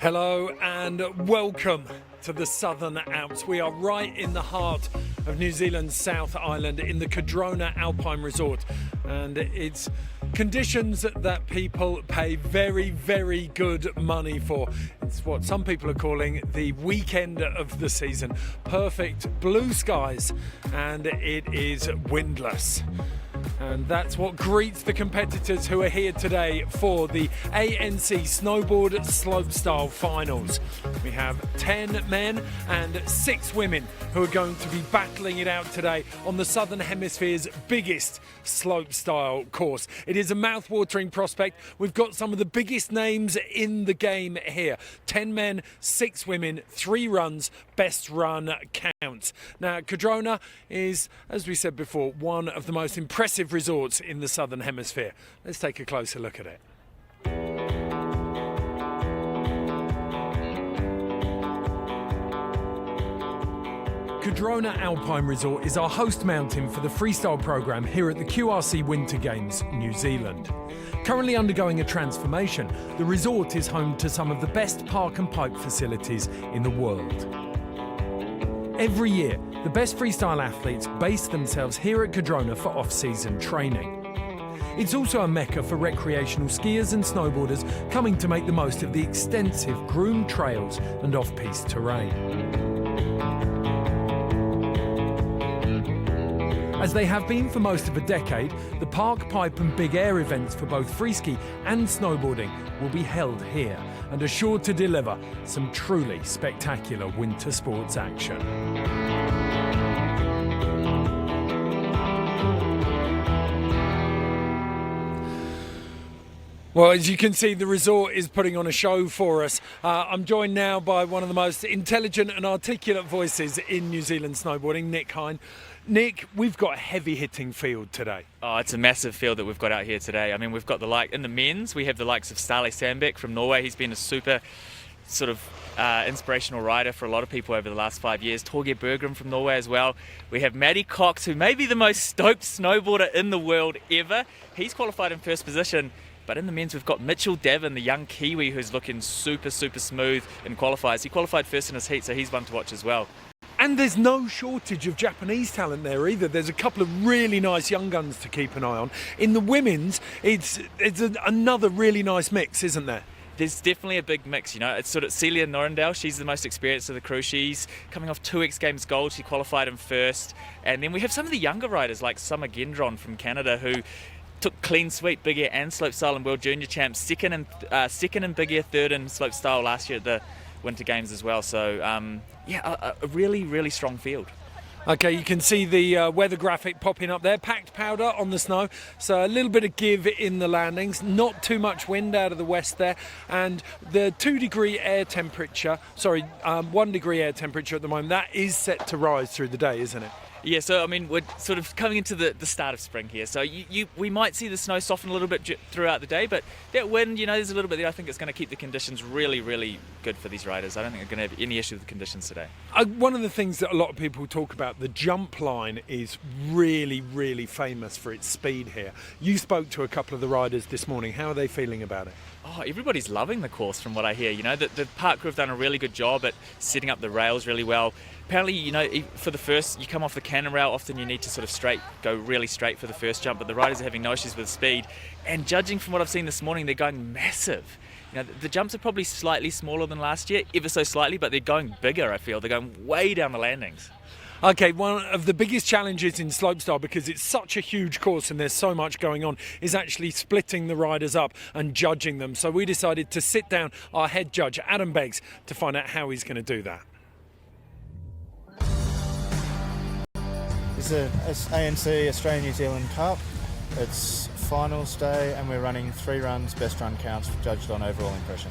Hello and welcome to the Southern Alps. We are right in the heart of New Zealand's South Island in the Cardrona Alpine Resort, and it's conditions that people pay very, very good money for. It's what some people are calling the weekend of the season. Perfect blue skies, and it is windless. And that's what greets the competitors who are here today for the ANC Snowboard Slopestyle Finals. We have 10 men and 6 women who are going to be battling it out today on the Southern Hemisphere's biggest slopestyle course. It is a mouth-watering prospect. We've got some of the biggest names in the game here. 10 men, 6 women, 3 runs, best run counts. Now, Cardrona is, as we said before, one of the most impressive resorts in the Southern Hemisphere. Let's take a closer look at it. Cardrona Alpine Resort is our host mountain for the freestyle program here at the QRC Winter Games, New Zealand. Currently undergoing a transformation, the resort is home to some of the best park and pipe facilities in the world. Every year, the best freestyle athletes base themselves here at Cardrona for off-season training. It's also a mecca for recreational skiers and snowboarders coming to make the most of the extensive groomed trails and off-piste terrain. As they have been for most of a decade, the park, pipe and big air events for both freeski and snowboarding will be held here and are sure to deliver some truly spectacular winter sports action. Well, as you can see, the resort is putting on a show for us. I'm joined now by one of the most intelligent and articulate voices in New Zealand snowboarding, Nick Hine. Nick, we've got a heavy-hitting field today. Oh, it's a massive field that we've got out here today. I mean, we've got in the men's, we have the likes of Stale Sandbeck from Norway. He's been a super sort of inspirational rider for a lot of people over the last 5 years. Torgeir Bergrim from Norway as well. We have Maddie Cox, who may be the most stoked snowboarder in the world ever. He's qualified in first position. But in the men's, we've got Mitchell Davin, the young Kiwi, who's looking super, super smooth in qualifiers. He qualified first in his heat, so he's one to watch as well. And there's no shortage of Japanese talent there either. There's a couple of really nice young guns to keep an eye on. In the women's, it's another really nice mix, isn't there? There's definitely a big mix, you know. It's sort of Celia Norendale, she's the most experienced of the crew. She's coming off 2 X Games gold, she qualified in first. And then we have some of the younger riders like Summer Gendron from Canada, who took clean sweep, big air and slopestyle and world junior champs, second in big air, third in slopestyle last year at the Winter Games as well. So a really, really strong field. Okay, you can see the weather graphic popping up there. Packed powder on the snow, so a little bit of give in the landings. Not too much wind out of the west there, and the 1 degree air temperature at the moment. That is set to rise through the day, isn't it? Yeah, so I mean, we're sort of coming into the start of spring here, so we might see the snow soften a little bit throughout the day, but that wind, you know, there's a little bit there. I think it's going to keep the conditions really, really good for these riders. I don't think they're going to have any issue with the conditions today. One of the things that a lot of people talk about, the jump line is really, really famous for its speed here. You spoke to a couple of the riders this morning. How are they feeling about it? Oh, everybody's loving the course from what I hear. You know, the park crew have done a really good job at setting up the rails really well. Apparently, you know, for the first, you come off the cannon rail, often you need to sort of go really straight for the first jump, but the riders are having no issues with speed. And judging from what I've seen this morning, they're going massive. You know, the jumps are probably slightly smaller than last year, ever so slightly, but they're going bigger, I feel. They're going way down the landings. Okay, one of the biggest challenges in slopestyle, because it's such a huge course and there's so much going on, is actually splitting the riders up and judging them. So we decided to sit down our head judge, Adam Beggs, to find out how he's going to do that. It's an ANC Australia-New Zealand Cup. It's finals day and we're running 3 runs, best run counts, judged on overall impression.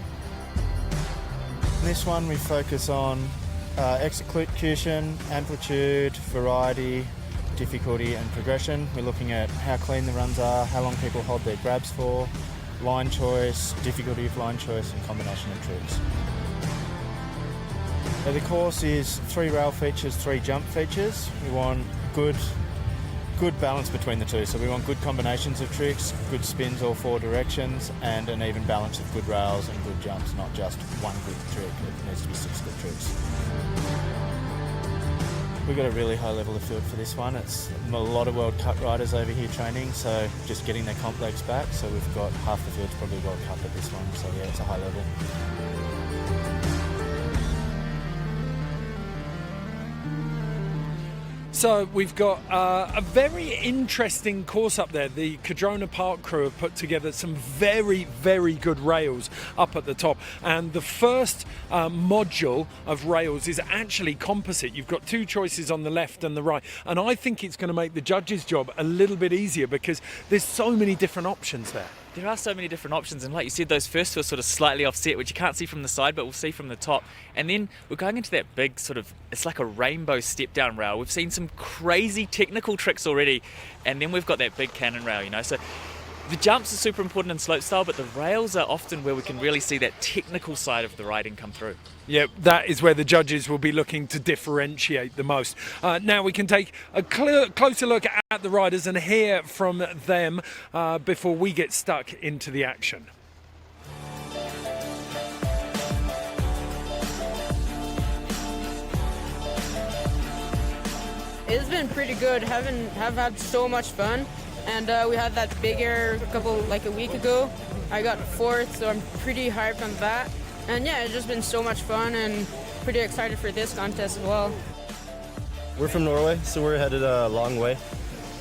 In this one we focus on execution, amplitude, variety, difficulty and progression. We're looking at how clean the runs are, how long people hold their grabs for, line choice, difficulty of line choice and combination of tricks. So the course is 3 rail features, 3 jump features. We want good good balance between the two. So we want good combinations of tricks, good spins all 4 directions, and an even balance of good rails and good jumps, not just one good trick. It needs to be 6 good tricks. We've got a really high level of field for this one. It's a lot of World Cup riders over here training, so just getting their comp legs back. So we've got half the field's probably World Cup at this one. So yeah, it's a high level. So we've got a very interesting course up there. The Cardrona Park crew have put together some very, very good rails up at the top. And the first module of rails is actually composite. You've got 2 choices on the left and the right. And I think it's going to make the judges' job a little bit easier because there's so many different options there. There are so many different options, and like you said, those first 2 are sort of slightly offset, which you can't see from the side, but we'll see from the top. And then we're going into that big sort of, it's like a rainbow step-down rail. We've seen some crazy technical tricks already, and then we've got that big cannon rail, you know. So the jumps are super important in slopestyle, but the rails are often where we can really see that technical side of the riding come through. Yeah, that is where the judges will be looking to differentiate the most. Now we can take a closer look at the riders and hear from them before we get stuck into the action. It's been pretty good. Have had so much fun, and we had that big air a week ago. I got 4th, so I'm pretty hyped on that. And yeah, it's just been so much fun and pretty excited for this contest as well. We're from Norway, so we're headed a long way.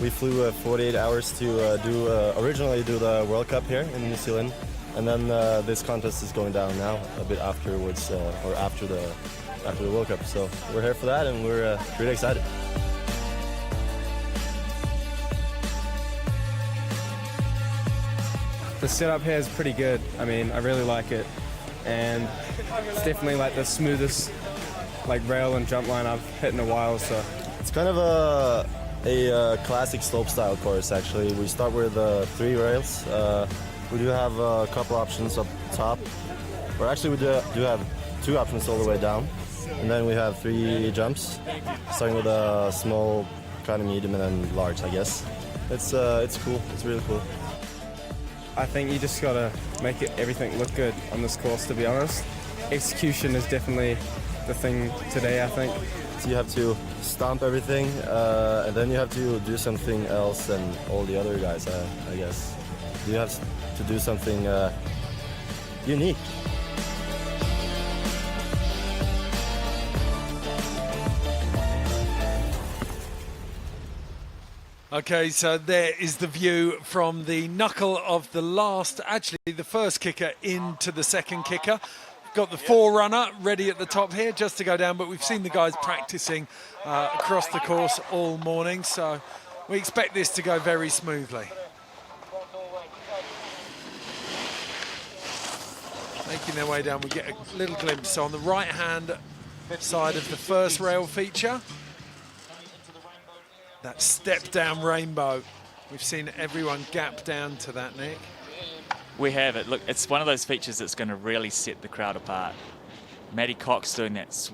We flew 48 hours to originally do the World Cup here in New Zealand, and then this contest is going down now a bit afterwards, or after the World Cup. So we're here for that, and we're pretty excited. The setup here is pretty good. I mean, I really like it. And it's definitely like the smoothest rail and jump line I've hit in a while. So it's kind of a classic slopestyle course. Actually, we start with 3 rails. We do have a couple options up top, or actually we do have 2 options all the way down, and then we have 3 jumps, starting with a small, kind of medium, and then large. I guess it's cool. It's really cool. I think you just gotta make everything look good on this course, to be honest. Execution is definitely the thing today, I think. So you have to stomp everything, and then you have to do something else than all the other guys, I guess. You have to do something unique. Okay, so there is the view from the knuckle of the first kicker into the second kicker. Got the forerunner ready at the top here just to go down, but we've seen the guys practicing across the course all morning, so we expect this to go very smoothly. Making their way down, we get a little glimpse. So on the right-hand side of the first rail feature, that step-down rainbow. We've seen everyone gap down to that, Nick. We have it. Look, it's one of those features that's going to really set the crowd apart. Maddie Cox doing that.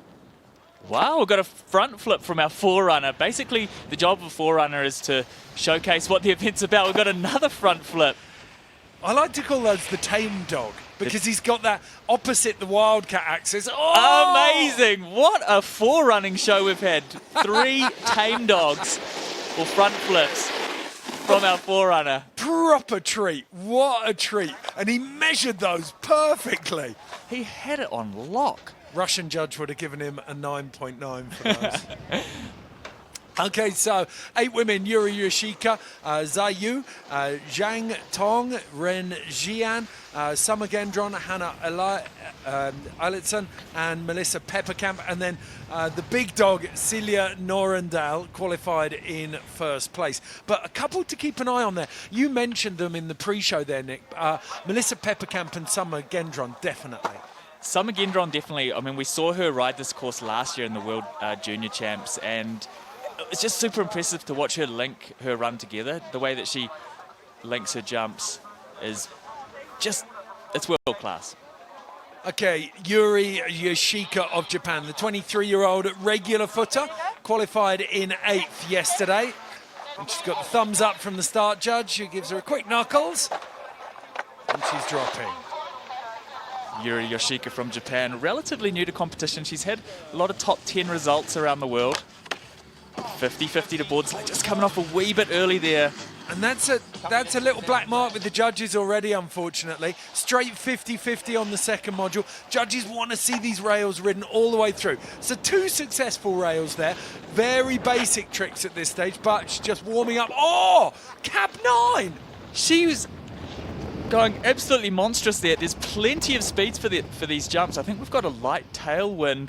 Wow, we've got a front flip from our forerunner. Basically, the job of a forerunner is to showcase what the event's about. We've got another front flip. I like to call those the tame dog because he's got that opposite the wildcat axis. Oh! Amazing! What a forerunning show we've had. 3 tame dogs or front flips from our forerunner. Proper treat. What a treat. And he measured those perfectly. He had it on lock. Russian judge would have given him a 9.9 for those. Okay, so 8 women: Yuri Yoshika, Zayu, Zhang Tong, Ren Jian, Summer Gendron, Hannah Eilitson, and Melissa Pepperkamp. And then the big dog, Celia Norendal, qualified in first place. But a couple to keep an eye on there. You mentioned them in the pre-show there, Nick. Melissa Pepperkamp and Summer Gendron, definitely. Summer Gendron, definitely. I mean, we saw her ride this course last year in the World Junior Champs, and it's just super impressive to watch her link her run together. The way that she links her jumps is just, it's world class. Okay, Yuri Yoshika of Japan, the 23-year-old regular footer, qualified in 8th yesterday. And she's got the thumbs up from the start judge, who gives her a quick knuckles. And she's dropping. Yuri Yoshika from Japan, relatively new to competition. She's had a lot of top 10 results around the world. 50-50 to board slate, just coming off a wee bit early there. And that's a little black mark with the judges already, unfortunately. Straight 50-50 on the second module. Judges want to see these rails ridden all the way through. So 2 successful rails there. Very basic tricks at this stage, but she's just warming up. Oh, cab 9! She was going absolutely monstrous there. There's plenty of speeds for these jumps. I think we've got a light tailwind,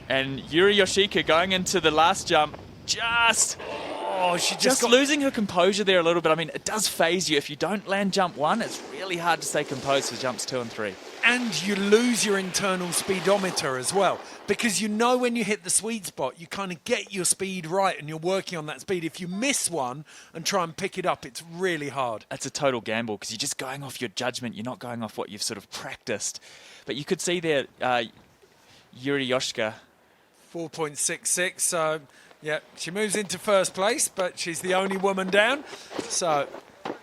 and Yuri Yoshika going into the last jump, she just losing her composure there a little bit. I mean, it does phase you. If you don't land jump 1, it's really hard to stay composed for jumps 2 and 3. And you lose your internal speedometer as well, because you know when you hit the sweet spot, you kind of get your speed right and you're working on that speed. If you miss one and try and pick it up, it's really hard. It's a total gamble because you're just going off your judgment. You're not going off what you've sort of practiced. But you could see there, Yuri Yoshika. 4.66, so yeah, she moves into first place, but she's the only woman down. So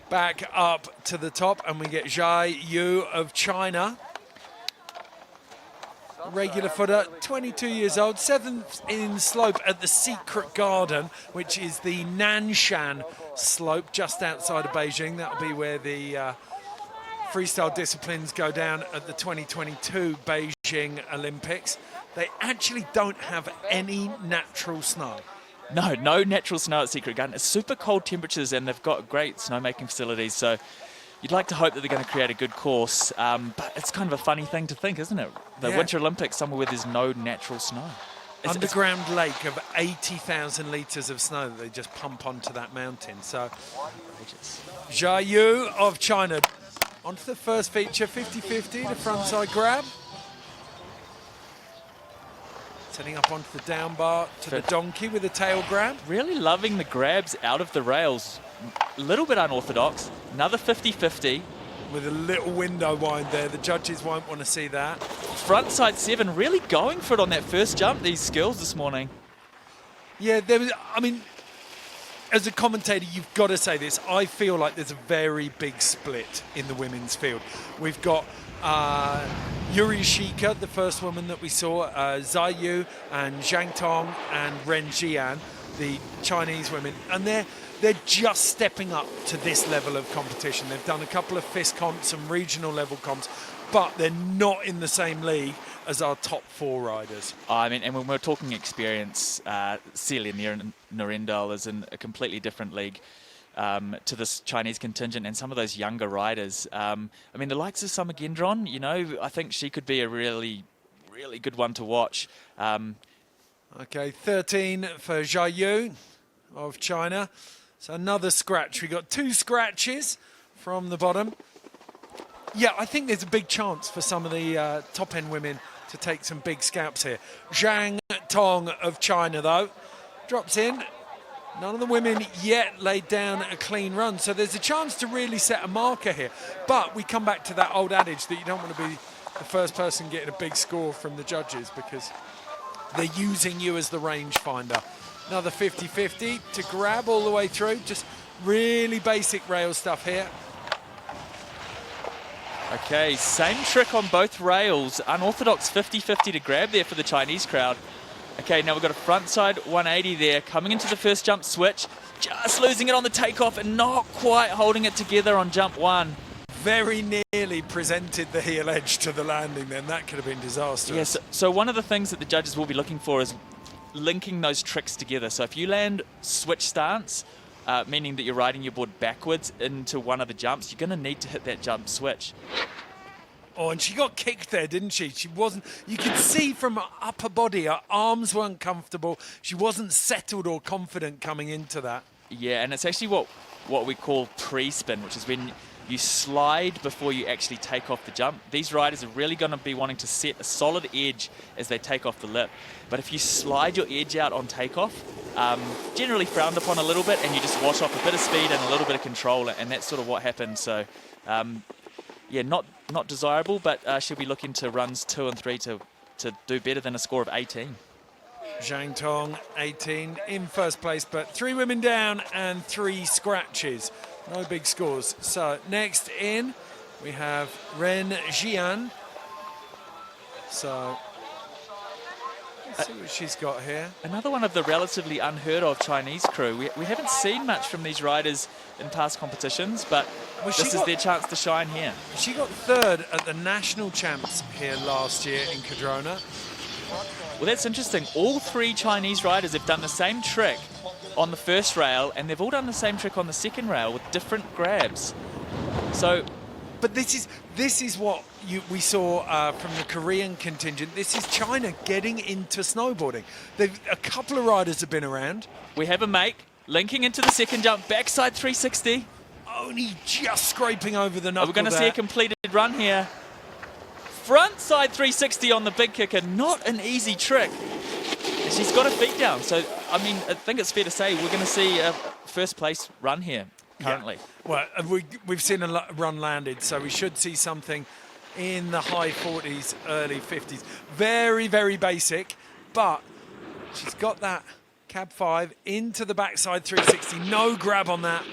back up to the top, and we get Zhai Yu of China. Regular footer, 22 years old, 7th in slope at the Secret Garden, which is the Nanshan slope just outside of Beijing. That'll be where the freestyle disciplines go down at the 2022 Beijing Olympics. They actually don't have any natural snow. No natural snow at Secret Garden. It's super cold temperatures, and they've got great snowmaking facilities, so you'd like to hope that they're going to create a good course, but it's kind of a funny thing to think, isn't it? The Winter Olympics, somewhere where there's no natural snow. Underground lake of 80,000 litres of snow that they just pump onto that mountain. So, Zhai Yu of China onto the first feature, 50-50, the front side grab. Setting up onto the down bar to the donkey with a tail grab. Really loving the grabs out of the rails. A little bit unorthodox. Another 50-50. With a little window wind there. The judges won't want to see that. Front side 7, really going for it on that first jump, these skills this morning. Yeah, there was, I mean, as a commentator, you've got to say this. I feel like there's a very big split in the women's field. We've got Yuri Yoshika, the first woman that we saw, Zhai Yu and Zhang Tong and Ren Jian, the Chinese women, and they're just stepping up to this level of competition. They've done a couple of FIS comps, some regional level comps, but they're not in the same league as our top 4 riders. I mean, and when we're talking experience, Celia Narendal is in a completely different league to this Chinese contingent and some of those younger riders. I mean, the likes of Summer Gendron, you know, I think she could be a really, really good one to watch. Okay, 13 for Zhai Yu of China. So another scratch. We got 2 scratches from the bottom. Yeah, I think there's a big chance for some of the top-end women to take some big scalps here. Zhang Tong of China, though, drops in. None of the women yet laid down a clean run, so there's a chance to really set a marker here. But we come back to that old adage that you don't want to be the first person getting a big score from the judges because they're using you as the rangefinder. Another 50-50 to grab all the way through. Just really basic rail stuff here. Okay, same trick on both rails. Unorthodox 50-50 to grab there for the Chinese crowd. Okay, now we've got a front side 180 there. Coming into the first jump switch. Just losing it on the takeoff and not quite holding it together on jump 1. Very nearly presented the heel edge to the landing then. That could have been disastrous. Yes, so one of the things that the judges will be looking for is linking those tricks together. So if you land switch stance, meaning that you're riding your board backwards into one of the jumps, you're going to need to hit that jump switch. Oh, and she got kicked there, didn't she? She wasn't, you could see from her upper body, her arms weren't comfortable. She wasn't settled or confident coming into that. Yeah, and it's actually what we call pre-spin, which is when you slide before you actually take off the jump. These riders are really going to be wanting to set a solid edge as they take off the lip. But if you slide your edge out on takeoff, generally frowned upon a little bit, and you just wash off a bit of speed and a little bit of control, and that's sort of what happened. So, yeah, not desirable, but she'll be looking to runs 2 and 3 to do better than a score of 18. Zhang Tong, 18, in first place, but 3 women down and 3 scratches. No big scores. So next in, we have Ren Jian. So let's see what she's got here. Another one of the relatively unheard of Chinese crew. We haven't seen much from these riders in past competitions, but this is their chance to shine here. She got 3rd at the national champs here last year in Cardrona. Well, that's interesting. All 3 Chinese riders have done the same trick on the first rail, and they've all done the same trick on the second rail with different grabs. So, but this is what we saw from the Korean contingent. This is China getting into snowboarding. A couple of riders have been around. We have a make linking into the second jump, backside 360. Only just scraping over the knuckle. We're going to see a completed run here. Front side 360 on the big kicker, not an easy trick. She's got her feet down, so I mean, I think it's fair to say we're going to see a first place run here currently. Yeah. Well, we've seen a run landed, so we should see something in the high 40s, early 50s. Very, very basic, but she's got that cab 5 into the backside 360. No grab on that.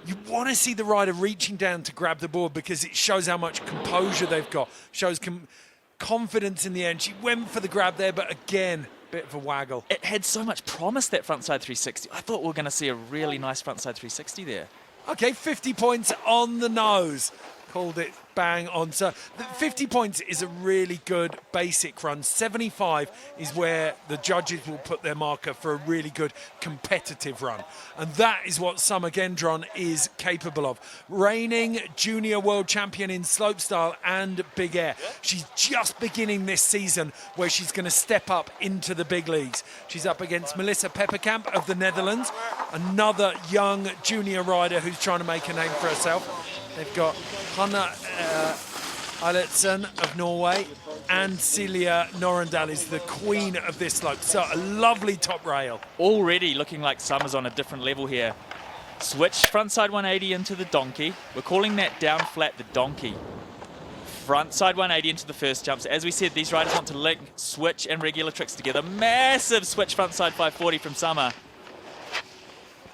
You want to see the rider reaching down to grab the board because it shows how much composure they've got. Shows confidence in the end. She went for the grab there, but again, bit of a waggle. It had so much promise, that frontside 360. I thought we were going to see a really nice frontside 360 there. Okay, 50 points on the nose. Called it bang on. So 50 points is a really good basic run. 75 is where the judges will put their marker for a really good competitive run. And that is what Summer Gendron is capable of. Reigning junior world champion in slopestyle and big air. She's just beginning this season where she's going to step up into the big leagues. She's up against Melissa Pepperkamp of the Netherlands, another young junior rider who's trying to make a name for herself. They've got Hanna Eilertsen of Norway, and Celia Norendal is the queen of this slope. So a lovely top rail. Already looking like Summer's on a different level here. Switch frontside 180 into the donkey. We're calling that down flat the donkey. Frontside 180 into the first jumps. As we said, these riders want to link switch and regular tricks together. Massive switch frontside 540 from Summer.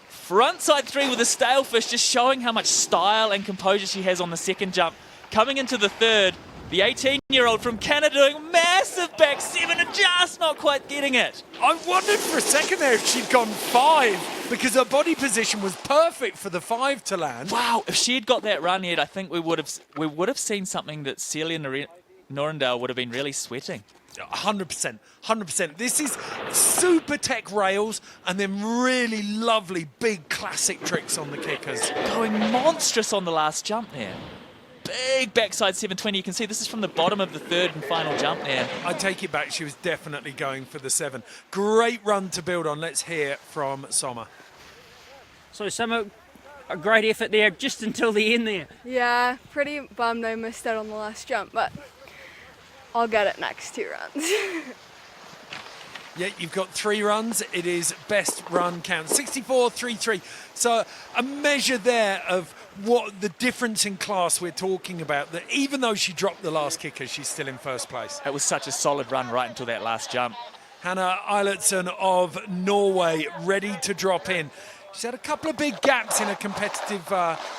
Frontside 3 with a stale fish, just showing how much style and composure she has on the second jump. Coming into the third, the 18-year-old from Canada doing massive back 7 and just not quite getting it. I wondered for a second there if she'd gone 5 because her body position was perfect for the 5 to land. Wow, if she had got that run yet, I think we would have seen something that Celia Norendal would have been really sweating. 100%, 100%. This is super tech rails and then really lovely big classic tricks on the kickers. Going monstrous on the last jump there. Big backside 720. You can see this is from the bottom of the third and final jump there. I take it back. She was definitely going for the 7. Great run to build on. Let's hear from Sommer. So Summer, a great effort there just until the end there. Yeah, pretty bummed I missed out on the last jump, but I'll get it next 2 runs. Yeah, you've got 3 runs. It is best run count. 64.33. So a measure there of what the difference in class we're talking about. That even though she dropped the last kicker, she's still in first place. It was such a solid run right until that last jump. Hanna Eilertsen of Norway ready to drop in. She's had a couple of big gaps in a competitive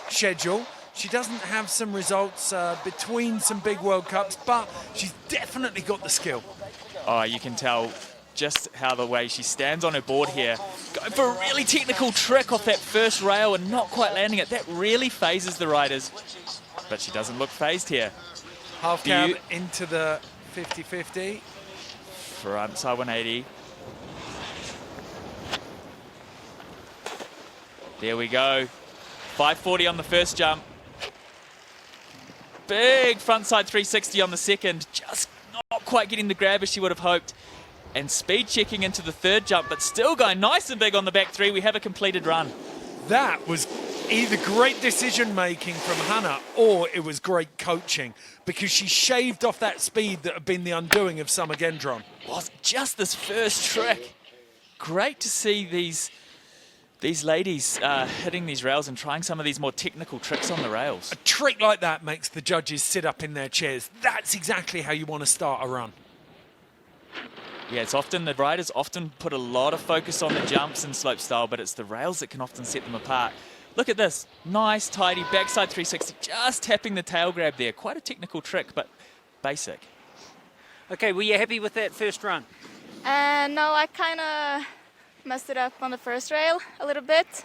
schedule. She doesn't have some results between some big World Cups, but she's definitely got the skill. Oh, you can tell just how the way she stands on her board here. Going for a really technical trick off that first rail and not quite landing it. That really phases the riders. But she doesn't look phased here. Half cab into the 50-50. Front side 180. There we go. 540 on the first jump. Big frontside 360 on the second. Just not quite getting the grab as she would have hoped. And speed checking into the third jump, but still going nice and big on the back 3. We have a completed run. That was either great decision making from Hanna or it was great coaching because she shaved off that speed that had been the undoing of Summer Gendron. Was just this first trick. Great to see these ladies hitting these rails and trying some of these more technical tricks on the rails. A trick like that makes the judges sit up in their chairs. That's exactly how you want to start a run. Yeah, it's often, the riders often put a lot of focus on the jumps in slopestyle, but it's the rails that can often set them apart. Look at this, nice, tidy backside 360, just tapping the tail grab there. Quite a technical trick, but basic. Okay, were you happy with that first run? No, I kind of messed it up on the first rail a little bit.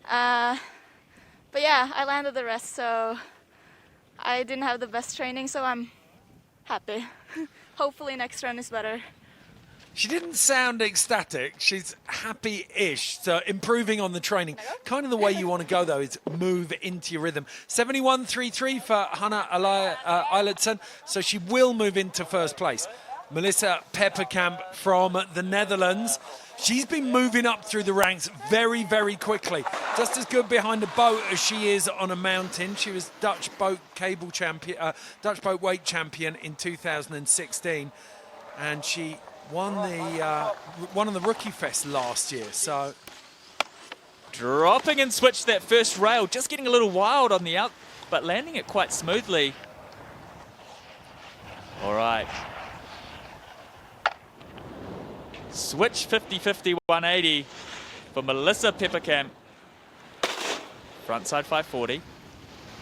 But yeah, I landed the rest, so I didn't have the best training, so I'm happy. Hopefully next run is better. She didn't sound ecstatic. She's happy-ish, so improving on the training. Kind of the way you want to go, though, is move into your rhythm. 71.33 for Hannah Eilertsen, so she will move into first place. Melissa Pepperkamp from the Netherlands. She's been moving up through the ranks very, very quickly. Just as good behind a boat as she is on a mountain. She was Dutch boat Dutch boat weight champion in 2016, and she won on the Rookie Fest last year. So Dropping and switch that first rail, just getting a little wild on the out, but landing it quite smoothly. All right. Switch 50-50 180 for Melissa Pepperkamp. Frontside 540.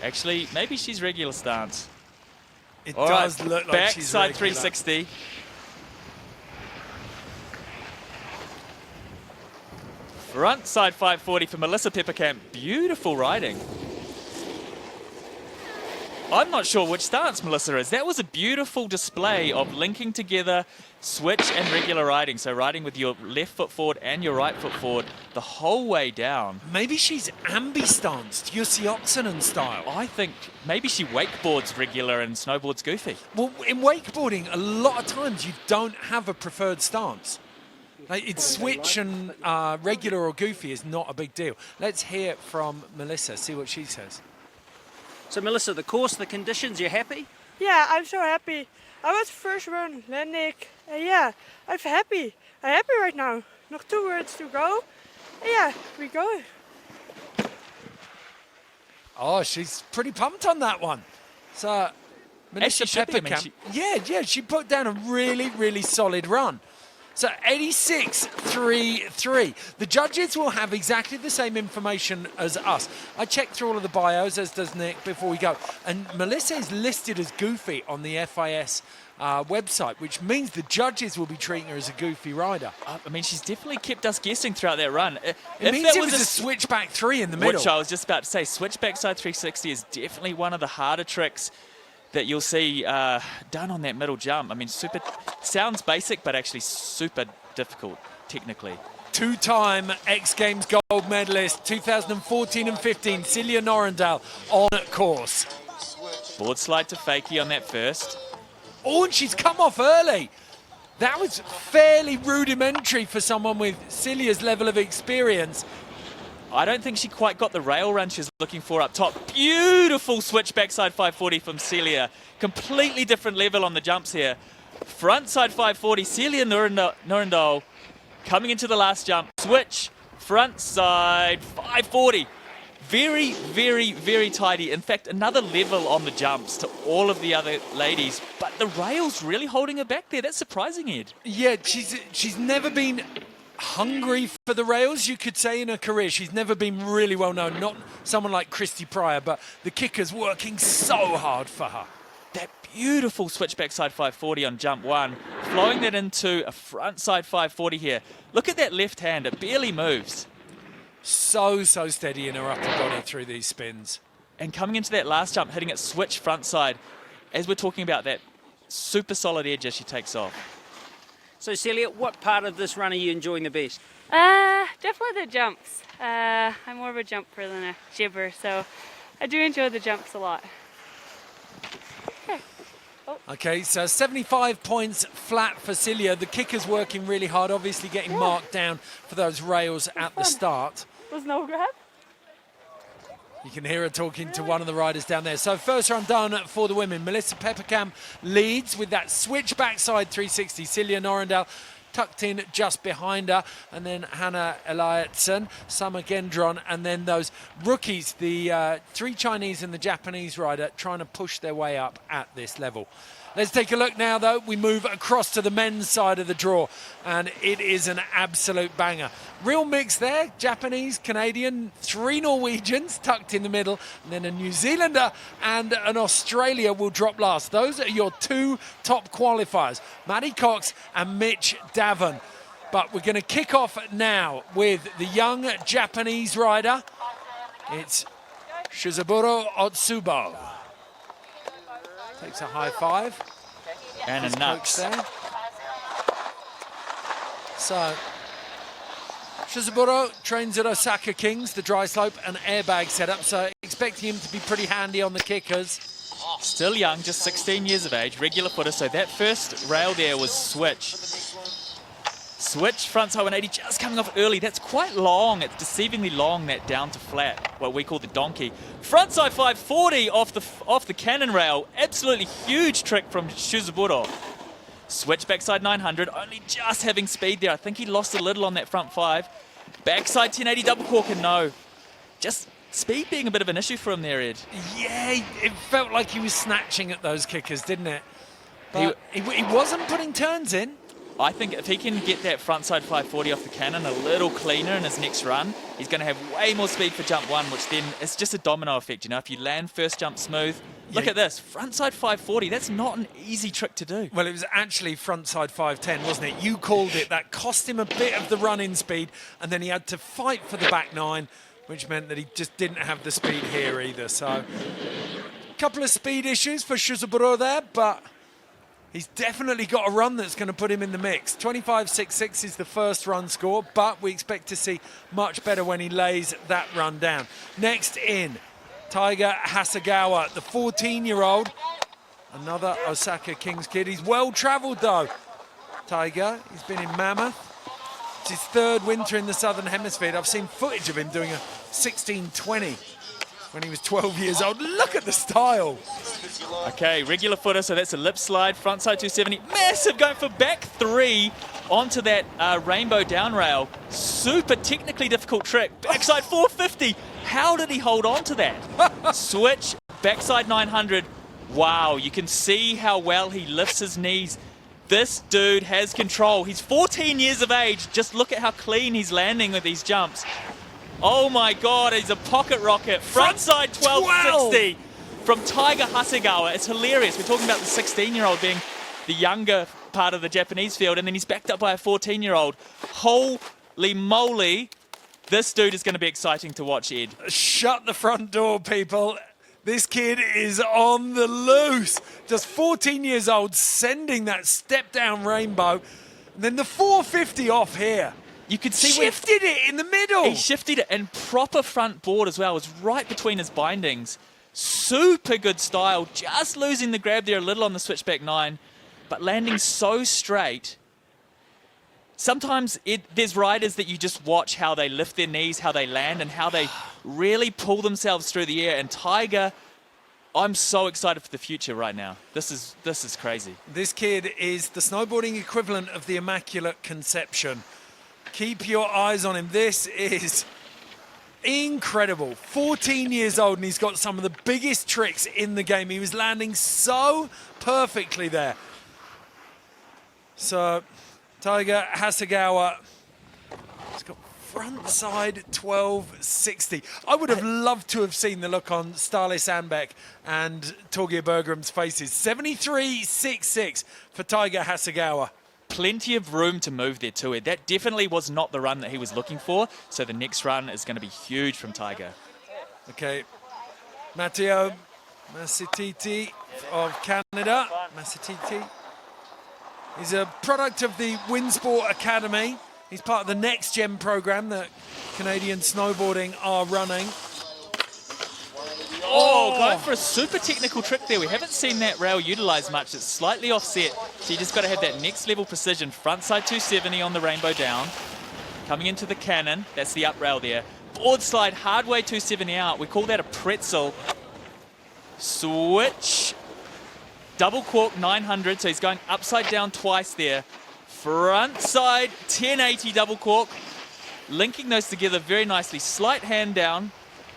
Actually, maybe she's regular stance. it All does right, look like she's backside regular. 360. Frontside 540 for Melissa Pepperkamp. Beautiful riding. I'm not sure which stance Melissa is. That was a beautiful display of linking together switch and regular riding. So riding with your left foot forward and your right foot forward the whole way down. Maybe she's ambi-stanced, Jussi Oksanen style. I think maybe she wakeboards regular and snowboards goofy. Well, in wakeboarding, a lot of times you don't have a preferred stance. Like, it's switch and regular or goofy is not a big deal. Let's hear from Melissa, see what she says. So Melissa, the course, the conditions, you happy? Yeah, I'm so happy. I was first run, landing. Yeah, I'm happy. I'm happy right now. Nog 2 words to go. Yeah, we go. Oh, she's pretty pumped on that one. So, Melissa As she should be. I mean, Pepperkamp, she put down a really, really solid run. So 86.33. The judges will have exactly the same information as us. I checked through all of the bios, as does Nick, before we go. And Melissa is listed as goofy on the FIS website, which means the judges will be treating her as a goofy rider. I mean, she's definitely kept us guessing throughout that run. It means it was a switchback 3 in the middle. Which I was just about to say, switchback side 360 is definitely one of the harder tricks that you'll see done on that middle jump. I mean, sounds basic, but actually super difficult technically. 2-time X Games gold medalist, 2014 and 15, Celia Norrendahl on course. Board slide to fakie on that first. Oh, and she's come off early. That was fairly rudimentary for someone with Celia's level of experience. I don't think she quite got the rail run she was looking for up top. Beautiful switch backside 540 from Celia. Completely different level on the jumps here. Frontside 540, Celia Norrendahl coming into the last jump. Switch, frontside 540. Very, very, very tidy. In fact, another level on the jumps to all of the other ladies. But the rail's really holding her back there. That's surprising, Ed. Yeah, she's never been hungry for the rails, you could say, in her career. She's never been really well known, not someone like Christy Pryor, but the kicker's working so hard for her. That beautiful switchback side 540 on jump 1, flowing that into a front side 540 here. Look at that left hand, it barely moves. So steady in her upper body through these spins. And coming into that last jump, hitting it switch front side, as we're talking about that super solid edge as she takes off. So Celia, what part of this run are you enjoying the best? Definitely the jumps. I'm more of a jumper than a jibber, so I do enjoy the jumps a lot. Okay, so 75 points flat for Celia. The kicker's working really hard, obviously getting marked down for those rails at the start. Was no grab? You can hear her talking to one of the riders down there. So first run done for the women. Melissa Pepperkamp leads with that switch backside 360. Celia Norrendahl tucked in just behind her. And then Hannah Eliason, Summer Gendron, and then those rookies, the 3 Chinese and the Japanese rider, trying to push their way up at this level. Let's take a look now, though. We move across to the men's side of the draw, and it is an absolute banger. Real mix there, Japanese, Canadian, 3 Norwegians tucked in the middle, and then a New Zealander and an Australia will drop last. Those are your 2 top qualifiers, Matty Cox and Mitch Davin. But we're going to kick off now with the young Japanese rider. It's Shizaburo Otsubo. Takes a high five. And a nux. There. So, Shizaburo trains at Osaka Kings, the dry slope and airbag setup, so expecting him to be pretty handy on the kickers. Still young, just 16 years of age, regular footer. So that first rail there was switch. Switch, frontside 180, just coming off early. That's quite long. It's deceivingly long, that down to flat, what we call the donkey. Frontside 540 off the cannon rail. Absolutely huge trick from Shizaburo. Switch backside 900, only just having speed there. I think he lost a little on that front 5. Backside 1080 double cork and no. Just speed being a bit of an issue for him there, Ed. Yeah, it felt like he was snatching at those kickers, didn't it? But he wasn't putting turns in. I think if he can get that frontside 540 off the cannon a little cleaner in his next run, he's going to have way more speed for jump 1, which then it's just a domino effect. You know, if you land first jump smooth, look at this, frontside 540, that's not an easy trick to do. Well, it was actually frontside 510, wasn't it? You called it. That cost him a bit of the run-in speed, and then he had to fight for the back 9, which meant that he just didn't have the speed here either. So, a couple of speed issues for Shizaburo there, but he's definitely got a run that's going to put him in the mix. 25.66 is the first run score, but we expect to see much better when he lays that run down. Next in, Taiga Hasegawa, the 14-year-old. Another Osaka Kings kid. He's well-travelled, though. Taiga, he's been in Mammoth. It's his 3rd winter in the Southern Hemisphere. I've seen footage of him doing a 16:20 when he was 12 years old. Look at the style. Okay, regular footer, so that's a lip slide, frontside 270. Massive, going for back 3 onto that rainbow down rail. Super technically difficult trick. Backside 450. How did he hold on to that? Switch, backside 900. Wow, you can see how well he lifts his knees. This dude has control. He's 14 years of age. Just look at how clean he's landing with these jumps. Oh my God, he's a pocket rocket. Frontside 1260 from Taiga Hasegawa. It's hilarious. We're talking about the 16-year-old being the younger part of the Japanese field, and then he's backed up by a 14-year-old. Holy moly. This dude is going to be exciting to watch, Ed. Shut the front door, people. This kid is on the loose. Just 14 years old, sending that step-down rainbow. And then the 450 off here. You could see shifted it in the middle. He shifted it, and proper front board as well. It was right between his bindings. Super good style. Just losing the grab there a little on the switchback 9, but landing so straight. Sometimes there's riders that you just watch how they lift their knees, how they land, and how they really pull themselves through the air. And Taiga, I'm so excited for the future right now. This is crazy. This kid is the snowboarding equivalent of the Immaculate Conception. Keep your eyes on him. This is incredible. 14 years old, and he's got some of the biggest tricks in the game. He was landing so perfectly there. So, Taiga Hasegawa, he's got front side 1260. I would have loved to have seen the look on Stale Sandbeck and Torgeir Bergram's faces. 73.66 for Taiga Hasegawa. Plenty of room to move there too, Ed. That definitely was not the run that he was looking for, so the next run is going to be huge from Taiga. Okay, Matteo Masititi of Canada. Masititi. He's a product of the Winsport Academy. He's part of the Next Gen program that Canadian snowboarding are running. Oh, going for a super technical trick there. We haven't seen that rail utilised much. It's slightly offset, so you just got to have that next level precision. Frontside 270 on the rainbow down. Coming into the cannon, that's the up rail there. Board slide, hard way 270 out. We call that a pretzel. Switch. Double cork 900, so he's going upside down twice there. Front side 1080 double cork. Linking those together very nicely. Slight hand down.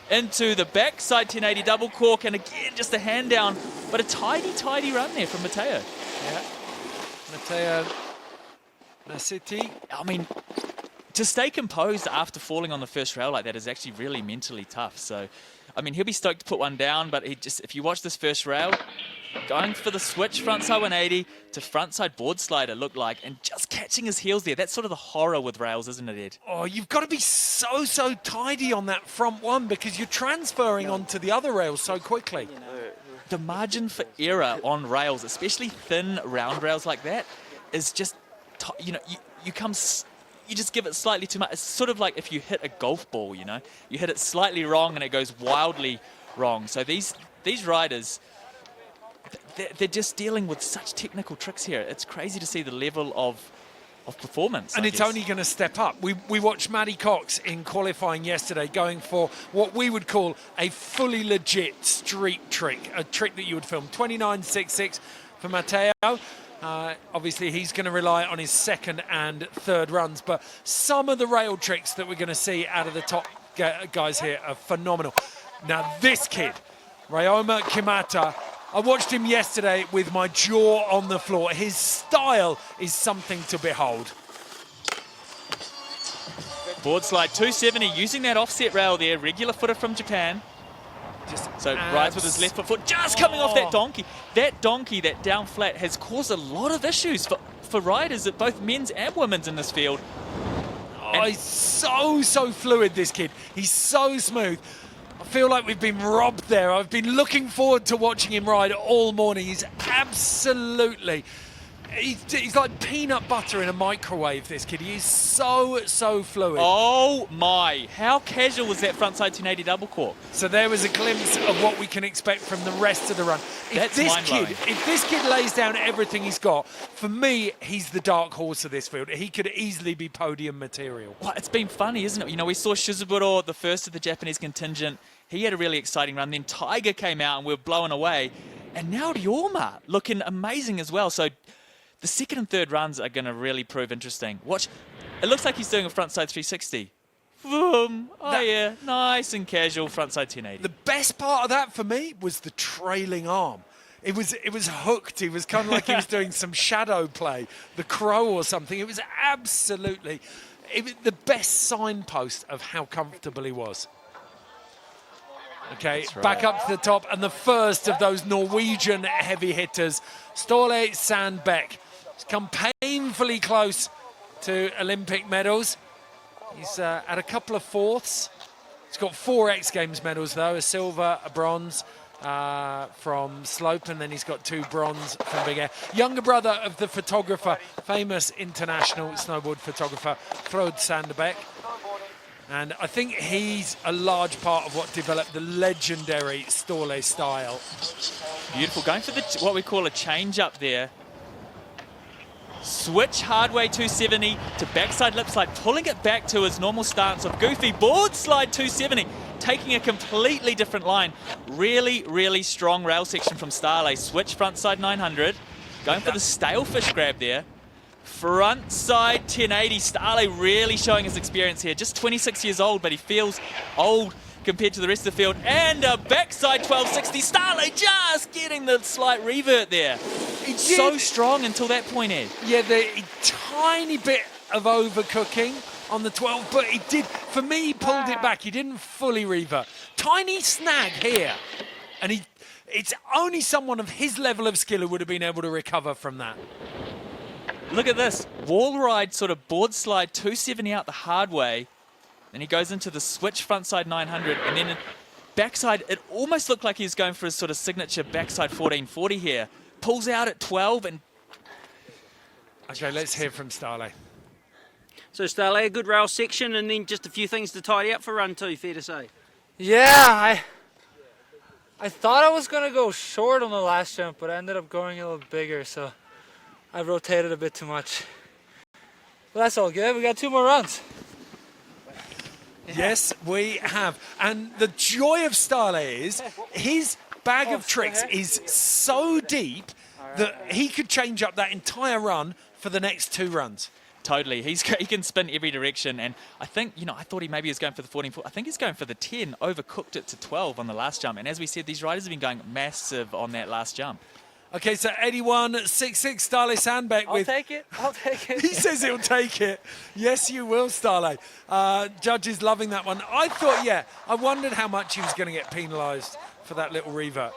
into the backside 1080 double cork, and again, just a hand down, but a tidy run there from Matteo. Yeah. Matteo Naseby. I mean, to stay composed after falling on the first rail like that is actually really mentally tough. So, I mean, he'll be stoked to put one down, but if you watch this first rail, going for the switch frontside 180 to frontside board slider looked like, and just catching his heels there. That's sort of the horror with rails, isn't it, Ed? Oh, you've got to be so tidy on that front one because you're transferring onto the other rails so quickly. The margin for error on rails, especially thin round rails like that, is just, you just give it slightly too much. It's sort of like if you hit a golf ball, you know, you hit it slightly wrong and it goes wildly wrong. So these riders, they're just dealing with such technical tricks here. It's crazy to see the level of performance. And it's only going to step up. We watched Maddie Cox in qualifying yesterday going for what we would call a fully legit street trick, a trick that you would film. 29.66 for Matteo. Obviously, he's going to rely on his second and third runs, but some of the rail tricks that we're going to see out of the top guys here are phenomenal. Now, this kid, Ryoma Kimata, I watched him yesterday with my jaw on the floor. His style is something to behold. Board slide 270, using that offset rail there, regular footer from Japan. So rides with his left foot, just coming off that donkey. That donkey, that down flat, has caused a lot of issues for riders at both men's and women's in this field. Oh, he's so fluid, this kid. He's so smooth. I feel like we've been robbed there. I've been looking forward to watching him ride all morning. He's absolutely... He's like peanut butter in a microwave, this kid. He is so fluid. Oh my, how casual was that frontside 1080 double cork? So there was a glimpse of what we can expect from the rest of the run. If this kid lays down everything he's got, for me, he's the dark horse of this field. He could easily be podium material. Well, it's been funny, isn't it? You know, we saw Shizuburo, the first of the Japanese contingent. He had a really exciting run. Then Tiger came out and we were blown away. And now Ryoma looking amazing as well. So the second and third runs are going to really prove interesting. Watch. It looks like he's doing a frontside 360. Boom. Oh, yeah. Nice and casual frontside 1080. The best part of that for me was the trailing arm. It was hooked. It was kind of like he was doing some shadow play, the crow or something. It was absolutely the best signpost of how comfortable he was. Okay, right. Back up to the top, and the first of those Norwegian heavy hitters, Ståle Sandbæk. He's come painfully close to Olympic medals. He's at a couple of fourths. He's got 4 X Games medals, though, a silver, a bronze from slope, and then he's got 2 bronze from big air. Younger brother of the photographer, famous international snowboard photographer, Frode Sandbæk. And I think he's a large part of what developed the legendary Ståle style. Beautiful. Going for what we call a change up there. Switch hardway 270 to backside lip slide, pulling it back to his normal stance of goofy board slide 270, taking a completely different line. Really strong rail section from Ståle. Switch frontside 900, going for the stale fish grab there. Front side 1080, Ståle really showing his experience here. Just 26 years old, but he feels old compared to the rest of the field. And a backside 1260, Ståle just getting the slight revert there. So strong until that point, Ed. Yeah, the tiny bit of overcooking on the 12, but he did, for me, he pulled it back. He didn't fully revert. Tiny snag here. And it's only someone of his level of skill who would have been able to recover from that. Look at this, wall ride sort of board slide 270 out the hard way. Then he goes into the switch frontside 900, and then backside, it almost looked like he was going for his sort of signature backside 1440 here. Pulls out at 12 and... Okay, let's hear from Ståle. So Ståle, a good rail section and then just a few things to tidy up for run 2, fair to say? Yeah, I thought I was going to go short on the last jump, but I ended up going a little bigger, so I rotated a bit too much. But that's all good. We got 2 more runs. Yes, we have. And the joy of Ståle is his bag of tricks is so deep that he could change up that entire run for the next 2 runs. Totally. He can spin every direction, and I think, I thought he maybe was going for the 14. I think he's going for the 10, overcooked it to 12 on the last jump. And as we said, these riders have been going massive on that last jump. Okay, so 81.66 Starley Sandbeck I'll take it. He says he'll take it. Yes, you will, Starley. Judges loving that one. I thought, I wondered how much he was going to get penalised for that little revert.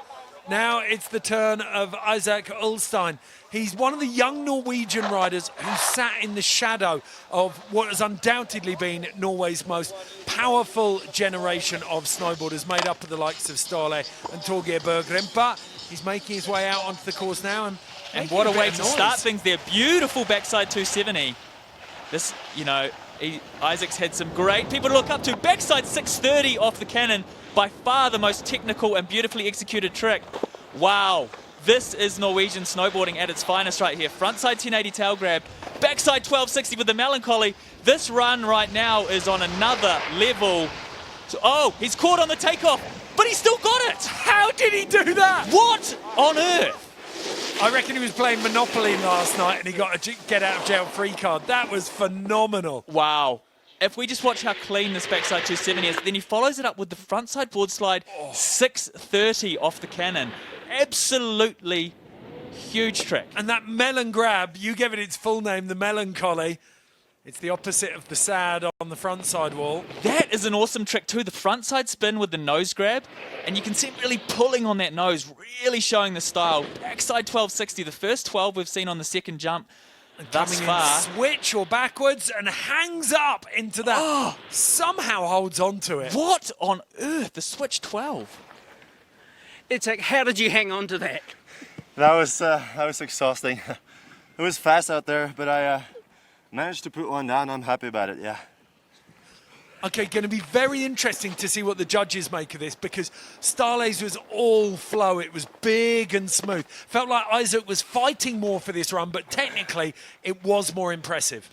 Now it's the turn of Isaac Ulstein. He's one of the young Norwegian riders who sat in the shadow of what has undoubtedly been Norway's most powerful generation of snowboarders, made up of the likes of Ståle and Torgeir Berggren. But he's making his way out onto the course now. And what a way to start things there. Beautiful backside 270. This, Isaac's had some great people to look up to. Backside 630 off the cannon. By far the most technical and beautifully executed trick. Wow. This is Norwegian snowboarding at its finest right here. Frontside 1080 tail grab. Backside 1260 with the melancholy. This run right now is on another level. Oh, he's caught on the takeoff, but he still got it. How did he do that? What on earth? I reckon he was playing Monopoly last night and he got a get out of jail free card. That was phenomenal. Wow. If we just watch how clean this backside 270 is, then he follows it up with the frontside board slide 630 off the cannon. Absolutely huge trick. And that melon grab, you gave it its full name, the melancholy. It's the opposite of the sad on the frontside wall. That is an awesome trick too. The frontside spin with the nose grab. And you can see him really pulling on that nose, really showing the style. Backside 1260, the first 12 we've seen on the second jump. Thus far. Switch or backwards and hangs up into that. Somehow holds on to it. What on earth? The switch 12. It's like, how did you hang on to that? That was exhausting. It was fast out there, but I managed to put one down. I'm happy about it, yeah. Okay, going to be very interesting to see what the judges make of this, because Ståle's was all flow. It was big and smooth. Felt like Isaac was fighting more for this run, but technically it was more impressive.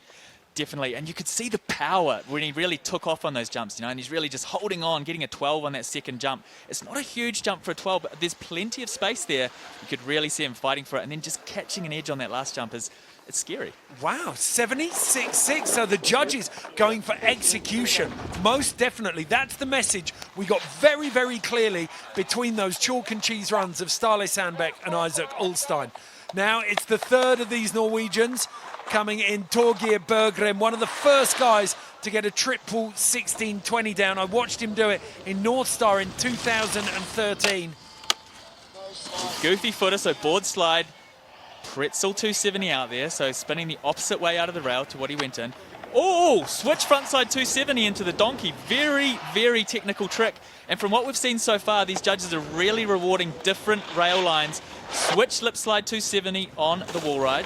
Definitely, and you could see the power when he really took off on those jumps, and he's really just holding on, getting a 12 on that second jump. It's not a huge jump for a 12, but there's plenty of space there. You could really see him fighting for it, and then just catching an edge on that last jump it's scary. Wow, 76.6. So the judges going for execution. Most definitely. That's the message we got very, very clearly between those chalk and cheese runs of Ståle Sandbeck and Isaac Ulstein. Now it's the third of these Norwegians coming in, Torgeir Berggren, one of the first guys to get a triple 1620 down. I watched him do it in North Star in 2013. Goofy footer, so board slide. Pretzel 270 out there, so spinning the opposite way out of the rail to what he went in. Oh, switch frontside 270 into the donkey. Very, very technical trick. And from what we've seen so far, these judges are really rewarding different rail lines. Switch slip slide 270 on the wall ride.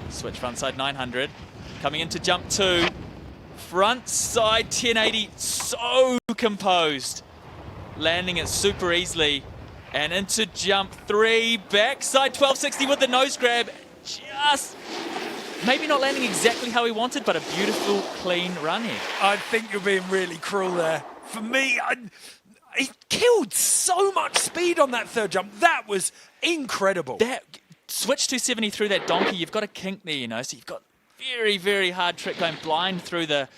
Switch frontside 900. Coming into jump 2. Frontside 1080, so composed. Landing it super easily. And into jump 3, backside 1260 with the nose grab. Just maybe not landing exactly how he wanted, but a beautiful, clean run here. I think you're being really cruel there. For me, he killed so much speed on that third jump. That was incredible. That switch 270 through that donkey, you've got a kink there, so you've got very, very hard trick going blind through the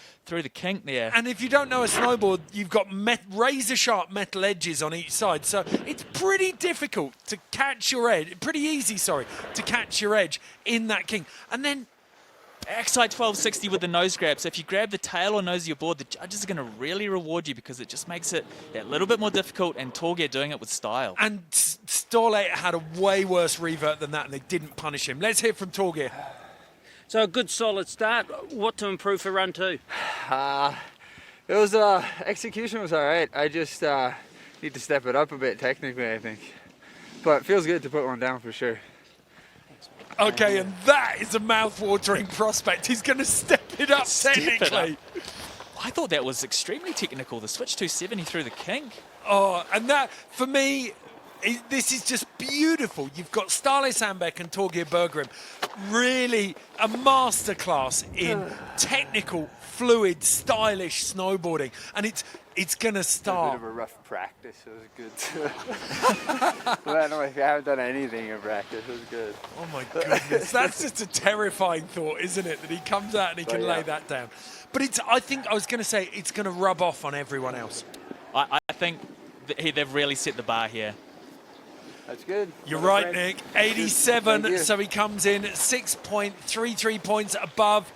kink there. And if you don't know a snowboard, you've got razor-sharp metal edges on each side, so it's pretty difficult to catch your edge, pretty easy, to catch your edge in that kink. And then backside 1260 with the nose grab. So if you grab the tail or nose of your board, the judges are going to really reward you because it just makes it a little bit more difficult, and Torgeir doing it with style. And Ståle had a way worse revert than that, and they didn't punish him. Let's hear from Torgeir. So a good solid start. What to improve for run 2? It was execution was all right. I just need to step it up a bit technically, I think. But it feels good to put one down for sure. Okay, and that is a mouth-watering prospect. He's going to step it up technically. I thought that was extremely technical. The switch 270 through the kink. Oh, and that, for me, this is just beautiful. You've got Ståle Sandbeck and Torgeir Berggren really a masterclass in technical, fluid, stylish snowboarding, and it's going to A start. bit of a rough practice. It was good too. I don't know if you haven't done anything in practice. It was good. Oh my goodness, that's just a terrifying thought, isn't it? That he comes out and he can lay that down. But I think I was going to say it's going to rub off on everyone else. I think they've really set the bar here. That's good. You're right, Nick. 87, so he comes in 6.33 points above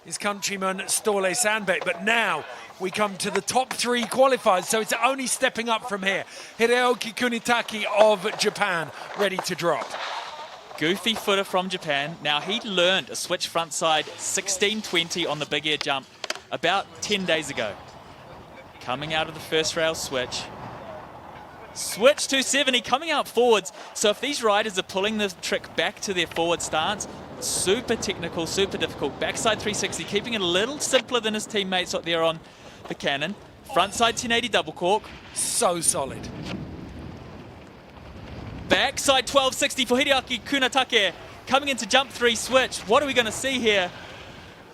his countryman Ståle Sandbæk. But now we come to the top 3 qualifiers, so it's only stepping up from here. Hideoki Kunitake of Japan, ready to drop. Goofy footer from Japan. Now, he learned a switch frontside 1620 on the big air jump about 10 days ago. Coming out of the first rail switch. Switch 270, coming out forwards. So if these riders are pulling the trick back to their forward stance, super technical, super difficult. Backside 360, keeping it a little simpler than his teammates up there on the cannon. Frontside 1080 double cork. So solid. Backside 1260 for Hideaki Kunitake. Coming into jump 3 switch. What are we going to see here?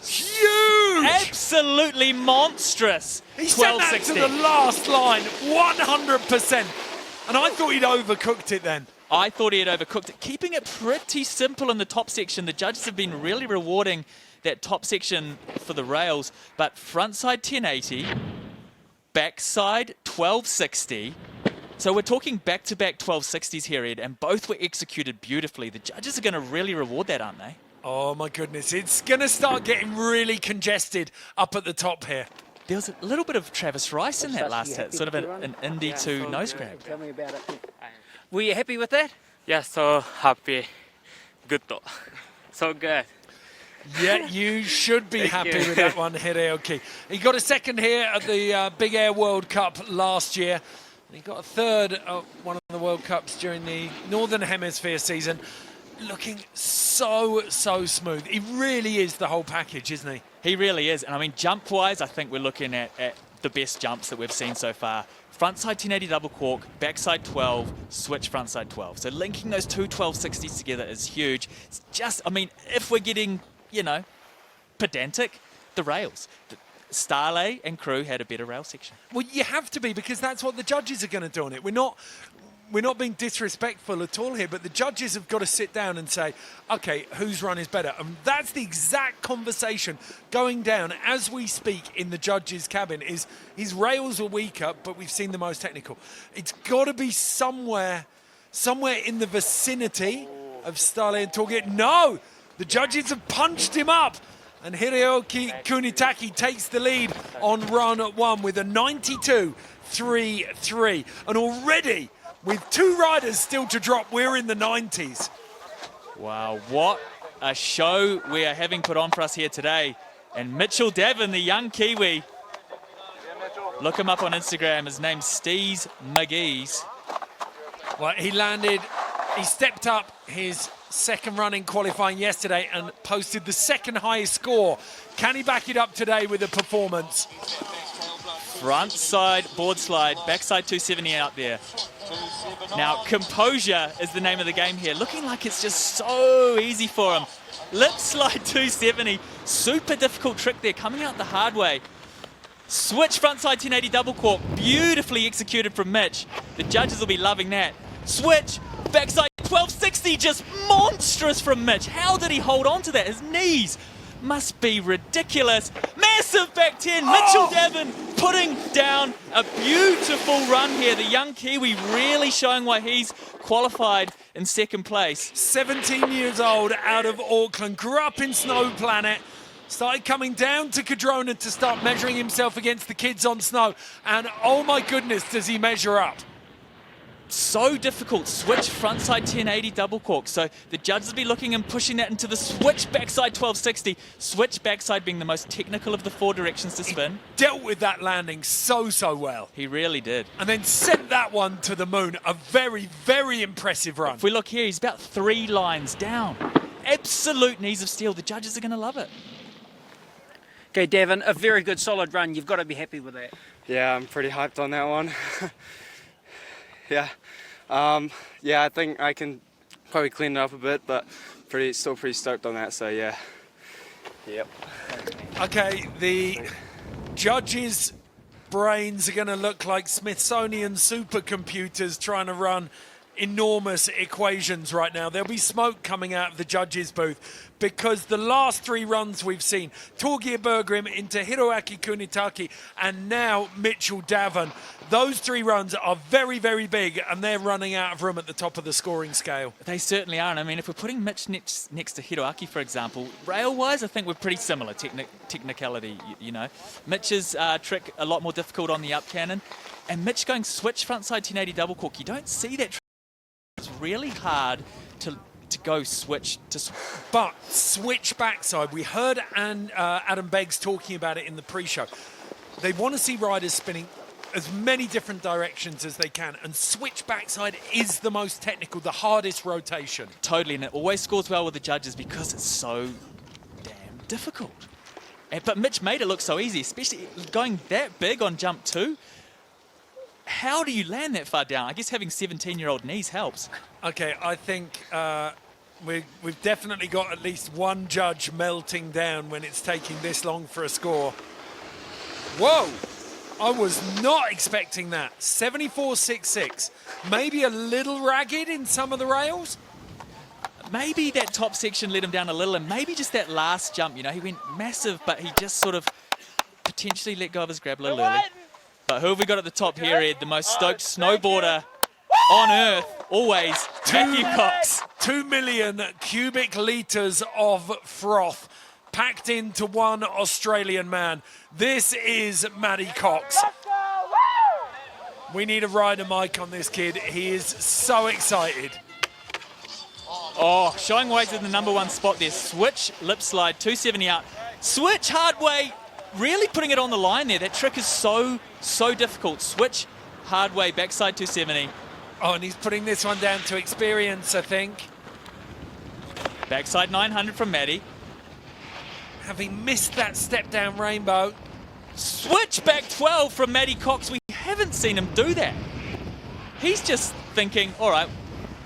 Huge! Absolutely monstrous. He sent that to the last line, 100%. And I thought he'd overcooked it then. I thought he had overcooked it. Keeping it pretty simple in the top section. The judges have been really rewarding that top section for the rails. But frontside 1080, backside 1260. So we're talking back-to-back 1260s here, Ed, and both were executed beautifully. The judges are going to really reward that, aren't they? Oh my goodness, it's going to start getting really congested up at the top here. There was a little bit of Travis Rice in that last hit, sort of an Indy 2 nose grab. Tell me about it. Were you happy with that? Yeah, so happy. Good. So good. Yeah, you should be happy with that one, Hideoki. He got a second here at the Big Air World Cup last year. And he got a third at one of the World Cups during the Northern Hemisphere season. Looking so smooth. He really is the whole package, isn't he? He really is. And I mean, jump-wise, I think we're looking at the best jumps that we've seen so far. Frontside 1080 double cork, backside 12, switch frontside 12. So linking those two 1260s together is huge. It's just, I mean, if we're getting, pedantic, the rails. Starley and crew had a better rail section. Well, you have to be, because that's what the judges are going to do on it. We're not being disrespectful at all here, but the judges have got to sit down and say, okay, whose run is better? And that's the exact conversation going down as we speak in the judges' cabin. Is his rails are weaker, but we've seen the most technical. It's got to be somewhere in the vicinity of Ståle and Torgeir. No, the judges have punched him up. And Hideoki Kunitake takes the lead on run 1 with a 92.33. And already, with 2 riders still to drop, we're in the 90s. Wow, what a show we are having put on for us here today. And Mitchell Davin, the young Kiwi. Look him up on Instagram. His name's Steez McGee's. Well, he stepped up his second run in qualifying yesterday and posted the second highest score. Can he back it up today with a performance? Front side board slide, backside 270 out there. Now, composure is the name of the game here. Looking like it's just so easy for him. Lip slide 270, super difficult trick there, coming out the hard way. Switch frontside 1080 double cork, beautifully executed from Mitch. The judges will be loving that. Switch, backside 1260, just monstrous from Mitch. How did he hold on to that? His knees must be ridiculous. Massive back 10, Mitchell Davin putting down a beautiful run here. The young Kiwi really showing why he's qualified in second place. 17 years old, out of Auckland, grew up in Snow Planet, started coming down to Cardrona to start measuring himself against the kids on snow. And oh my goodness, does he measure up. So difficult. Switch frontside 1080 double cork. So the judges will be looking and pushing that into the switch backside 1260. Switch backside being the most technical of the 4 directions to spin. He dealt with that landing so well. He really did. And then sent that one to the moon. A very impressive run. If we look here, he's about 3 lines down. Absolute knees of steel. The judges are going to love it. Okay, Davin, a very good solid run. You've got to be happy with that. Yeah, I'm pretty hyped on that one. Yeah, I think I can probably clean it up a bit, but still pretty stoked on that. So yeah. Yep. Okay, the judges' brains are going to look like Smithsonian supercomputers trying to run enormous equations right now. There'll be smoke coming out of the judges' booth because the last 3 runs we've seen, Torgeir Bergrim into Hiroaki Kunitaki and now Mitchell Davin, those 3 runs are very, very big and they're running out of room at the top of the scoring scale. They certainly are. And I mean, if we're putting Mitch next to Hiroaki, for example, rail-wise, I think we're pretty similar technicality, you know. Mitch's trick a lot more difficult on the up cannon. And Mitch going switch frontside 1080 double cork, you don't see that. It's really hard to go switch to but switch backside. We heard Adam Beggs talking about it in the pre-show. They want to see riders spinning as many different directions as they can, and switch backside is the most technical, the hardest rotation. Totally, and it always scores well with the judges because it's so damn difficult. But Mitch made it look so easy, especially going that big on jump 2. How do you land that far down? I guess having 17-year-old knees helps. Okay, I think we've definitely got at least one judge melting down when it's taking this long for a score. Whoa! I was not expecting that. 74.66. Maybe a little ragged in some of the rails? Maybe that top section let him down a little, and maybe just that last jump, you know, he went massive, but he just sort of potentially let go of his grab a little early. But who have we got at the top here, Ed? The most stoked snowboarder on earth, always, Matthew Cox. 2 million cubic litres of froth packed into one Australian man. This is Matty Cox. We need a rider mic on this kid. He is so excited. Oh, showing ways in the #1 spot there. Switch, lip slide, 270 out. Switch, hard way. Really putting it on the line there. That trick is so difficult. Switch, hard way, backside 270. Oh, and he's putting this one down to experience, I think. Backside 900 from Matty. Having missed that step down rainbow. Switch back 12 from Matty Cox. We haven't seen him do that. He's just thinking, all right,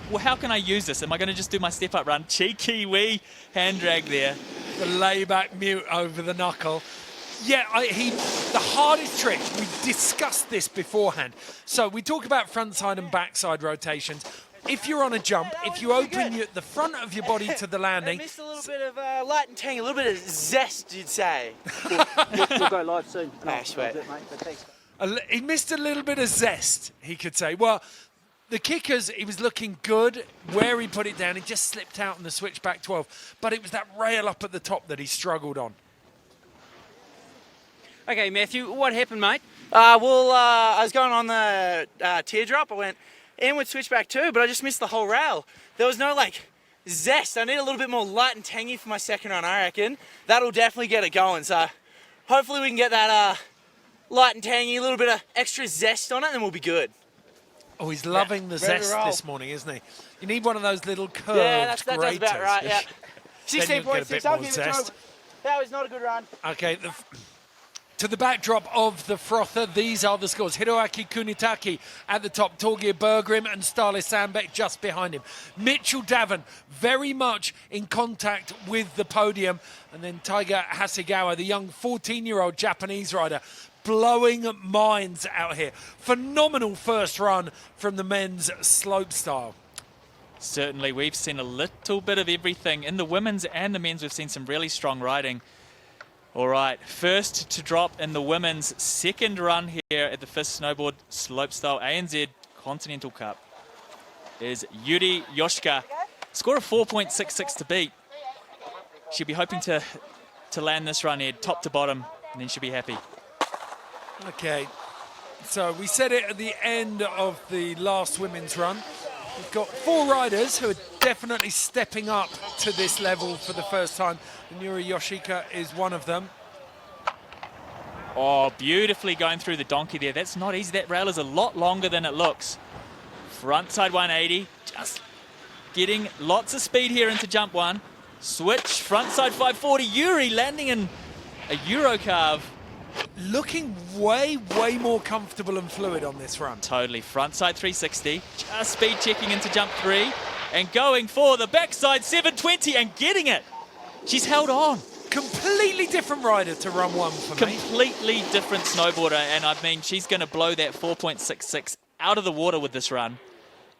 well, how can I use this? Am I going to just do my step up run? Cheeky wee hand drag there. The layback mute over the knuckle. Yeah, the hardest trick, we discussed this beforehand. So we talk about frontside and backside rotations. If you're on a jump, if you open the front of your body to the landing... Missed a little bit of light and tang, a little bit of zest, you'd say. We'll go live soon. No, sweat. He missed a little bit of zest, he could say. Well, the kickers, he was looking good where he put it down. He just slipped out on the switchback 12. But it was that rail up at the top that he struggled on. Okay, Matthew, what happened, mate? I was going on the teardrop. I went in with switchback 2, but I just missed the whole rail. There was no, zest. I need a little bit more light and tangy for my second run, I reckon. That'll definitely get it going. So hopefully we can get that light and tangy, a little bit of extra zest on it, and then we'll be good. Oh, he's loving the zest this morning, isn't he? You need one of those little curved that does graters. about right, yeah. Then you'll get a bit 16.6, I'll more give it to him. zest. That was not a good run. Okay, to the backdrop of the frother, these are the scores. Hiroaki Kunitaki at the top, Torgeir Bergrim and Stale Sandbeck just behind him. Mitchell Davin very much in contact with the podium. And then Taiga Hasegawa, the young 14-year-old Japanese rider, blowing minds out here. Phenomenal first run from the men's slopestyle. Certainly, we've seen a little bit of everything. In the women's and the men's, we've seen some really strong riding. All right, first to drop in the women's second run here at the FIS Snowboard Slopestyle ANZ Continental Cup is Yuri Yoshika. Score of 4.66 to beat. She'll be hoping to land this run, Ed, top to bottom, and then she'll be happy. Okay, so we said it at the end of the last women's run. We've got 4 riders who are definitely stepping up to this level for the first time. And Yuri Yoshika is one of them. Oh, beautifully going through the donkey there. That's not easy. That rail is a lot longer than it looks. Frontside 180, just getting lots of speed here into jump 1. Switch, frontside 540. Yuri landing in a Euro carve. Looking way more comfortable and fluid on this run. Totally. Frontside 360. Just speed checking into jump 3. and going for the backside 720 and getting it. She's held on. Completely different rider to run one for me. Completely different snowboarder, and I mean, she's going to blow that 4.66 out of the water with this run.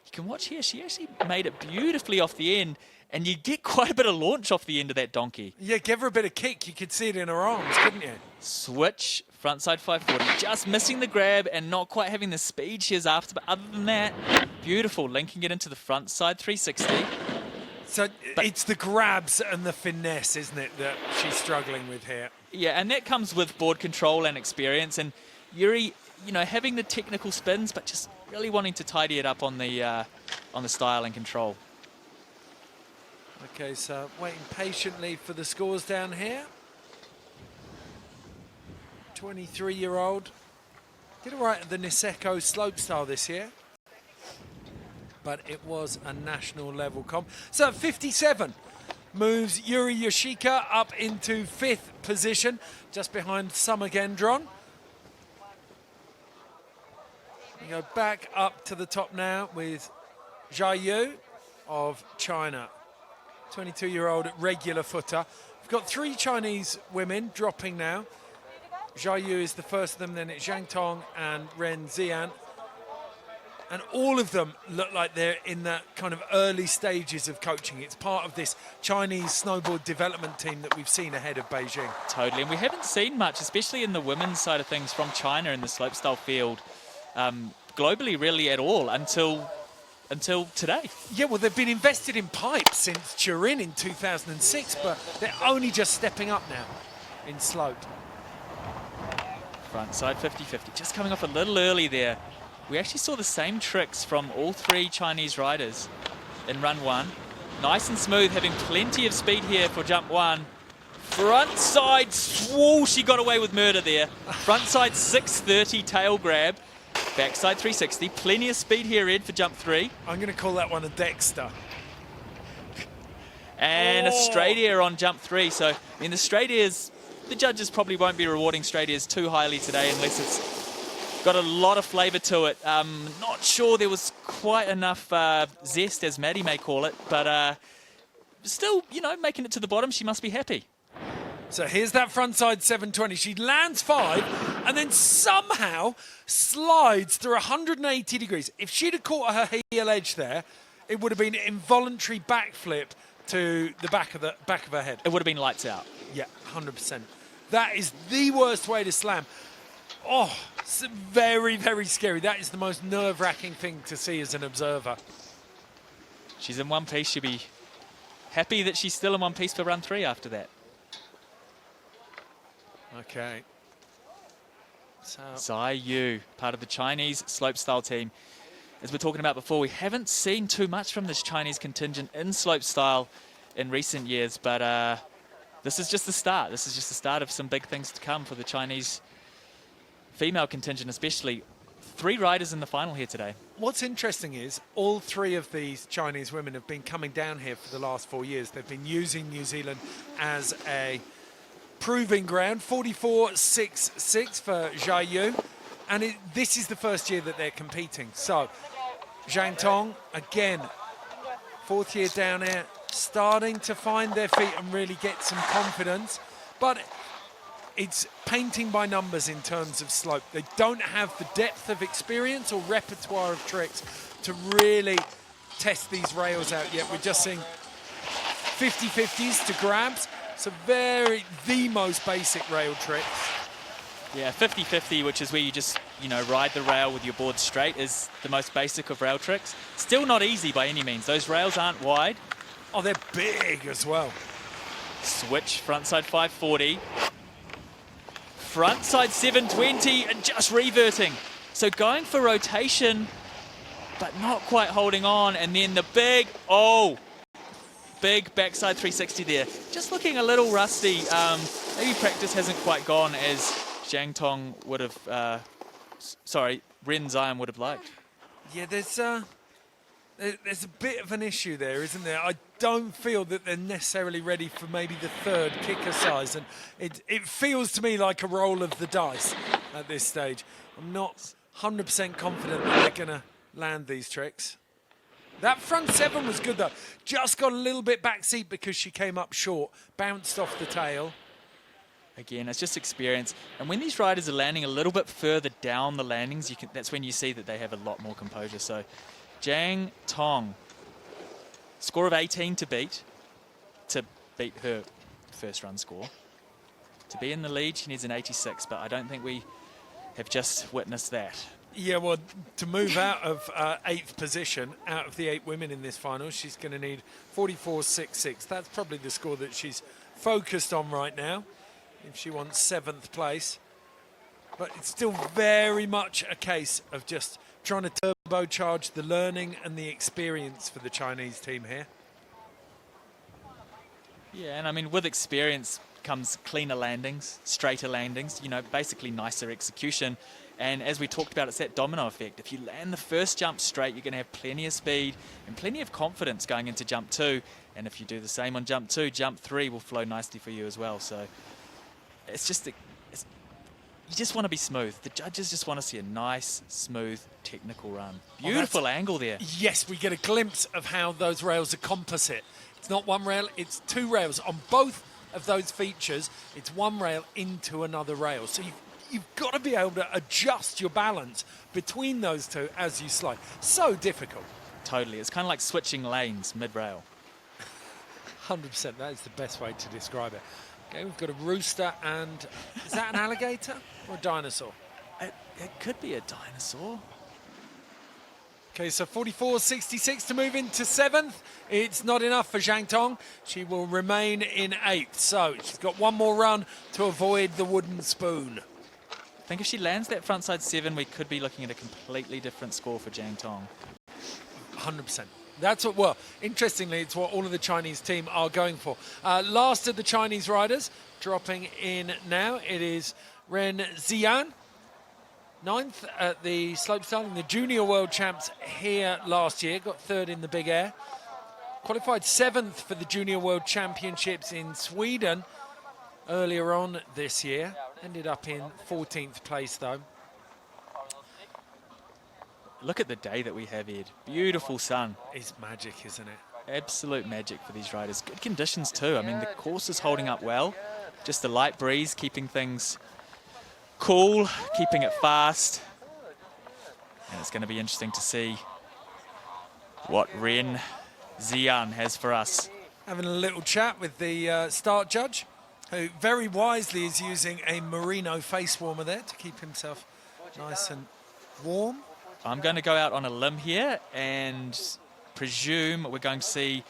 You can watch here, she actually made it beautifully off the end, and you get quite a bit of launch off the end of that donkey. Yeah, give her a bit of kick. You could see it in her arms, couldn't you? Switch, frontside 540, just missing the grab and not quite having the speed she is after, but other than that, beautiful, linking it into the frontside 360. So it's the grabs and the finesse, isn't it, that she's struggling with here? Yeah, and that comes with board control and experience, and Yuri, you know, having the technical spins, but just really wanting to tidy it up on the style and control. Okay, so waiting patiently for the scores down here. 23-year-old. Did all right at the Niseko Slopestyle this year, but it was a national level comp. So at 57, moves Yuri Yoshika up into 5th position, just behind Summer Gendron. We go back up to the top now with Jia Yu of China. 22-year-old regular footer. We've got 3 Chinese women dropping now. Jia Yu is the first of them, then it's Zhang Tong and Ren Xian. And all of them look like they're in the kind of early stages of coaching. It's part of this Chinese snowboard development team that we've seen ahead of Beijing. Totally, and we haven't seen much, especially in the women's side of things, from China in the slopestyle field, globally really at all until today. Yeah, well, they've been invested in pipes since Turin in 2006, but they're only just stepping up now in slope. Frontside 50-50, just coming off a little early there. We actually saw the same tricks from all 3 Chinese riders in run 1. Nice and smooth, having plenty of speed here for jump 1. Frontside, whoa, she got away with murder there. Frontside 630 tail grab. Backside 360, plenty of speed here, Ed, for jump 3. I'm going to call that one a Dexter. And a straight air on jump 3. So, I mean, the straight airs, the judges probably won't be rewarding straight airs too highly today unless it's got a lot of flavour to it. Not sure there was quite enough zest, as Maddie may call it, but still, you know, making it to the bottom, she must be happy. So here's that frontside 720. She lands 5 and then somehow slides through 180 degrees. If she'd have caught her heel edge there, it would have been an involuntary backflip to the back of her head. It would have been lights out. Yeah, 100%. That is the worst way to slam. Oh, it's very, very scary. That is the most nerve-wracking thing to see as an observer. She's in one piece. She'll be happy that she's still in one piece for run 3 after that. Okay. So Zai Yu, part of the Chinese slopestyle team. As we're talking about before, we haven't seen too much from this Chinese contingent in slopestyle in recent years, but this is just the start. This is just the start of some big things to come for the Chinese female contingent, especially. 3 riders in the final here today. What's interesting is all 3 of these Chinese women have been coming down here for the last 4 years. They've been using New Zealand as a proving ground. 44.66 for Jia Yu, and this is the first year that they're competing. So Zhang Tong, again, 4th year down here, starting to find their feet and really get some confidence, but it's painting by numbers in terms of slope. They don't have the depth of experience or repertoire of tricks to really test these rails out yet. We're just seeing 50-50s to grabs. So the most basic rail tricks. Yeah, 50-50, which is where you just, you know, ride the rail with your board straight, is the most basic of rail tricks. Still not easy by any means. Those rails aren't wide. Oh, they're big as well. Switch, frontside 540. Frontside 720 and just reverting. So going for rotation, but not quite holding on. And then the big backside 360 there. Just looking a little rusty. Maybe practice hasn't quite gone as Zhang Tong would have, Ren Xian would have liked. Yeah, there's a bit of an issue there, isn't there? I don't feel that they're necessarily ready for maybe the 3rd kicker size, and it feels to me like a roll of the dice at this stage. I'm not 100% confident that they're going to land these tricks. That front 7 was good though. Just got a little bit backseat because she came up short, bounced off the tail. Again, it's just experience. And when these riders are landing a little bit further down the landings, that's when you see that they have a lot more composure. So Jiang Tong, score of 18 to beat her first run score. To be in the lead, she needs an 86, but I don't think we have just witnessed that. Yeah, well, to move out of 8th position, out of the 8 women in this final, she's going to need 44.66. That's probably the score that she's focused on right now, if she wants 7th place. But it's still very much a case of just trying to turbocharge the learning and the experience for the Chinese team here. Yeah, and I mean, with experience comes cleaner landings, straighter landings, you know, basically nicer execution. And as we talked about, it's that domino effect. If you land the first jump straight, you're going to have plenty of speed and plenty of confidence going into jump 2. And if you do the same on jump 2, jump 3 will flow nicely for you as well. So it's just, you just want to be smooth. The judges just want to see a nice, smooth, technical run. Beautiful angle there. Yes, we get a glimpse of how those rails are composite. It's not one rail, it's 2 rails. On both of those features, it's 1 rail into another rail. So you've got to be able to adjust your balance between those 2 as you slide. So difficult. Totally. It's kind of like switching lanes mid-rail. 100%. That is the best way to describe it. Okay, we've got a rooster and... Is that an alligator or a dinosaur? It could be a dinosaur. Okay, so 44.66 to move into 7th. It's not enough for Jiang Tong. She will remain in 8th. So she's got 1 more run to avoid the wooden spoon. I think if she lands that frontside 7, we could be looking at a completely different score for Jiang Tong. 100%. That's what, well, interestingly, it's what all of the Chinese team are going for. Last of the Chinese riders dropping in now. It is Ren Xian. 9th at the Slopestyle in the Junior World Champs here last year. Got 3rd in the Big Air. Qualified 7th for the Junior World Championships in Sweden earlier on this year. Ended up in 14th place though. Look at the day that we have, Ed. Beautiful sun. It's magic, isn't it? Absolute magic for these riders. Good conditions too. I mean, the course is holding up well. Just a light breeze, keeping things cool, keeping it fast. And it's going to be interesting to see what Ren Xian has for us. Having a little chat with the start judge, who very wisely is using a merino face warmer there to keep himself nice and warm. I'm going to go out on a limb here and presume we're going to see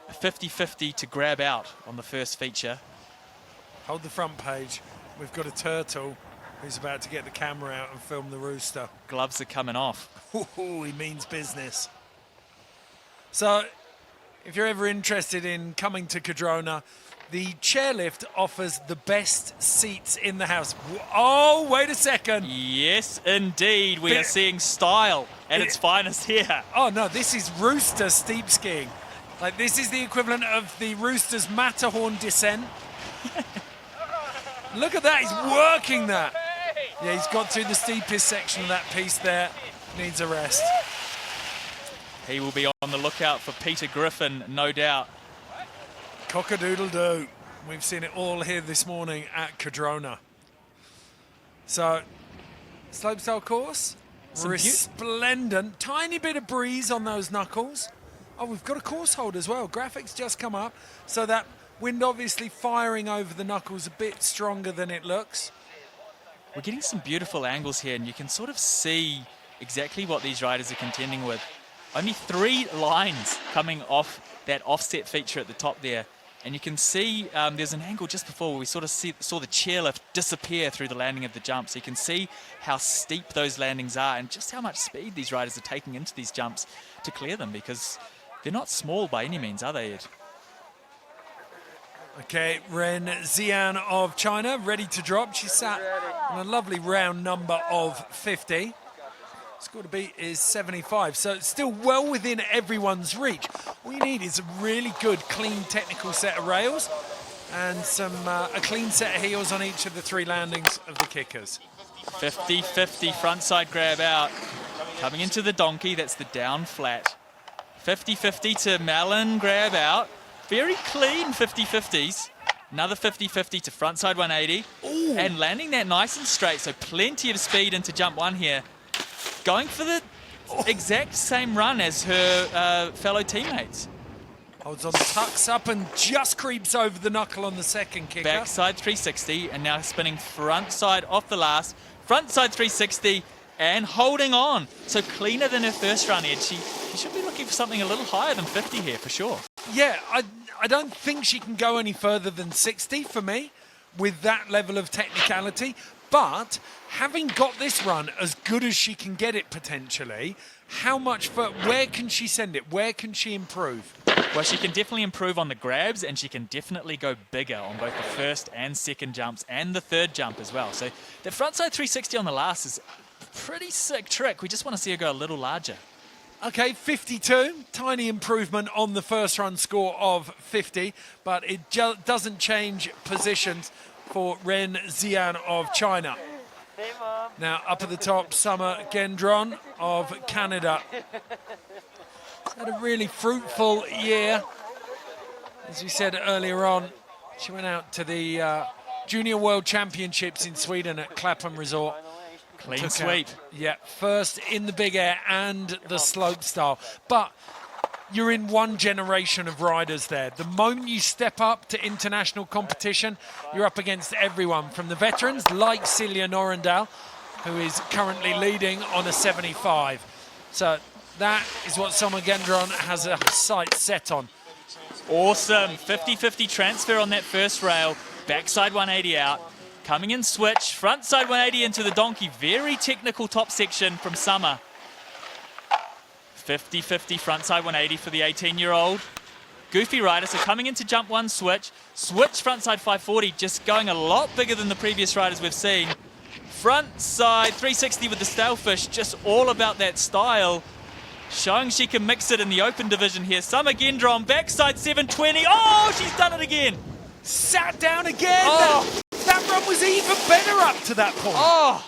a 50-50 to grab out on the first feature. Hold the front page. We've got a turtle who's about to get the camera out and film the rooster. Gloves are coming off. Ooh, he means business. So, if you're ever interested in coming to Cardrona, the chairlift offers the best seats in the house. Oh, wait a second. Yes, indeed. We are seeing style at its finest here. Oh, no, this is rooster steep skiing. Like, this is the equivalent of the rooster's Matterhorn descent. Look at that, he's working that. Yeah, he's got through the steepest section of that piece there. Needs a rest. He will be on the lookout for Peter Griffin, no doubt. Cock-a-doodle-doo. We've seen it all here this morning at Cardrona. So, slopestyle course, resplendent. Tiny bit of breeze on those knuckles. Oh, we've got a course hold as well. Graphics just come up. So that wind obviously firing over the knuckles a bit stronger than it looks. We're getting some beautiful angles here, and you can sort of see exactly what these riders are contending with. Only 3 lines coming off that offset feature at the top there. And you can see there's an angle just before where we sort of saw the chairlift disappear through the landing of the jump. So you can see how steep those landings are and just how much speed these riders are taking into these jumps to clear them, because they're not small by any means, are they, Ed? Okay, Ren Xian of China, ready to drop. She sat on a lovely round number of 50. Score to beat is 75, so it's still well within everyone's reach. All you need is a really good, clean, technical set of rails and a clean set of heels on each of the 3 landings of the kickers. 50-50 frontside grab out. Coming into the donkey, that's the down flat 50-50 to Mellon, grab out. Very clean 50-50s. Another 50-50 to frontside 180. Ooh. And landing that nice and straight, so plenty of speed into jump 1 here. Going for the exact same run as her fellow teammates. Holds on, tucks up and just creeps over the knuckle on the second kicker. Backside 360 and now spinning frontside off the last. Frontside 360 and holding on. So cleaner than her first run edge. She should be looking for something a little higher than 50 here for sure. Yeah, I don't think she can go any further than 60 for me with that level of technicality. But having got this run as good as she can get it potentially, where can she send it? Where can she improve? Well, she can definitely improve on the grabs, and she can definitely go bigger on both the first and second jumps and the third jump as well. So the frontside 360 on the last is a pretty sick trick. We just want to see her go a little larger. Okay, 52, tiny improvement on the first run score of 50, but it doesn't change positions for Ren Xian of China. Now up at the top, Summer Gendron of Canada. Had a really fruitful year. As we said earlier on, she went out to the Junior World Championships in Sweden at Clapham Resort. Clean sweep. Yeah, first in the big air and the slopestyle. But you're in one generation of riders there. The moment you step up to international competition, you're up against everyone from the veterans like Celia Norendal, who is currently leading on a 75. So that is what Summer Gendron has a sight set on. Awesome. 50-50 transfer on that first rail. Backside 180 out. Coming in switch. Frontside 180 into the donkey. Very technical top section from Summer. 50-50 frontside 180 for the 18-year-old. Goofy rider, so coming into jump 1 switch. Switch frontside 540, just going a lot bigger than the previous riders we've seen. Frontside 360 with the Stalefish, just all about that style. Showing she can mix it in the open division here. Summer Gendron, backside 720. Oh, she's done it again. Sat down again. Oh. That run was even better up to that point. Oh,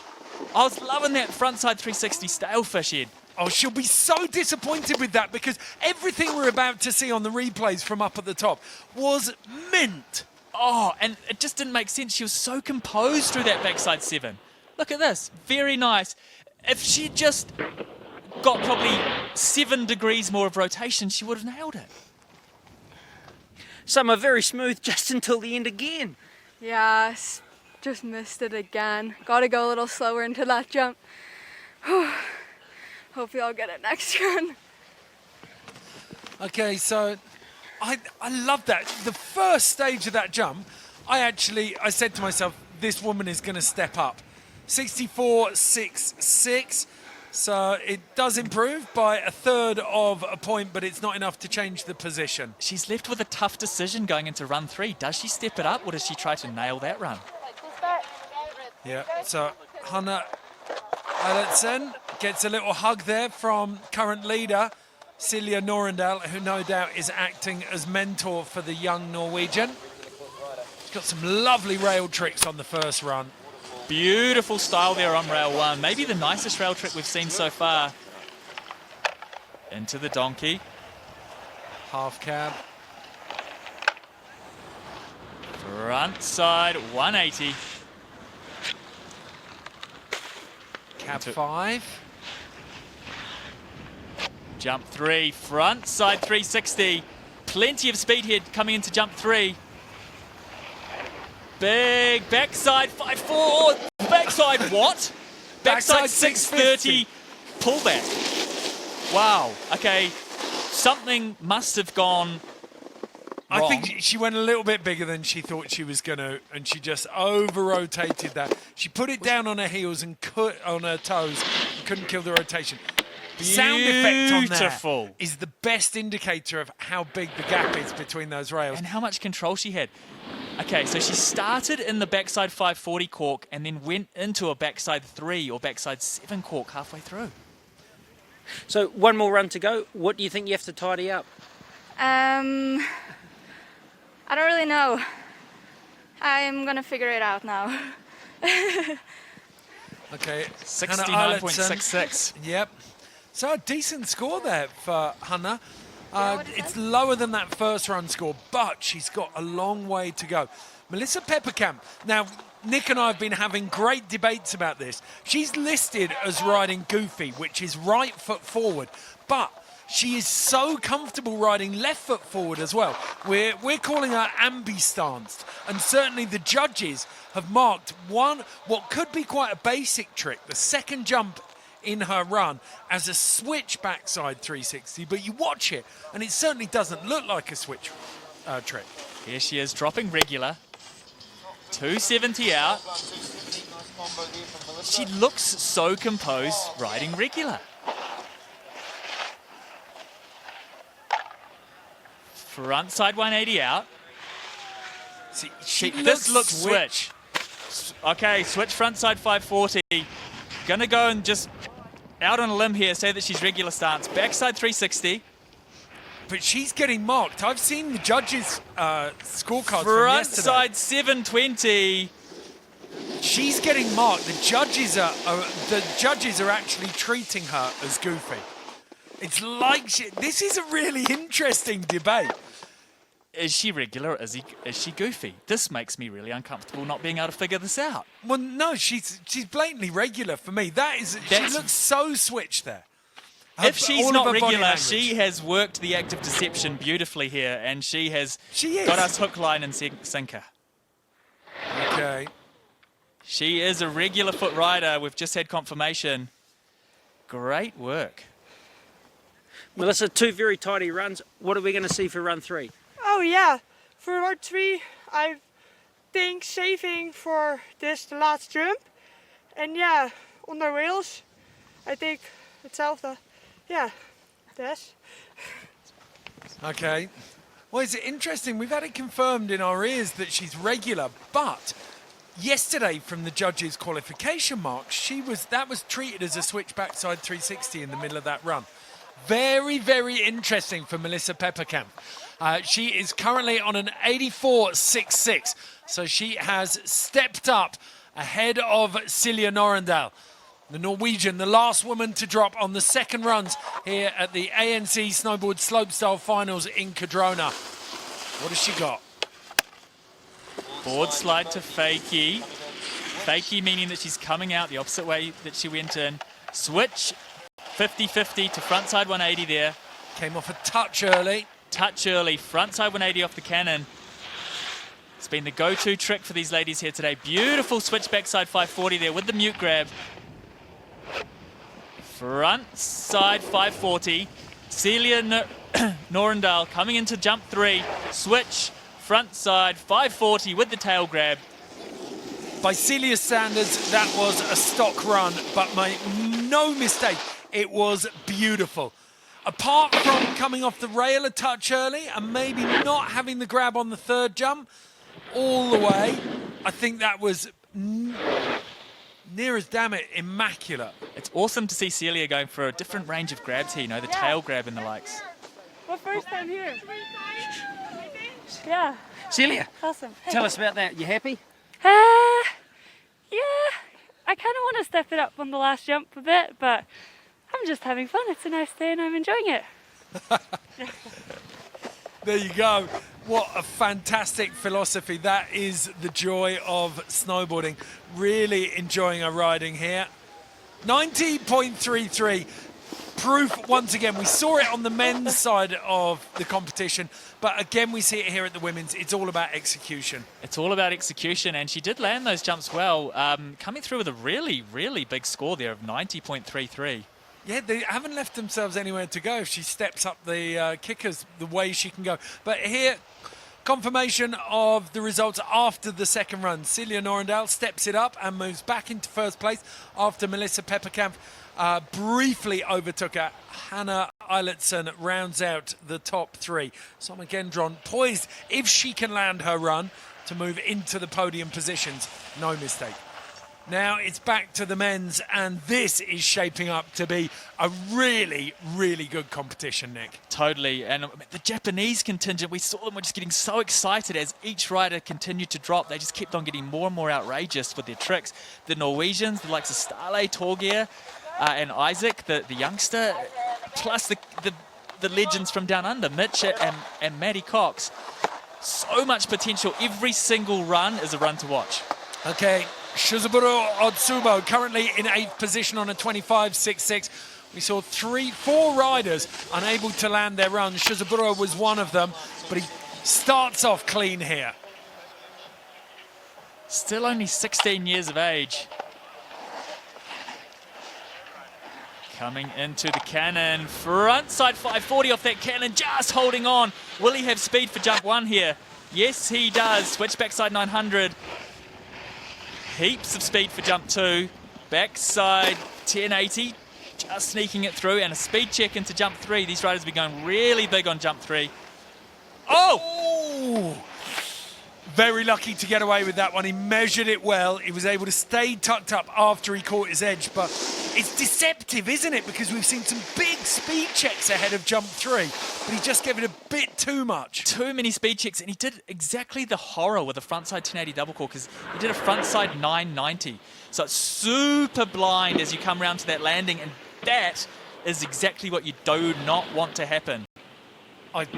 I was loving that frontside 360 Stalefish, Ed. Oh, she'll be so disappointed with that because everything we're about to see on the replays from up at the top was mint. Oh, and it just didn't make sense. She was so composed through that backside 7. Look at this. Very nice. If she just got probably 7 degrees more of rotation, she would have nailed it. Some are very smooth just until the end again. Yeah, just missed it again. Got to go a little slower into that jump. Hopefully I'll get it next run. Okay, so I love that. The first stage of that jump, I said to myself, this woman is going to step up. 64.66. So it does improve by a third of a point, but it's not enough to change the position. She's left with a tough decision going into run 3. Does she step it up or does she try to nail that run? Yeah, so Hanna Eilertsen gets a little hug there from current leader Celia Norendal, who no doubt is acting as mentor for the young Norwegian. She's got some lovely rail tricks on the first run. Beautiful style there on rail 1. Maybe the nicest rail trick we've seen so far. Into the donkey. Half cab. Front side 180. Cab 5. Jump 3. Front side 360. Plenty of speed here coming into jump 3. Big backside 5-4. Backside what? Backside 630. Pullback. Wow. Okay. Something must have gone wrong. I think she went a little bit bigger than she thought she was going to, and she just over-rotated that. She put it down on her heels and on her toes and couldn't kill the rotation. Sound effect on there is the best indicator of how big the gap is between those rails. And how much control she had. Okay, so she started in the backside 540 cork and then went into a backside 3 or backside 7 cork halfway through. So one more run to go. What do you think you have to tidy up? I don't really know. I'm going to figure it out now. Okay. 69.66. Yep. So a decent score there for Hanna. It's lower than that first run score, but she's got a long way to go. Melissa Pepperkamp. Now, Nick and I have been having great debates about this. She's listed as riding goofy, which is right foot forward, but she is so comfortable riding left foot forward as well. We're calling her ambi-stanced, and certainly the judges have marked what could be quite a basic trick, the second jump in her run, as a switch backside 360, but you watch it and it certainly doesn't look like a switch trick. Here she is dropping regular. 270 out. She looks so composed riding regular. Front side 180 out. See, this looks switch. Okay, switch front side 540. Gonna go and just out on a limb here, say that she's regular stance. Backside 360. But she's getting marked. I've seen the judges' scorecards from Front yesterday. side 720. She's getting marked. The judges are actually treating her as goofy. It's like this is a really interesting debate. Is she regular or is she goofy? This makes me really uncomfortable not being able to figure this out. Well, no, she's blatantly regular for me. She looks so switched there. If she's not regular, she has worked the act of deception beautifully here, and she is got us hook, line, and sinker. Okay. She is a regular foot rider. We've just had confirmation. Great work. Melissa, two very tidy runs. What are we going to see for run 3? Oh yeah, for run 3, I think saving for the last jump. And yeah, on the rails, I think hetzelfde. Yeah, this. Okay. Well, it's interesting. We've had it confirmed in our ears that she's regular, but yesterday from the judges' qualification marks, that was treated as a switch backside 360 in the middle of that run. Very, very interesting for Melissa Pepperkamp. She is currently on an 84.66, so she has stepped up ahead of Silja Norendal, the Norwegian, the last woman to drop on the second runs here at the ANC Snowboard Slopestyle Finals in Cardrona. What has she got? Board slide to fakie. Fakie meaning that she's coming out the opposite way that she went in. Switch 50-50 to frontside 180 there. Came off a touch early. Touch early, frontside 180 off the cannon. It's been the go-to trick for these ladies here today. Beautiful switch backside 540 there with the mute grab. Front side 540. Silja Norendal coming into jump 3. Switch, front side 540 with the tail grab. By Celia's standards, that was a stock run, but no mistake, it was beautiful. Apart from coming off the rail a touch early and maybe not having the grab on the third jump all the way, I think that was near as damn it immaculate. It's awesome to see Silja going for a different range of grabs here, the tail grab and the likes. Well, first time here. Yeah. Silja, Awesome. tell us about that. You happy? Yeah. I kind of want to step it up on the last jump a bit, but I'm just having fun. It's a nice day and I'm enjoying it. There you go. What a fantastic philosophy. That is the joy of snowboarding. Really enjoying our riding here. 90.33. Proof, once again, we saw it on the men's side of the competition, but again, we see it here at the women's. It's all about execution. It's all about execution, and she did land those jumps well, coming through with a really, really big score there of 90.33. Yeah, they haven't left themselves anywhere to go if she steps up the kickers the way she can go. But here, confirmation of the results after the second run. Silja Norendal steps it up and moves back into first place after Melissa Pepperkamp briefly overtook her. Hannah Eilertson rounds out the top 3. Soma Gendron poised, if she can land her run, to move into the podium positions. No mistake. Now it's back to the men's, and this is shaping up to be a really, really good competition, Nick. Totally, and the Japanese contingent, we saw them were just getting so excited as each rider continued to drop. They just kept on getting more and more outrageous with their tricks. The Norwegians, the likes of Stale, Torgeir, and Isaac, the youngster, plus the the legends from down under, Mitch and Maddie Cox. So much potential. Every single run is a run to watch. Okay, Shizaburo Otsubo currently in 8th position on a 25.66. We saw 4 riders unable to land their run. Shizaburo was one of them, but he starts off clean here. Still only 16 years of age. Coming into the cannon, frontside 540 off that cannon, just holding on. Will he have speed for jump 1 here? Yes, he does. Switch backside 900. Heaps of speed for jump 2. Backside 1080, just sneaking it through, and a speed check into jump 3. These riders will be going really big on jump 3. Oh! Very lucky to get away with that one. He measured it well. He was able to stay tucked up after he caught his edge, but it's deceptive, isn't it? Because we've seen some big speed checks ahead of jump 3, but he just gave it a bit too much. Too many speed checks, and he did exactly the horror with a frontside 1080 double core, because he did a frontside 990. So it's super blind as you come around to that landing, and that is exactly what you do not want to happen.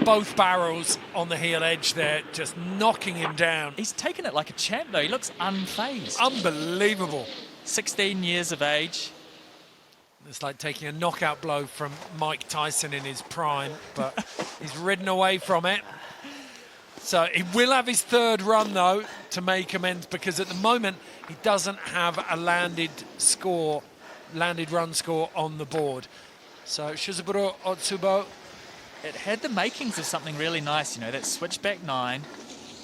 Both barrels on the heel edge there, just knocking him down. He's taken it like a champ, though. He looks unfazed. Unbelievable. 16 years of age. It's like taking a knockout blow from Mike Tyson in his prime, but he's ridden away from it. So he will have his 3rd run, though, to make amends, because at the moment he doesn't have a landed run score on the board. So Shizaburo Otsubo. It had the makings of something really nice, you know, that switchback 9,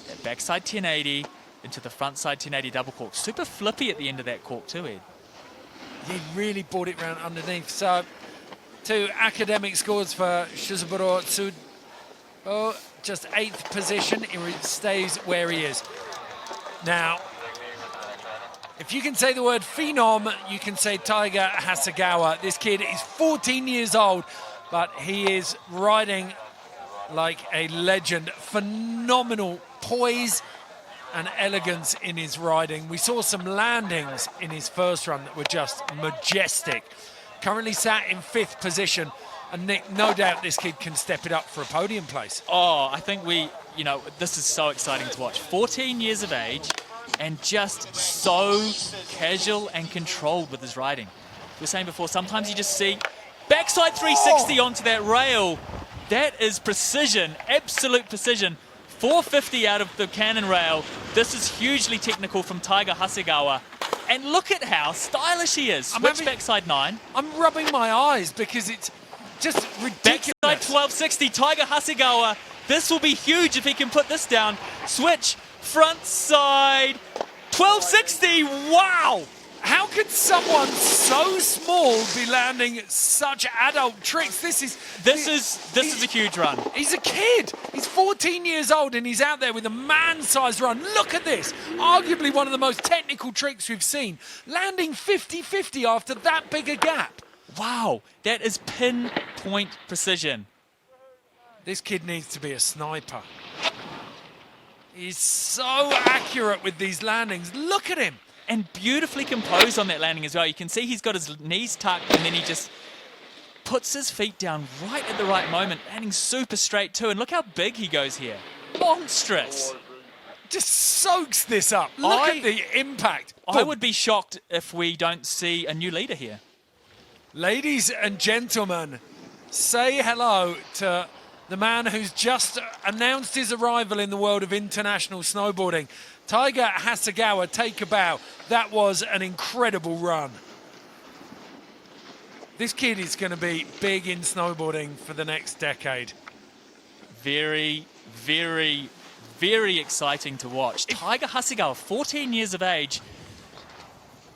that backside 1080 into the frontside 1080 double cork. Super flippy at the end of that cork too, Ed. He really brought it round underneath. So 2 academic scores for Shizaburo Otsubo. Just 8th position. He stays where he is. Now, if you can say the word phenom, you can say Taiga Hasegawa. This kid is 14 years old, but he is riding like a legend. Phenomenal poise and elegance in his riding. We saw some landings in his first run that were just majestic. Currently sat in 5th position. And Nick, no doubt this kid can step it up for a podium place. Oh, I think this is so exciting to watch. 14 years of age and just so casual and controlled with his riding. We were saying before, sometimes you just see backside 360 onto that rail. That is precision, absolute precision. 450 out of the cannon rail. This is hugely technical from Taiga Hasegawa. And look at how stylish he is. Switch backside 9. I'm rubbing my eyes because it's just ridiculous. Backside 1260, Taiga Hasegawa. This will be huge if he can put this down. Switch, front side, 1260, wow! How could someone so small be landing such adult tricks? This is a huge run. He's a kid. He's 14 years old and he's out there with a man-sized run. Look at this. Arguably one of the most technical tricks we've seen. Landing 50-50 after that big a gap. Wow, that is pinpoint precision. This kid needs to be a sniper. He's so accurate with these landings. Look at him. And beautifully composed on that landing as well. You can see he's got his knees tucked and then he just puts his feet down right at the right moment, landing super straight too. And look how big he goes here. Monstrous. Just soaks this up. Look at the impact. I would be shocked if we don't see a new leader here. Ladies and gentlemen, say hello to the man who's just announced his arrival in the world of international snowboarding. Taiga Hasegawa, take a bow. That was an incredible run. This kid is going to be big in snowboarding for the next decade. Very, very, very exciting to watch. Taiga Hasegawa, 14 years of age.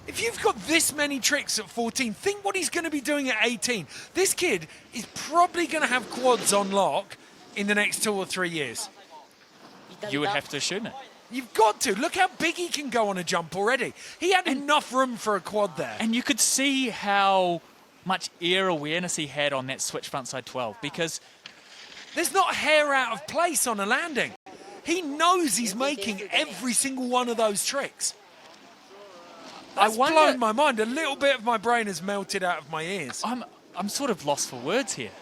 If you've got this many tricks at 14, think what he's going to be doing at 18. This kid is probably going to have quads on lock in the next 2 or 3 years. You would have to assume it. You've got to. Look how big he can go on a jump already. He had enough room for a quad there. And you could see how much air awareness he had on that switch frontside 12 because there's not hair out of place on a landing. He knows he's making every single one of those tricks. That's blown my mind. A little bit of my brain has melted out of my ears. I'm sort of lost for words here.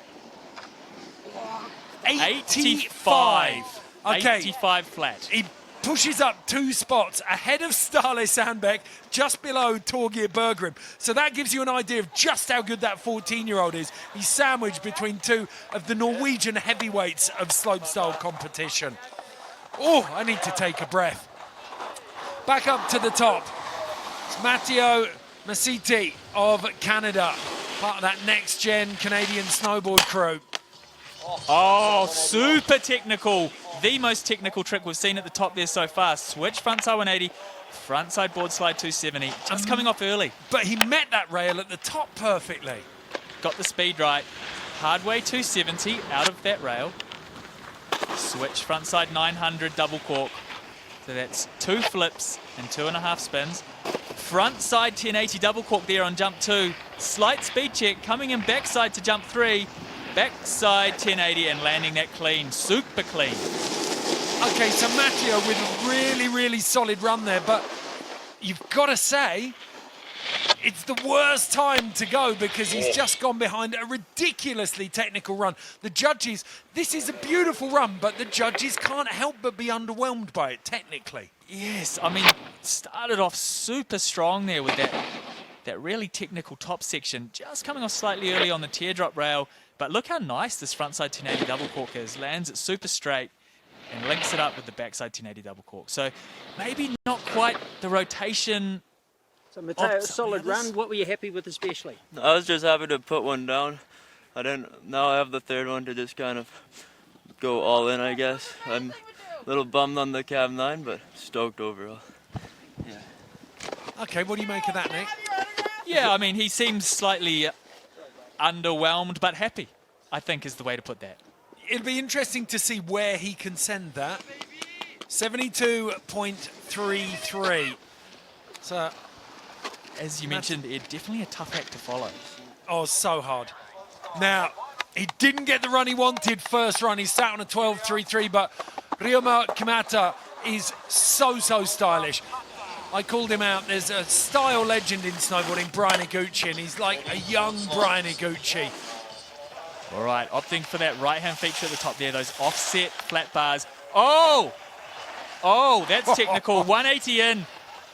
85. Okay. 85 flat. He pushes up 2 spots ahead of Stale Sandbeck, just below Torgeir Berggrim. So that gives you an idea of just how good that 14-year-old is. He's sandwiched between 2 of the Norwegian heavyweights of slopestyle competition. Oh, I need to take a breath. Back up to the top. It's Matteo Masiti of Canada, part of that next-gen Canadian snowboard crew. Oh, super technical. The most technical trick we've seen at the top there so far. Switch frontside 180, frontside board slide 270. Just coming off early. But he met that rail at the top perfectly. Got the speed right. Hardway 270 out of that rail. Switch frontside 900 double cork. So that's 2 flips and 2.5 spins. Frontside 1080 double cork there on jump 2. Slight speed check, coming in backside to jump 3. Backside 1080 and landing that clean, super clean. Okay, so Matteo with a really, really solid run there, but you've got to say, it's the worst time to go because he's just gone behind a ridiculously technical run. The judges, this is a beautiful run, but the judges can't help but be underwhelmed by it technically. Yes, I mean, started off super strong there with that really technical top section, just coming off slightly early on the teardrop rail. But look how nice this frontside 1080 double cork is. Lands it super straight and links it up with the backside 1080 double cork. So maybe not quite the rotation. So Matteo, solid run. What were you happy with especially? I was just happy to put one down. Now I have the third one to just kind of go all in, I guess. I'm a little bummed on the cab 9, but stoked overall. Yeah. Okay, what do you make of that, Nick? Yeah, I mean, he seems slightly underwhelmed but happy, I think is the way to put that. It'll be interesting to see where he can send that. 72.33. So, as you mentioned, it's definitely a tough act to follow. Oh, so hard. Now, he didn't get the run he wanted first run. He sat on a 12.33, but Ryoma Kimata is so stylish. I called him out. There's a style legend in snowboarding, Brian Iguchi, and he's like a young Brian Iguchi. All right, opting for that right-hand feature at the top there, those offset flat bars. Oh, that's technical. 180 in,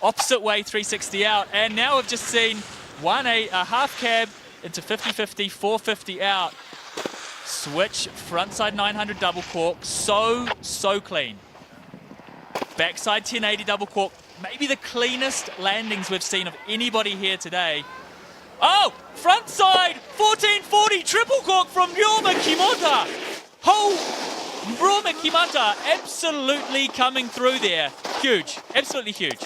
opposite way 360 out, and now we've just seen a half cab into 50-50, 450 out. Switch frontside 900 double cork, so clean. Backside 1080 double cork. Maybe the cleanest landings we've seen of anybody here today. Oh, front side 1440 triple cork from Ryoma Kimata. Oh, Ryoma Kimata absolutely coming through there. Huge, absolutely huge.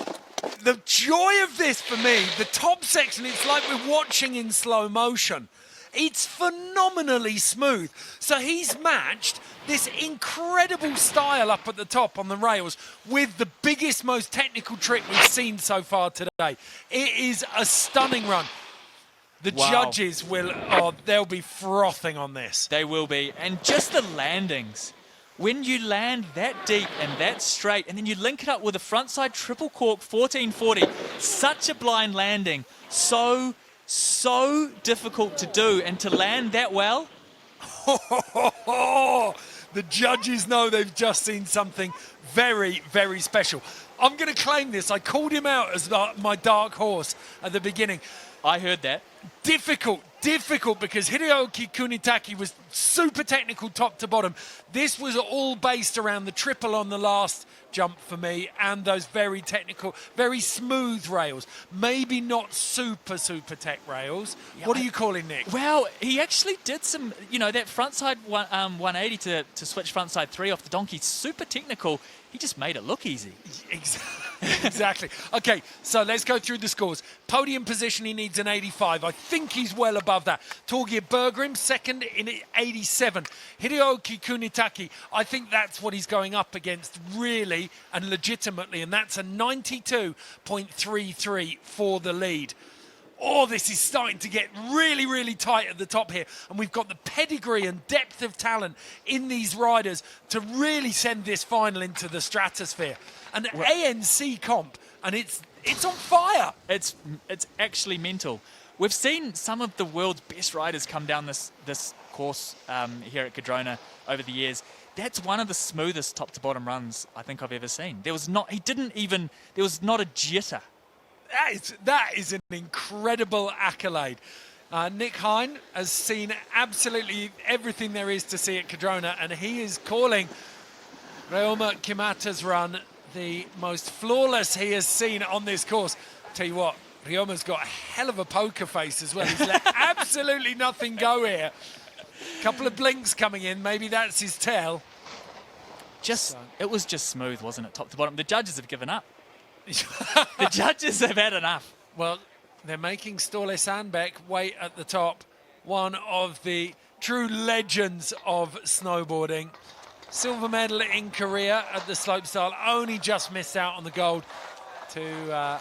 The joy of this for me, the top section, it's like we're watching in slow motion. It's phenomenally smooth. So he's matched this incredible style up at the top on the rails with the biggest, most technical trick we've seen so far today. It is a stunning run. The judges they'll be frothing on this. They will be. And just the landings. When you land that deep and that straight, and then you link it up with a frontside triple cork 1440, such a blind landing. So difficult to do, and to land that well. The judges know they've just seen something very, very special. I'm going to claim this. I called him out as my dark horse at the beginning. I heard that. Difficult because Hideyoki Kunitaki was super technical top to bottom. This was all based around the triple on the last jump for me and those very technical, very smooth rails. Maybe not super tech rails. Yeah, what are you calling, Nick? Well, he actually did some, that frontside 180 to switch frontside 3 off the donkey. Super technical. He just made it look easy. Exactly. Okay, so let's go through the scores. Podium position, he needs an 85. I think he's well above that. Torgeir Berggrim, second in 87. Hideyoki Kunitaki, I think that's what he's going up against really and legitimately, and that's a 92.33 for the lead. Oh, this is starting to get really, really tight at the top here. And we've got the pedigree and depth of talent in these riders to really send this final into the stratosphere. An ANC comp, and it's on fire. It's actually mental. We've seen some of the world's best riders come down this course here at Cardrona over the years. That's one of the smoothest top to bottom runs I think I've ever seen. There was not a jitter. That is an incredible accolade. Nick Hine has seen absolutely everything there is to see at Cardrona, and he is calling Ryoma Kimata's run the most flawless he has seen on this course. Tell you what, Ryoma's got a hell of a poker face as well. He's let absolutely nothing go here. Couple of blinks coming in, maybe that's his tell. It was just smooth, wasn't it, top to bottom? The judges have given up. The judges have had enough. Well, they're making Ståle Sandbäck wait at the top, one of the true legends of snowboarding. Silver medal in Korea at the slopestyle, only just missed out on the gold to...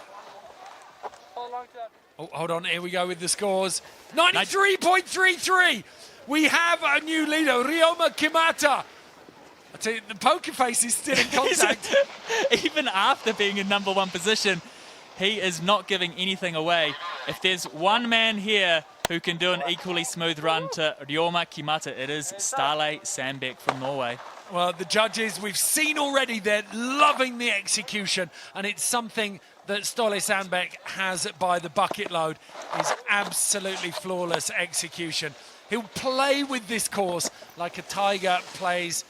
Oh, hold on, here we go with the scores. 93.33! We have a new leader, Ryoma Kimata. I tell you, the poker face is still in contact. Even after being in number one position, he is not giving anything away. If there's one man here who can do an equally smooth run to Ryoma Kimata, it is Ståle Sandbäck from Norway. Well, the judges, we've seen already, they're loving the execution, and it's something that Ståle Sandbäck has by the bucket load, is absolutely flawless execution. He'll play with this course like a tiger plays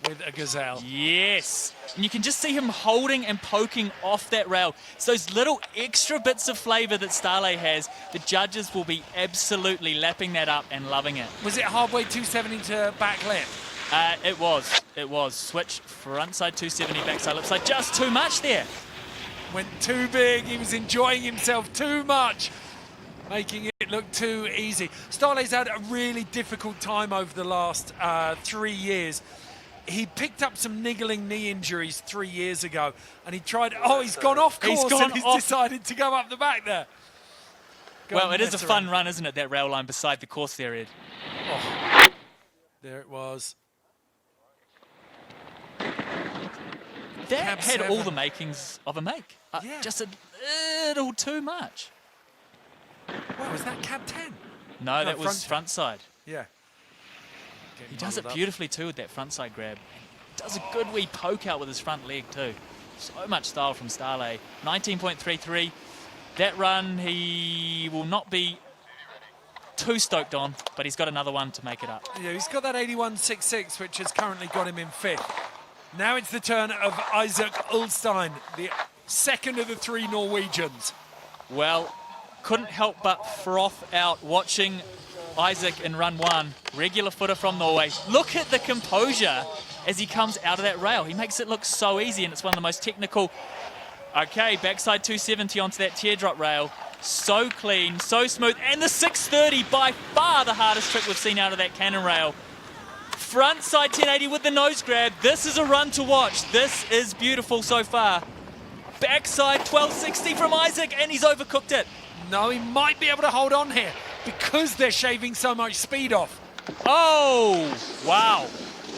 with a gazelle. Yes, and you can just see him holding and poking off that rail. It's those little extra bits of flavour that Ståle has. The judges will be absolutely lapping that up and loving it. Was it halfway 270 to back lip? It was. Switch frontside 270, backside lip side. Just too much there. Went too big. He was enjoying himself too much, making it look too easy. Ståle's had a really difficult time over the last 3 years. He picked up some niggling knee injuries 3 years ago, and he tried... Oh, he's gone off course and he's decided to go up the back there. Well, it is a fun run, isn't it, that rail line beside the course there, Ed? Oh, there it was. That had all the makings of a make. Yeah. Just a little too much. Well, was that cab 10? No, that was front side. Yeah. He does it beautifully too with that front side grab. Does a good wee poke out with his front leg too. So much style from Ståle. 19.33. That run he will not be too stoked on, but he's got another one to make it up. Yeah, he's got that 81.66, which has currently got him in 5th. Now it's the turn of Isaac Ulstein, the second of the 3 Norwegians. Well, couldn't help but froth out watching Isaac in run 1, regular footer from Norway. Look at the composure as he comes out of that rail. He makes it look so easy, and it's one of the most technical. Okay, backside 270 onto that teardrop rail. So clean, so smooth, and the 630, by far the hardest trick we've seen out of that cannon rail. Frontside 1080 with the nose grab. This is a run to watch. This is beautiful so far. Backside 1260 from Isaac, and he's overcooked it. No, he might be able to hold on here because they're shaving so much speed off. Oh, wow.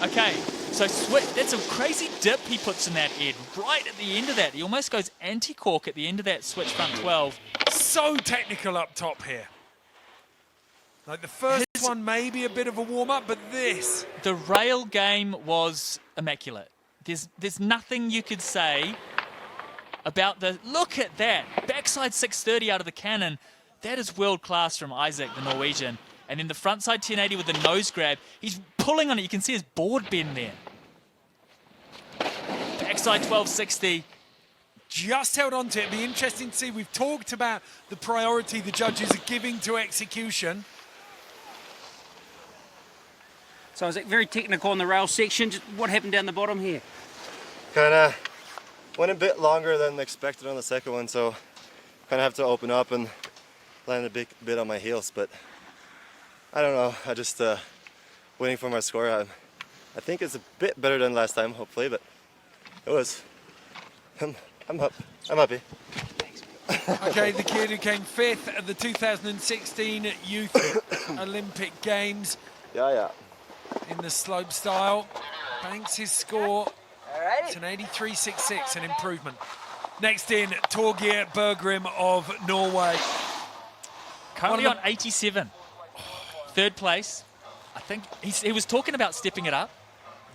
Okay, so that's a crazy dip he puts in that Ed, right at the end of that. He almost goes anti-cork at the end of that switch front 12. So technical up top here. Like the first one may be a bit of a warm-up, but this... The rail game was immaculate. There's nothing you could say about the... Look at that. Backside 630 out of the cannon. That is world-class from Isaac, the Norwegian. And then the frontside 1080 with the nose grab. He's pulling on it. You can see his board bend there. Backside 1260. Just held on to it. It'll be interesting to see. We've talked about the priority the judges are giving to execution. So is it very technical on the rail section? Just what happened down the bottom here? Kind of went a bit longer than expected on the second one, so kind of have to open up and land a bit on my heels, but I don't know. I just waiting for my score. I think it's a bit better than last time, hopefully, but it was. I'm happy. Okay, the kid who came 5th at the 2016 Youth Olympic Games. Yeah. In the slopestyle, banks his score. It's an 83.66, an improvement. Next in, Torgeir Bergrim of Norway. Currently on 87. 3rd place. I think he was talking about stepping it up.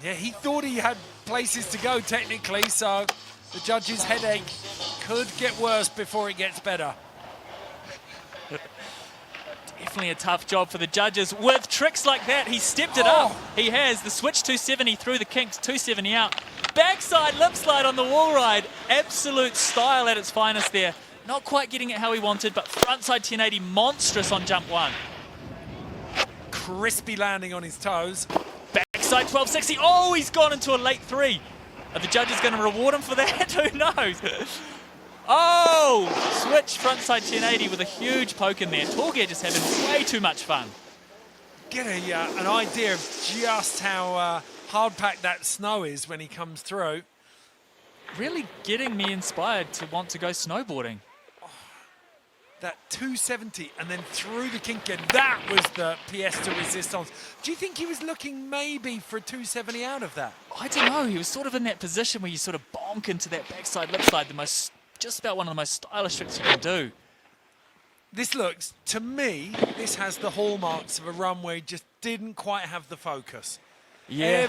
Yeah, he thought he had places to go technically, so the judge's headache could get worse before it gets better. Definitely a tough job for the judges. With tricks like that, he stepped it up. He has the switch 270 through the kinks, 270 out. Backside lip slide on the wall ride. Absolute style at its finest there. Not quite getting it how he wanted, but frontside 1080 monstrous on jump 1. Crispy landing on his toes. Backside 1260. Oh, he's gone into a late 3. Are the judges going to reward him for that? Who knows? Oh, switch frontside 1080 with a huge poke in there. Torgeir just having way too much fun. Get an idea of just how hard-packed that snow is when he comes through. Really getting me inspired to want to go snowboarding. That 270 and then through the kink again, that was the pièce de résistance. Do you think he was looking maybe for a 270 out of that? I don't know. He was sort of in that position where you sort of bonk into that backside lip slide, just about one of the most stylish tricks you can do. This looks, to me, this has the hallmarks of a run where he just didn't quite have the focus. Yeah.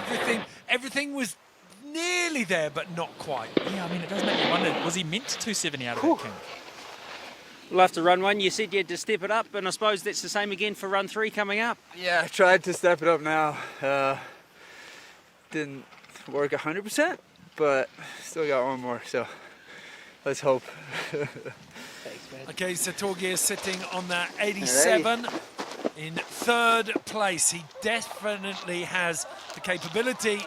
Everything was nearly there, but not quite. Yeah, I mean, it does make me wonder, was he meant to 270 out of that kink? We'll have to run 1. You said you had to step it up, and I suppose that's the same again for run 3 coming up. Yeah, I tried to step it up now. Didn't work 100%, but still got one more, so let's hope. Okay, so Torgeir sitting on that 87 in 3rd place. He definitely has the capability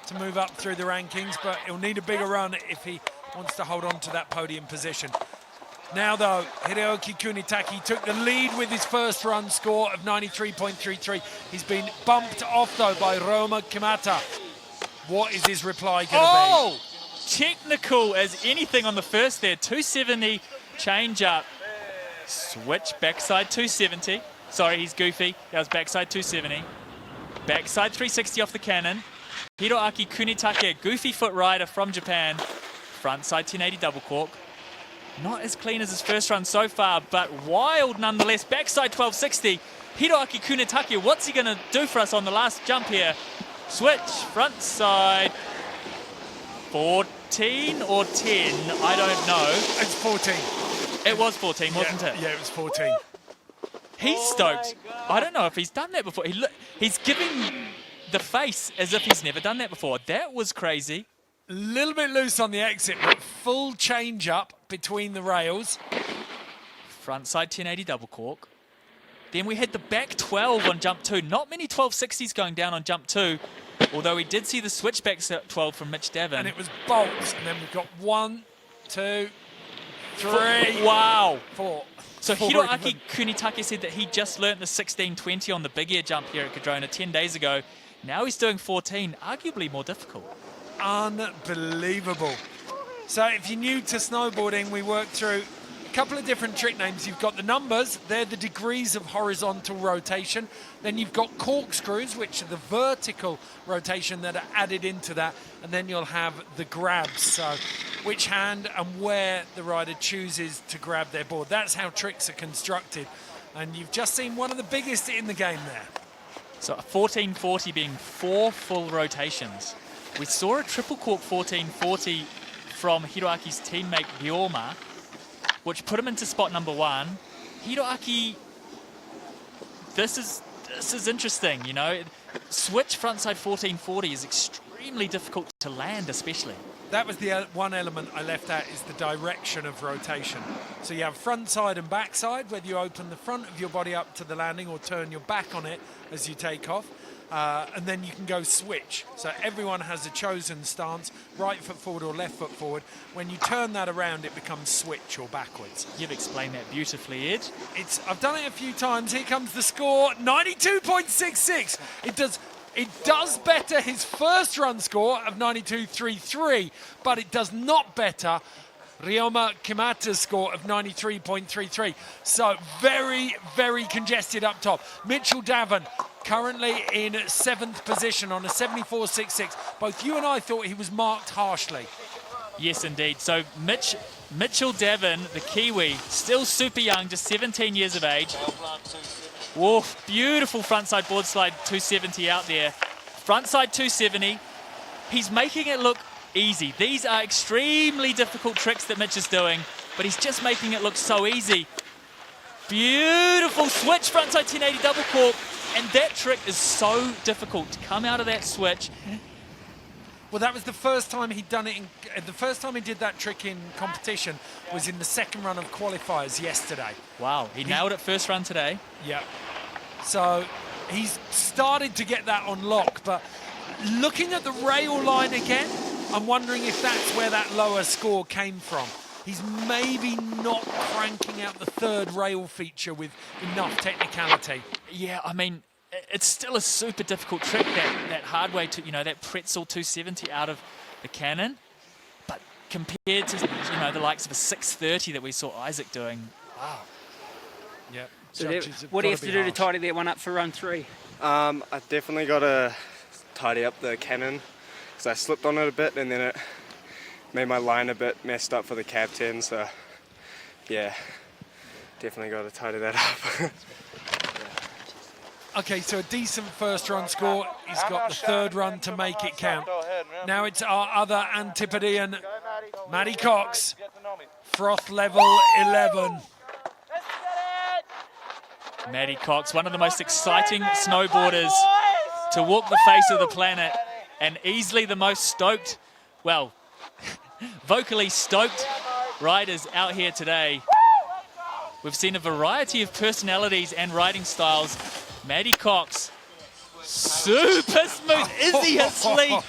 to move up through the rankings, but he'll need a bigger run if he wants to hold on to that podium position. Now, though, Hiroki Kunitake took the lead with his first run score of 93.33. He's been bumped off, though, by Roma Kimata. What is his reply going to be? Technical as anything on the first there. 270 change up. Switch backside 270. Sorry, he's goofy. That was backside 270. Backside 360 off the cannon. Hiroaki Kunitake, goofy foot rider from Japan. Frontside 1080 double cork. Not as clean as his first run so far, but wild nonetheless. Backside 1260. Hiroaki Kunitake, what's he going to do for us on the last jump here? Switch, front side. 14 or 10, I don't know. It's 14. It was 14, wasn't it? Yeah, it was 14. He's stoked. I don't know if he's done that before. He's giving the face as if he's never done that before. That was crazy. A little bit loose on the exit, but full change up between the rails. Frontside 1080 double cork. Then we had the back 12 on jump 2. Not many 1260s going down on jump 2, although we did see the switchback 12 from Mitch Devon. And it was bolts, and then we've got 1, 2, 3. Wow. 4. So Hiroaki Kunitake said that he just learnt the 1620 on the big air jump here at Cardrona 10 days ago. Now he's doing 14, arguably more difficult. Unbelievable. So if you're new to snowboarding, we worked through a couple of different trick names. You've got the numbers, they're the degrees of horizontal rotation. Then you've got corkscrews, which are the vertical rotation that are added into that. And then you'll have the grabs, so which hand and where the rider chooses to grab their board. That's how tricks are constructed. And you've just seen one of the biggest in the game there. So a 1440 being 4 full rotations. We saw a triple cork 1440 from Hiroaki's teammate Ryoma, which put him into spot number 1. Hiroaki, this is interesting, you know. Switch frontside 1440 is extremely difficult to land, especially. That was the one element I left out, is the direction of rotation. So you have front side and back side, whether you open the front of your body up to the landing or turn your back on it as you take off. And then you can go switch. So everyone has a chosen stance, right foot forward or left foot forward. When you turn that around, it becomes switch or backwards. You've explained that beautifully, Ed. I've done it a few times. Here comes the score, 92.66. It does better his first run score of 92.33, but it does not better Ryoma Kimata's score of 93.33. So very, very congested up top. Mitchell Davin currently in 7th position on a 74.66. Both you and I thought he was marked harshly. Yes, indeed. So Mitchell Davin, the Kiwi, still super young, just 17 years of age. Woof, beautiful frontside board slide 270 out there. Frontside 270. He's making it look easy. These are extremely difficult tricks that Mitch is doing, but he's just making it look so easy. Beautiful switch frontside 1080 double cork, and that trick is so difficult to come out of that switch. Well, that was the first time he'd done it. The first time he did that trick in competition was in the second run of qualifiers yesterday. Wow, he nailed it first run today. Yeah. So he's started to get that on lock, but looking at the rail line again, I'm wondering if that's where that lower score came from. He's maybe not cranking out the third rail feature with enough technicality. Yeah, I mean, it's still a super difficult trick, that hard way to, that pretzel 270 out of the cannon. But compared to, the likes of a 630 that we saw Isaac doing, wow. Yeah. So what do you have to do to tidy that one up for run 3? I definitely got to tidy up the cannon because I slipped on it a bit and then it made my line a bit messed up for the cab 10. So, yeah, definitely got to tidy that up. Okay, so a decent first run score. He's got the third run to make it count. Now it's our other Antipodean, Maddie Cox, froth level 11. Maddie Cox, one of the most exciting snowboarders to walk the face of the planet, and easily the most stoked, well, vocally stoked riders out here today. We've seen a variety of personalities and riding styles. Maddie Cox, super smooth. Is he asleep?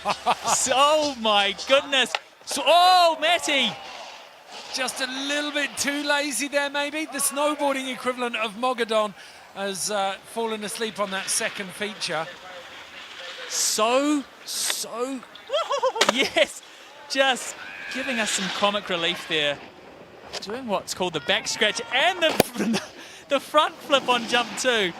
Oh my goodness. Oh, Matty. Just a little bit too lazy there, maybe. The snowboarding equivalent of Mogadon has fallen asleep on that second feature. So, yes, just giving us some comic relief there. Doing what's called the back scratch and the front flip on jump 2.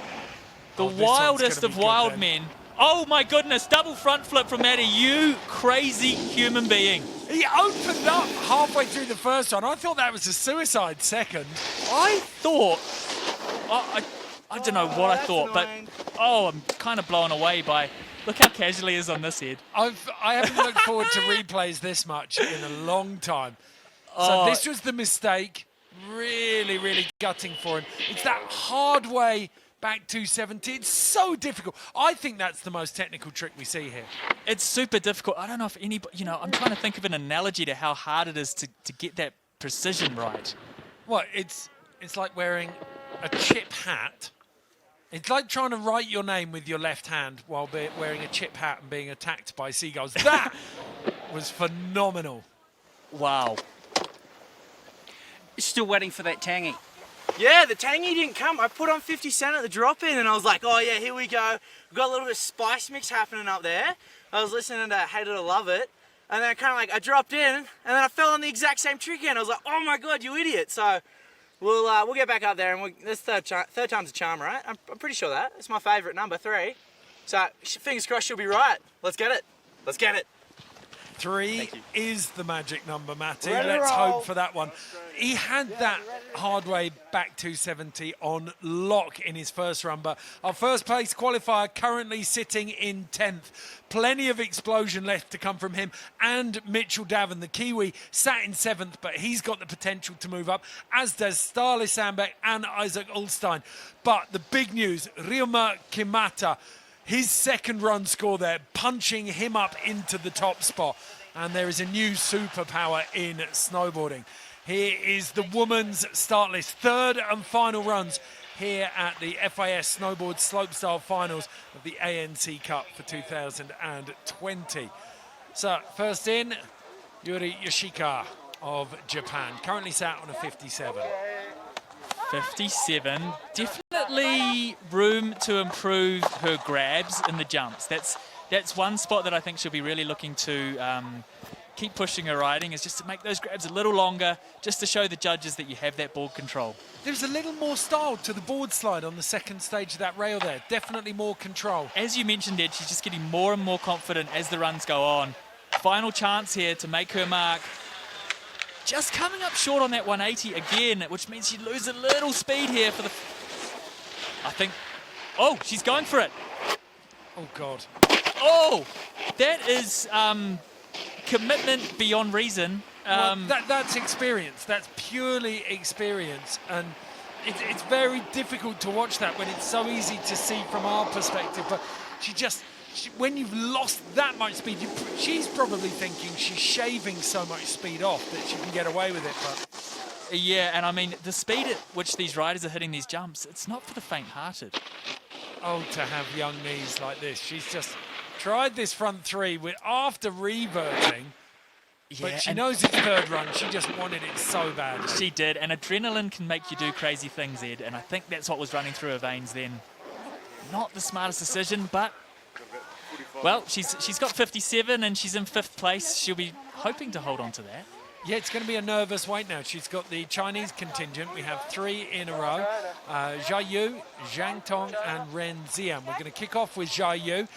The wildest of wild men. Oh my goodness, double front flip from Maddie, you crazy human being. He opened up halfway through the first one. I thought that was a suicide second. I thought, I don't know what I thought, but I'm kind of blown away by, look how casual he is on this head. I haven't looked forward to replays this much in a long time. So this was the mistake. Really, really gutting for him. It's that hard way back 270. It's so difficult. I think that's the most technical trick we see here. It's super difficult. I don't know if anybody, I'm trying to think of an analogy to how hard it is to get that precision right. Well, it's like wearing a chip hat. It's like trying to write your name with your left hand while wearing a chip hat and being attacked by seagulls. That was phenomenal. Wow. Still waiting for that tangy. Yeah, the tangy didn't come. I put on 50 Cent at the drop-in and I was like, oh yeah, here we go. We've got a little bit of spice mix happening up there. I was listening to Hate It or Love It. And then I dropped in and then I fell on the exact same trick again. I was like, oh my God, you idiot. So we'll get back up there and this third time's a charm, right? I'm pretty sure that. It's my favorite number, 3. So fingers crossed she'll be right. Let's get it. Let's get it. 3 is the magic number, Matty. Let's hope for that one. He had that hard way back 270 on lock in his first run, but our first place qualifier currently sitting in 10th. Plenty of explosion left to come from him, and Mitchell Davin, the Kiwi, sat in 7th, but he's got the potential to move up, as does Starley Sandbeck and Isaac Ulstein. But the big news, Ryoma Kimata, his second run score there, punching him up into the top spot. And there is a new superpower in snowboarding. Here is the women's start list. Third and final runs here at the FIS Snowboard Slopestyle Finals of the ANC Cup for 2020. So first in, Yuri Yoshika of Japan, currently sat on a 57. 57, definitely room to improve her grabs in the jumps. That's one spot that I think she'll be really looking to keep pushing her riding, is just to make those grabs a little longer, just to show the judges that you have that board control. There's a little more style to the board slide on the second stage of that rail there. Definitely more control. As you mentioned, Ed, she's just getting more and more confident as the runs go on. Final chance here to make her mark. Just coming up short on that 180 again, which means she'd lose a little speed here for the... I think Oh, she's going for it. Oh, God. Oh, that is commitment beyond reason. Well, that's experience. That's purely experience. And it's very difficult to watch that when it's so easy to see from our perspective. But when you've lost that much speed, she's probably thinking she's shaving so much speed off that she can get away with it. But yeah, and I mean, the speed at which these riders are hitting these jumps, it's not for the faint-hearted. Oh, to have young knees like this. She's just tried this front three after reverting. Yeah, but she knows it's third run. She just wanted it so bad. She did, and adrenaline can make you do crazy things, Ed, and I think that's what was running through her veins then. Not the smartest decision, but, well, she's got 57 and she's in 5th place. She'll be hoping to hold on to that. Yeah, it's going to be a nervous wait now. She's got the Chinese contingent. We have 3 in a row. Jia Yu, Zhang Tong, and Ren Xian. We're going to kick off with Jia Yu.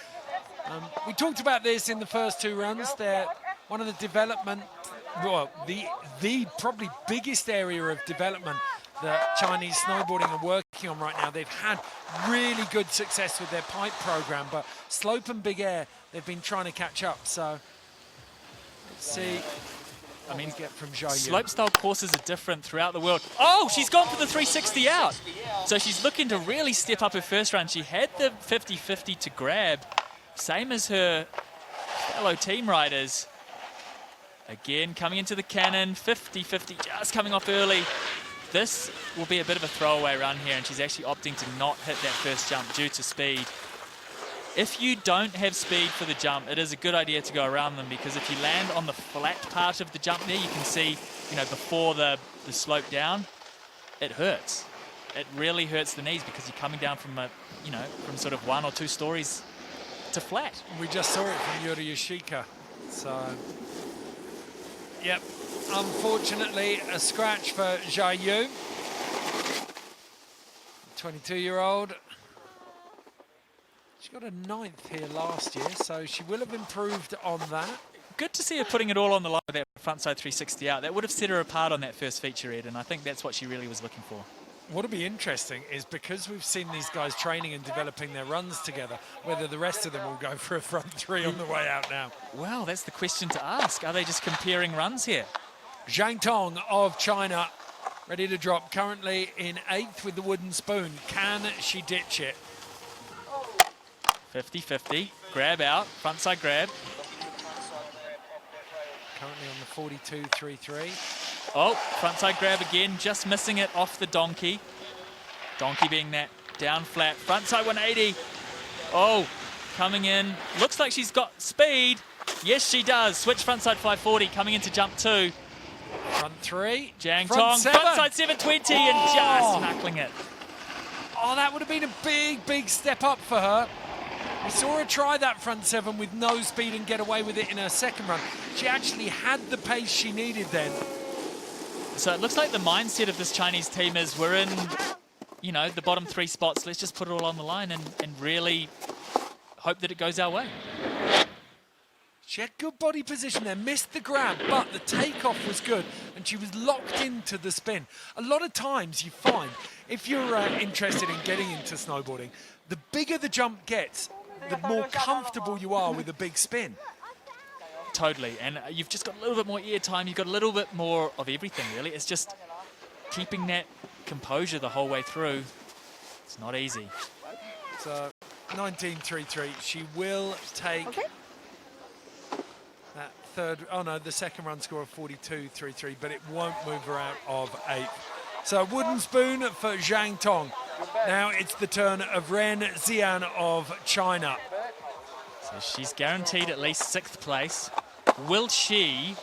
We talked about this in the first 2 runs. They're one of the development, well, the probably biggest area of development that Chinese snowboarding are working on right now. They've had really good success with their pipe program, but slope and big air, they've been trying to catch up. So let's see. I mean, get from Jia Yu. Slopestyle courses are different throughout the world. Oh, she's gone for the 360 out. So she's looking to really step up her first run. She had the 50-50 to grab, same as her fellow team riders. Again, coming into the cannon, 50-50, just coming off early. This will be a bit of a throwaway run here, and she's actually opting to not hit that first jump due to speed. If you don't have speed for the jump, it is a good idea to go around them, because if you land on the flat part of the jump there, you can see, before the slope down, it hurts. It really hurts the knees because you're coming down from from sort of 1 or 2 stories to flat. We just saw it from Yuri Yoshika. So, yep, unfortunately, a scratch for Jia Yu, 22-year-old. She got a 9th here last year, so she will have improved on that. Good to see her putting it all on the line with that frontside 360 out. That would have set her apart on that first feature, Ed, and I think that's what she really was looking for. What'll be interesting is, because we've seen these guys training and developing their runs together, whether the rest of them will go for a front 3 on the way out now. Well, that's the question to ask. Are they just comparing runs here? Zhang Tong of China, ready to drop, currently in 8th with the wooden spoon. Can she ditch it? 50-50, grab out, frontside grab. Currently on the 42.33. Oh, frontside grab again, just missing it off the donkey. Donkey being that down flat, frontside 180. Oh, coming in, looks like she's got speed. Yes, she does. Switch frontside 540, coming into jump 2. Front 3. Zhang Tong, frontside 720 and just knuckling it. Oh, that would have been a big step up for her. We saw her try that front 7 with no speed and get away with it in her second run. She actually had the pace she needed then. So it looks like the mindset of this Chinese team is, we're in, the bottom 3 spots. Let's just put it all on the line and really hope that it goes our way. She had good body position there, missed the grab, but the takeoff was good, and she was locked into the spin. A lot of times you find, if you're interested in getting into snowboarding, the bigger the jump gets, the more comfortable you are with a big spin. Totally, and you've just got a little bit more air time, you've got a little bit more of everything, really. It's just keeping that composure the whole way through. It's not easy. So, 19.33, she will take that third, the second run score of 42.33, but it won't move her out of 8th. So, wooden spoon for Zhang Tong. Now it's the turn of Ren Xian of China. So she's guaranteed at least 6th place. Will she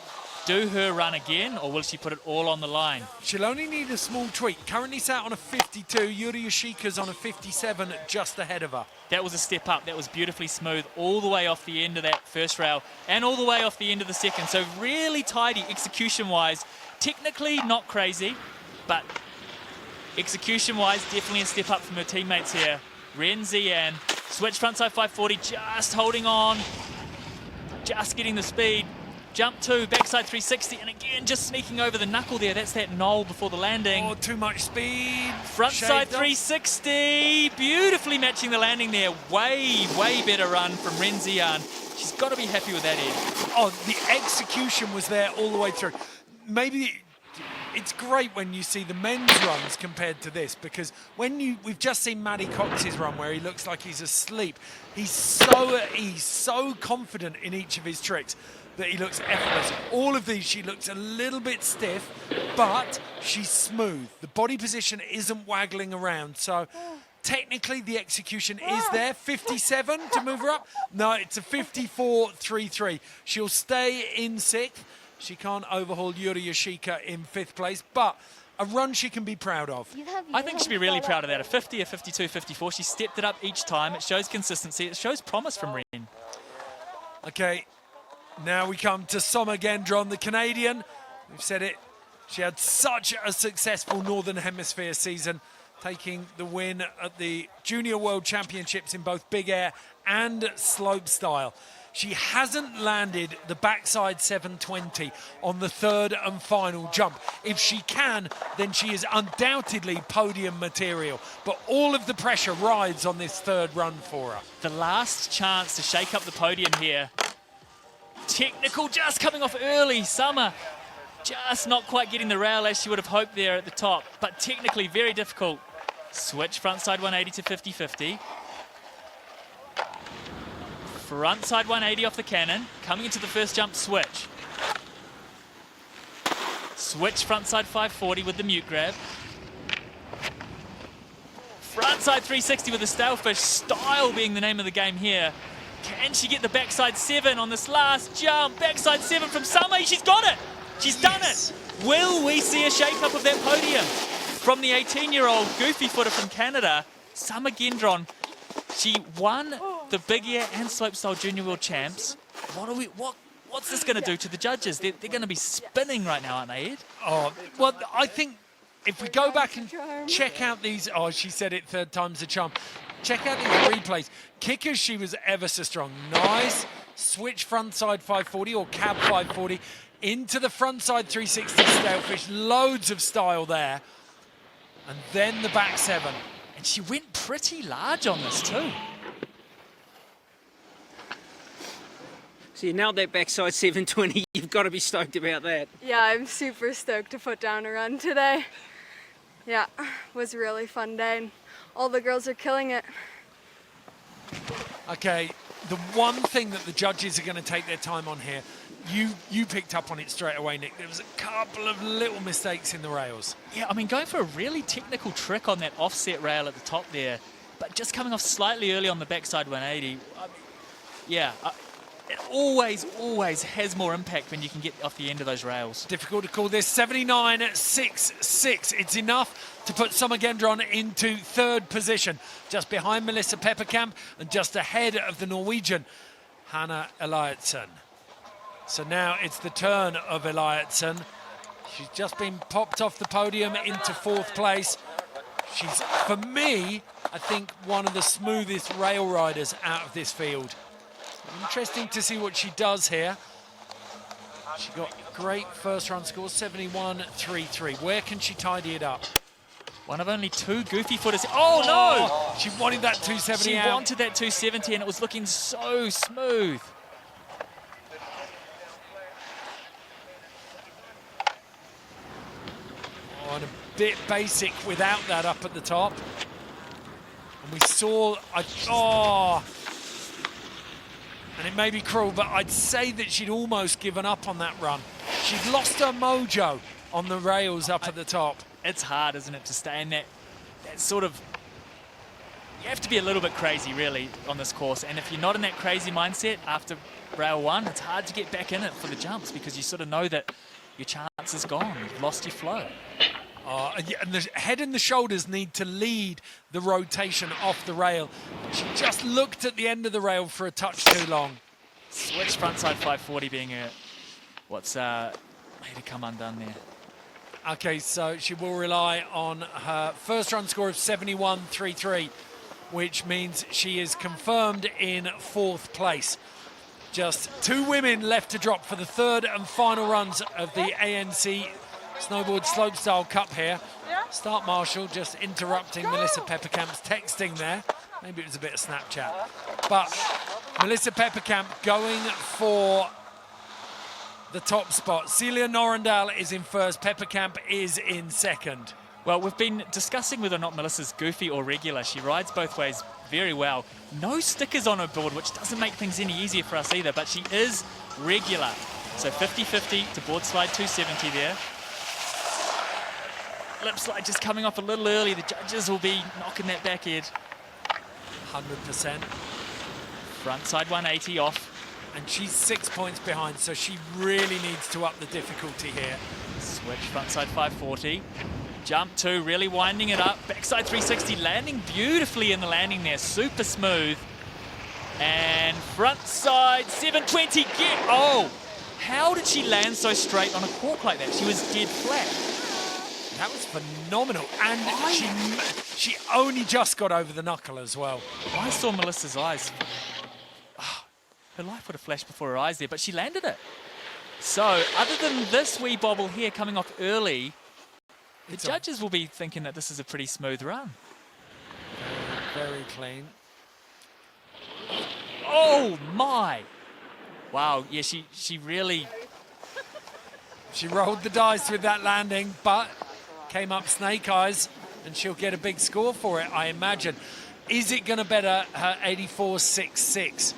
do her run again, or will she put it all on the line? She'll only need a small tweak. Currently sat on a 52. Yuri Yoshika's on a 57, just ahead of her. That was a step up. That was beautifully smooth all the way off the end of that first rail and all the way off the end of the second. So really tidy execution-wise. Technically not crazy, but execution-wise, definitely a step up from her teammates here. Ren Xian, switch frontside 540, just holding on, just getting the speed. Jump 2, backside 360, and again just sneaking over the knuckle there. That's that knoll before the landing. Oh, too much speed. Frontside 360, beautifully matching the landing there. Way better run from Renzian. She's got to be happy with that end. Oh, the execution was there all the way through. Maybe it's great when you see the men's runs compared to this, because we've just seen Maddie Cox's run where he looks like he's asleep. He's so confident in each of his tricks that he looks effortless. All of these, she looks a little bit stiff, but she's smooth. The body position isn't waggling around, so technically the execution is there. 57 to move her up. No, it's a 54.33. She'll stay in 6th. She can't overhaul Yuri Yoshika in 5th place, but a run she can be proud of. I think she'd be really proud of that. A 50, a 52, 54. She stepped it up each time. It shows consistency. It shows promise from Ren. Okay, now we come to Summer Gendron, the Canadian. We've said it. She had such a successful Northern Hemisphere season, taking the win at the Junior World Championships in both big air and slopestyle. She hasn't landed the backside 720 on the 3rd and final jump. If she can, then she is undoubtedly podium material. But all of the pressure rides on this 3rd run for her. The last chance to shake up the podium here. Technical just coming off early. Summer just not quite getting the rail as she would have hoped there at the top. But technically very difficult. Switch frontside 180 to 50-50. Frontside 180 off the cannon. Coming into the first jump, switch. Switch frontside 540 with the mute grab. Frontside 360 with the stalefish. Style being the name of the game here. Can she get the backside 7 on this last jump? Backside 7 from Summer. She's got it. She's done it. Will we see a shake-up of that podium? From the 18-year-old goofy footer from Canada, Summer Gendron. She won the big air and slopestyle junior world champs. What's this going to do to the judges? They're going to be spinning right now, aren't they, Ed? Oh, well, I think if we go back and check out these, oh, she said it 3rd time's the charm. Check out these replays. Kickers, she was ever so strong. Nice. Switch frontside 540 or cab 540 into the frontside 360 stalefish. Loads of style there. And then the back 7. And she went pretty large on this too. So you nailed that backside 720. You've got to be stoked about that. Yeah, I'm super stoked to put down a run today. Yeah, it was a really fun day and all the girls are killing it. Okay, the one thing that the judges are going to take their time on here, you picked up on it straight away, Nick. There was a couple of little mistakes in the rails. Yeah, I mean, going for a really technical trick on that offset rail at the top there, but just coming off slightly early on the backside 180. It always has more impact when you can get off the end of those rails. Difficult to call this. 79.66. It's enough to put Summer Gendron into 3rd position, just behind Melissa Pepperkamp and just ahead of the Norwegian Hannah Eliasson. So now it's the turn of Eliasson. She's just been popped off the podium into 4th place. She's, for me, I think one of the smoothest rail riders out of this field. Interesting to see what she does here. She got great first run score, 71.33. Where can she tidy it up? One of only 2 goofy footers. Oh, no! She wanted that 270 She out. wanted that 270 and it was looking so smooth. Oh, and a bit basic without that up at the top. And we saw, and it may be cruel, but I'd say that she'd almost given up on that run. She'd lost her mojo on the rails up at the top. It's hard, isn't it, to stay in that sort of... You have to be a little bit crazy, really, on this course. And if you're not in that crazy mindset after rail 1, it's hard to get back in it for the jumps because you sort of know that your chance is gone. You've lost your flow. And the head and the shoulders need to lead the rotation off the rail. She just looked at the end of the rail for a touch too long. Switch frontside 540 being what's made her come undone there. Okay, so she will rely on her first run score of 71.33, which means she is confirmed in 4th place. Just 2 women left to drop for the third and final runs of the ANC Snowboard Slopestyle Cup here. Start Marshall just interrupting Melissa Peppercamp's texting there. Maybe it was a bit of Snapchat. But Melissa Peppercamp going for the top spot. Celia Norendal is in first, Peppercamp is in second. Well, we've been discussing whether or not Melissa's goofy or regular. She rides both ways very well. No stickers on her board, which doesn't make things any easier for us either, but she is regular. So 50-50 to board slide 270 there. Lip slide just coming off a little early. The judges will be knocking that back head. 100%. Front side 180 off. And she's 6 points behind, so she really needs to up the difficulty here. Switch front side 540. Jump 2, really winding it up. Backside 360, landing beautifully in the landing there. Super smooth. And front side 720. Oh! How did she land so straight on a cork like that? She was dead flat. That was phenomenal. And she only just got over the knuckle as well. I saw Melissa's eyes. Her life would have flashed before her eyes there, but she landed it. So, other than this wee bobble here coming off early, the judges will be thinking that this is a pretty smooth run. Very clean. Oh, my. Wow, yeah, she really... She rolled the dice with that landing, but came up snake eyes, and she'll get a big score for it, I imagine. Is it going to better her 84.66?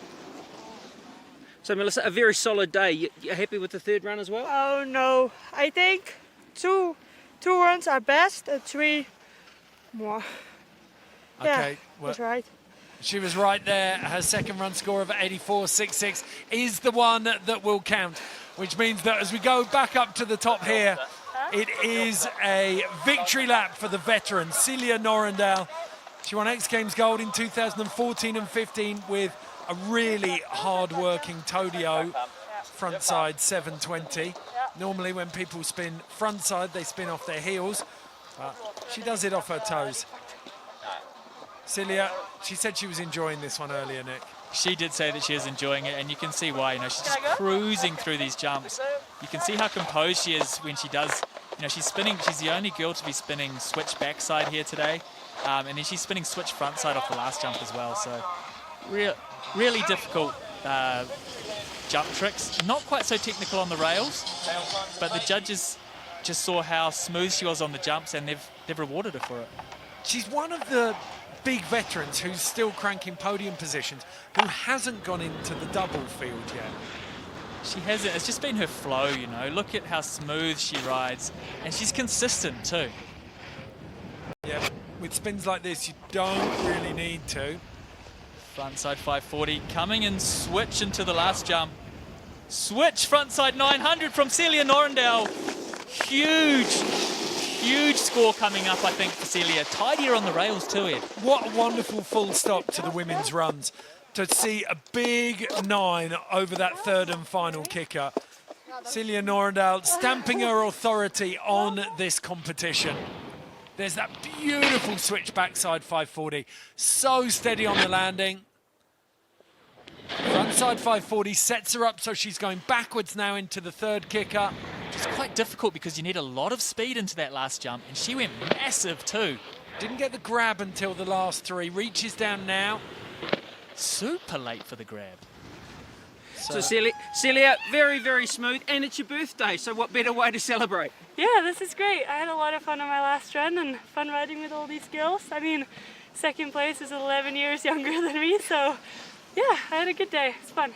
So, Melissa, a very solid day. You happy with the third run as well? Oh no, I think two runs are best and 3 more. Okay, yeah, well, that's right. She was right there. Her second run score of 84.66 is the one that will count, which means that as we go back up to the top here, it is a victory lap for the veteran, Celia Norendal. She won X Games gold in 2014 and 15 with a really hard-working Todio frontside 720. Normally when people spin frontside, they spin off their heels, but she does it off her toes. Celia, she said she was enjoying this one earlier, Nick. She did say that she is enjoying it, and you can see why. You know, she's just cruising through these jumps. You can see how composed she is when she does. You know, she's spinning. She's the only girl to be spinning switch backside here today, and then she's spinning switch frontside off the last jump as well. So, really difficult jump tricks. Not quite so technical on the rails, but the judges just saw how smooth she was on the jumps, and they've rewarded her for it. She's one of the big veterans who's still cranking podium positions, who hasn't gone into the double field yet. She hasn't. It's just been her flow, you know. Look at how smooth she rides, and she's consistent too. Yeah, with spins like this, you don't really need to. Frontside 540, coming and switch into the last jump. Switch frontside 900 from Celia Norendal. Huge score coming up, I think, for Celia. Tidier on the rails too, Ed. What a wonderful full stop to the women's runs. To see a big 9 over that third and final kicker. Celia Norendal stamping her authority on this competition. There's that beautiful switch backside 540. So steady on the landing. Frontside 540 sets her up so she's going backwards now into the third kicker. It's quite difficult because you need a lot of speed into that last jump, and she went massive too. Didn't get the grab until the last 3. Reaches down now. Super late for the grab. So Celia, very smooth, and it's your birthday, so what better way to celebrate? Yeah, this is great. I had a lot of fun on my last run and fun riding with all these girls. I mean, second place is 11 years younger than me, so yeah, I had a good day. It's fun.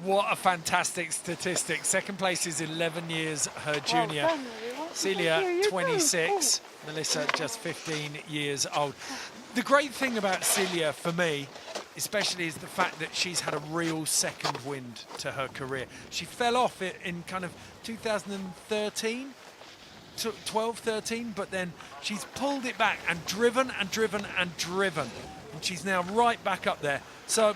What a fantastic statistic. Second place is 11 years her junior. Well done, Celia, 26. Melissa, just 15 years old. The great thing about Celia, for me, especially, is the fact that she's had a real second wind to her career. She fell off it in kind of 2013, 12, 13, but then she's pulled it back and driven and driven and driven. And she's now right back up there. So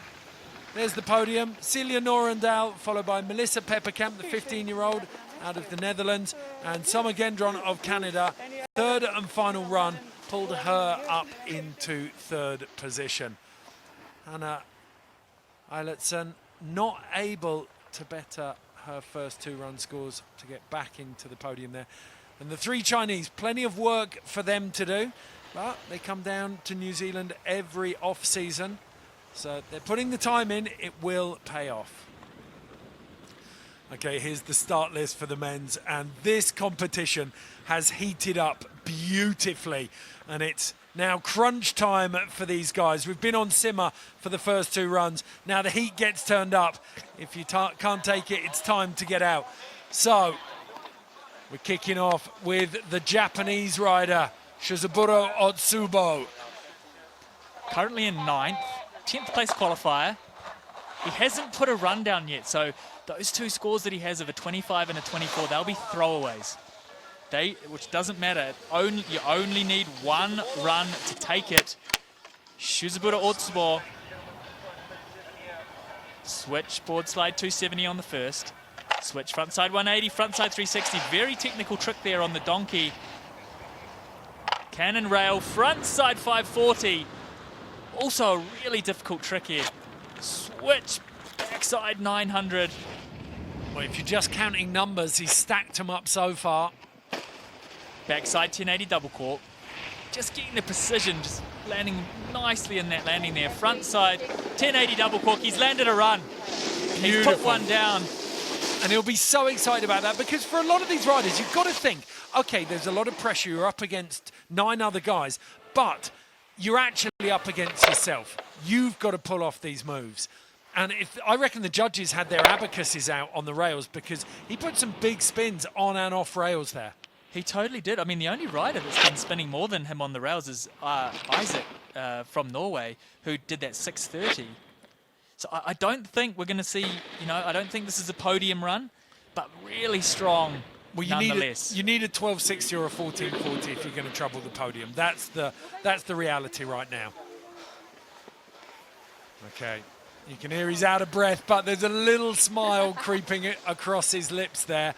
there's the podium. Celia Norendal, followed by Melissa Peppercamp, the 15-year-old out of the Netherlands, and Summer Gendron of Canada. Third and final run pulled her up into third position. Hannah Eilertsen, not able to better her first 2 run scores to get back into the podium there. And the 3 Chinese, plenty of work for them to do, but they come down to New Zealand every off-season. So they're putting the time in, it will pay off. Okay, here's the start list for the men's, and this competition has heated up beautifully, and it's now crunch time for these guys. We've been on simmer for the first 2 runs. Now the heat gets turned up. If you can't take it, it's time to get out. So we're kicking off with the Japanese rider, Shizaburo Otsubo. Currently in 9th, 10th place qualifier. He hasn't put a run down yet, so those 2 scores that he has of a 25 and a 24, they'll be throwaways. Which doesn't matter. You only need 1 run to take it. Shizaburo Otsubo. Switch board slide 270 on the first. Switch frontside 180, frontside 360. Very technical trick there on the donkey. Cannon rail, frontside 540. Also a really difficult trick here. Switch backside 900. Well, if you're just counting numbers, he's stacked them up so far. Backside 1080 double cork. Just getting the precision, just landing nicely in that landing there. Frontside 1080 double cork. He's landed a run. He's put one down. And he'll be so excited about that, because for a lot of these riders, you've got to think, okay, there's a lot of pressure. You're up against 9 other guys, but you're actually up against yourself. You've got to pull off these moves. And I reckon the judges had their abacuses out on the rails, because he put some big spins on and off rails there. He totally did. I mean, the only rider that's been spinning more than him on the rails is Isaac from Norway, who did that 630. So I don't think we're going to see, I don't think this is a podium run, but really strong nonetheless. You need a 1260 or a 1440 if you're going to trouble the podium. That's the reality right now. Okay, you can hear he's out of breath, but there's a little smile creeping across his lips there.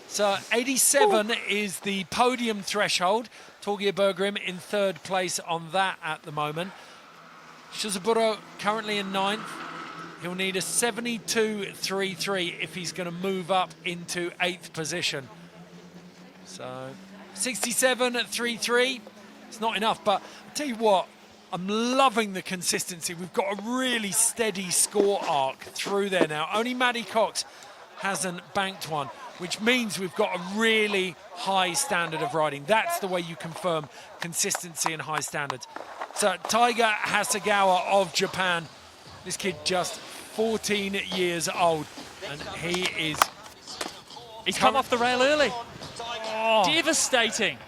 So 87 is the podium threshold. Torgeir Bergrim in 3rd place on that at the moment. Shizaburo currently in 9th. He'll need a 72.33 if he's going to move up into 8th position. So 67.33, it's not enough, but I'll tell you what, I'm loving the consistency. We've got a really steady score arc through there now. Only Maddie Cox hasn't banked one, which means we've got a really high standard of riding. That's the way you confirm consistency and high standards. So Taiga Hasegawa of Japan, this kid just 14 years old, and he's come off the rail early. Oh. Devastating.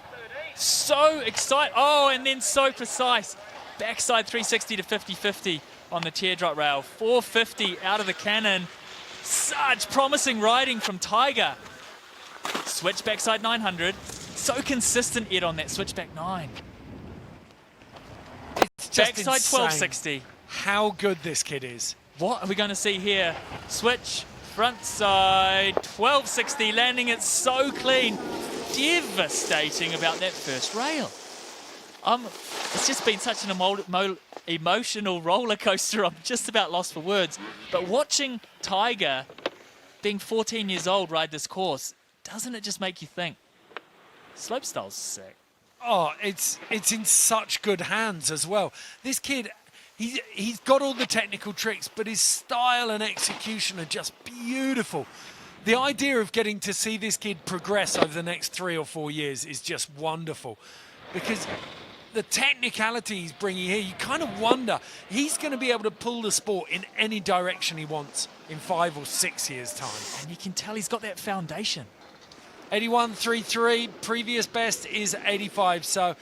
So excited. Oh, and then so precise. Backside 360 to 50-50 on the teardrop rail. 450 out of the cannon. Such promising riding from Tiger. Switch backside 900. So consistent, Ed, on that switchback 9. It's just backside insane 1260. How good this kid is. What are we going to see here? Switch front side 1260, landing it so clean. Devastating about that first rail. It's just been such an emotional roller coaster. I'm just about lost for words. But watching Tiger, being 14 years old, ride this course, doesn't it just make you think, Slopestyle's sick? Oh, it's in such good hands as well. This kid, he's got all the technical tricks, but his style and execution are just beautiful. The idea of getting to see this kid progress over the next 3 or 4 years is just wonderful, because the technicality he's bringing here, you kind of wonder, he's going to be able to pull the sport in any direction he wants in 5 or 6 years' time. And you can tell he's got that foundation. 81.33, previous best is 85, so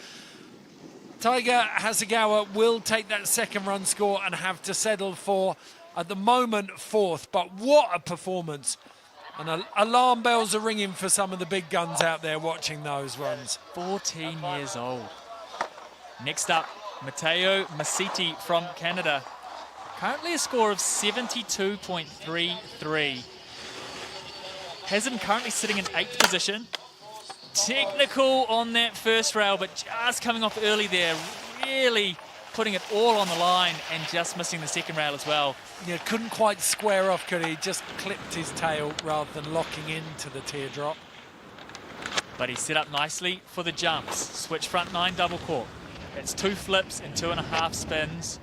Taiga Hasegawa will take that second run score and have to settle for, at the moment, 4th. But what a performance. And alarm bells are ringing for some of the big guns out there watching those runs. 14 years old. Next up, Matteo Masiti from Canada. Currently a score of 72.33. Has him currently sitting in 8th position. Technical on that first rail, but just coming off early there. Really putting it all on the line and just missing the second rail as well. Yeah, couldn't quite square off, could he? Just clipped his tail rather than locking into the teardrop. But he set up nicely for the jumps. Switch front 9 double cork. It's 2 flips and 2.5 spins.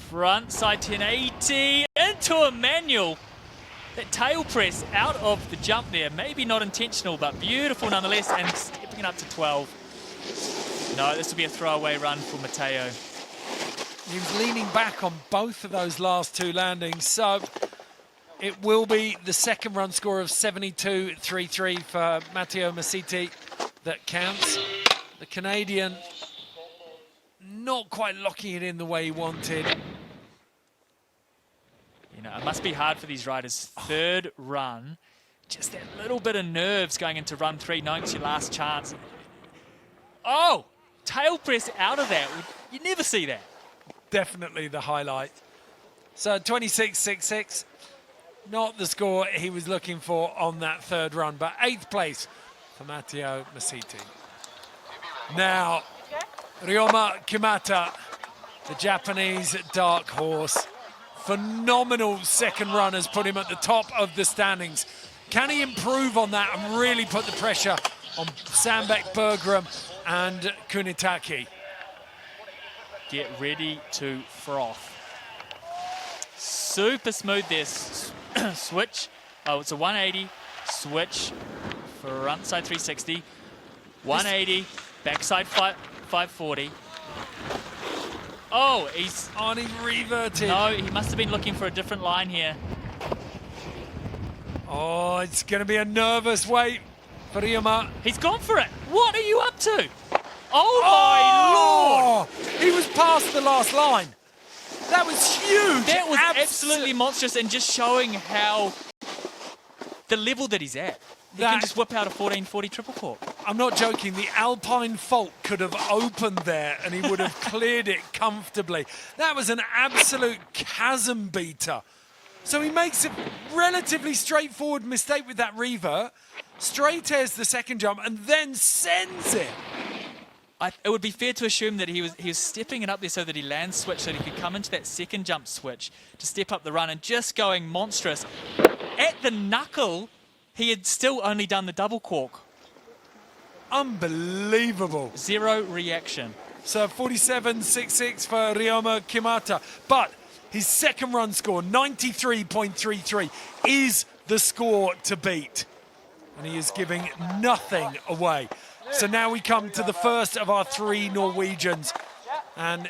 Front side 1080 into a manual. That tail press out of the jump there, maybe not intentional, but beautiful nonetheless, and stepping it up to 12. No, this will be a throwaway run for Matteo. He was leaning back on both of those last 2 landings, so it will be the second run score of 72.33 for Matteo Naseby that counts. The Canadian not quite locking it in the way he wanted. You know, it must be hard for these riders. Third run, just that little bit of nerves going into run 3, knowing it's your last chance. Oh, tail press out of that. You never see that. Definitely the highlight. So 26.66, not the score he was looking for on that third run, but 8th place for Matteo Naseby. Now, Ryoma Kimata, the Japanese dark horse. Phenomenal second run has put him at the top of the standings. Can he improve on that and really put the pressure on Sandbeck, Bergram and Kunitaki? Get ready to froth. Super smooth this switch. Oh, it's a 180 switch, front side 360, 180, backside 540. Oh, he's on. He reverted. No, he must have been looking for a different line here. Oh, it's going to be a nervous wait for Ryoma. He's gone for it. What are you up to? Oh my Lord! He was past the last line. That was huge. That was absolutely monstrous, and just showing how the level that he's at. He can just whip out a 1440 triple cork. I'm not joking. The Alpine fault could have opened there and he would have cleared it comfortably. That was an absolute chasm beater. So he makes a relatively straightforward mistake with that revert, straight airs the second jump and then sends it. It would be fair to assume that he was stepping it up there so that he lands switch, so that he could come into that second jump switch to step up the run, and just going monstrous. At the knuckle, he had still only done the double cork. Unbelievable. Zero reaction. So 47.66 for Ryoma Kimata. But his second run score, 93.33, is the score to beat. And he is giving nothing away. So now we come to the first of our 3 Norwegians. And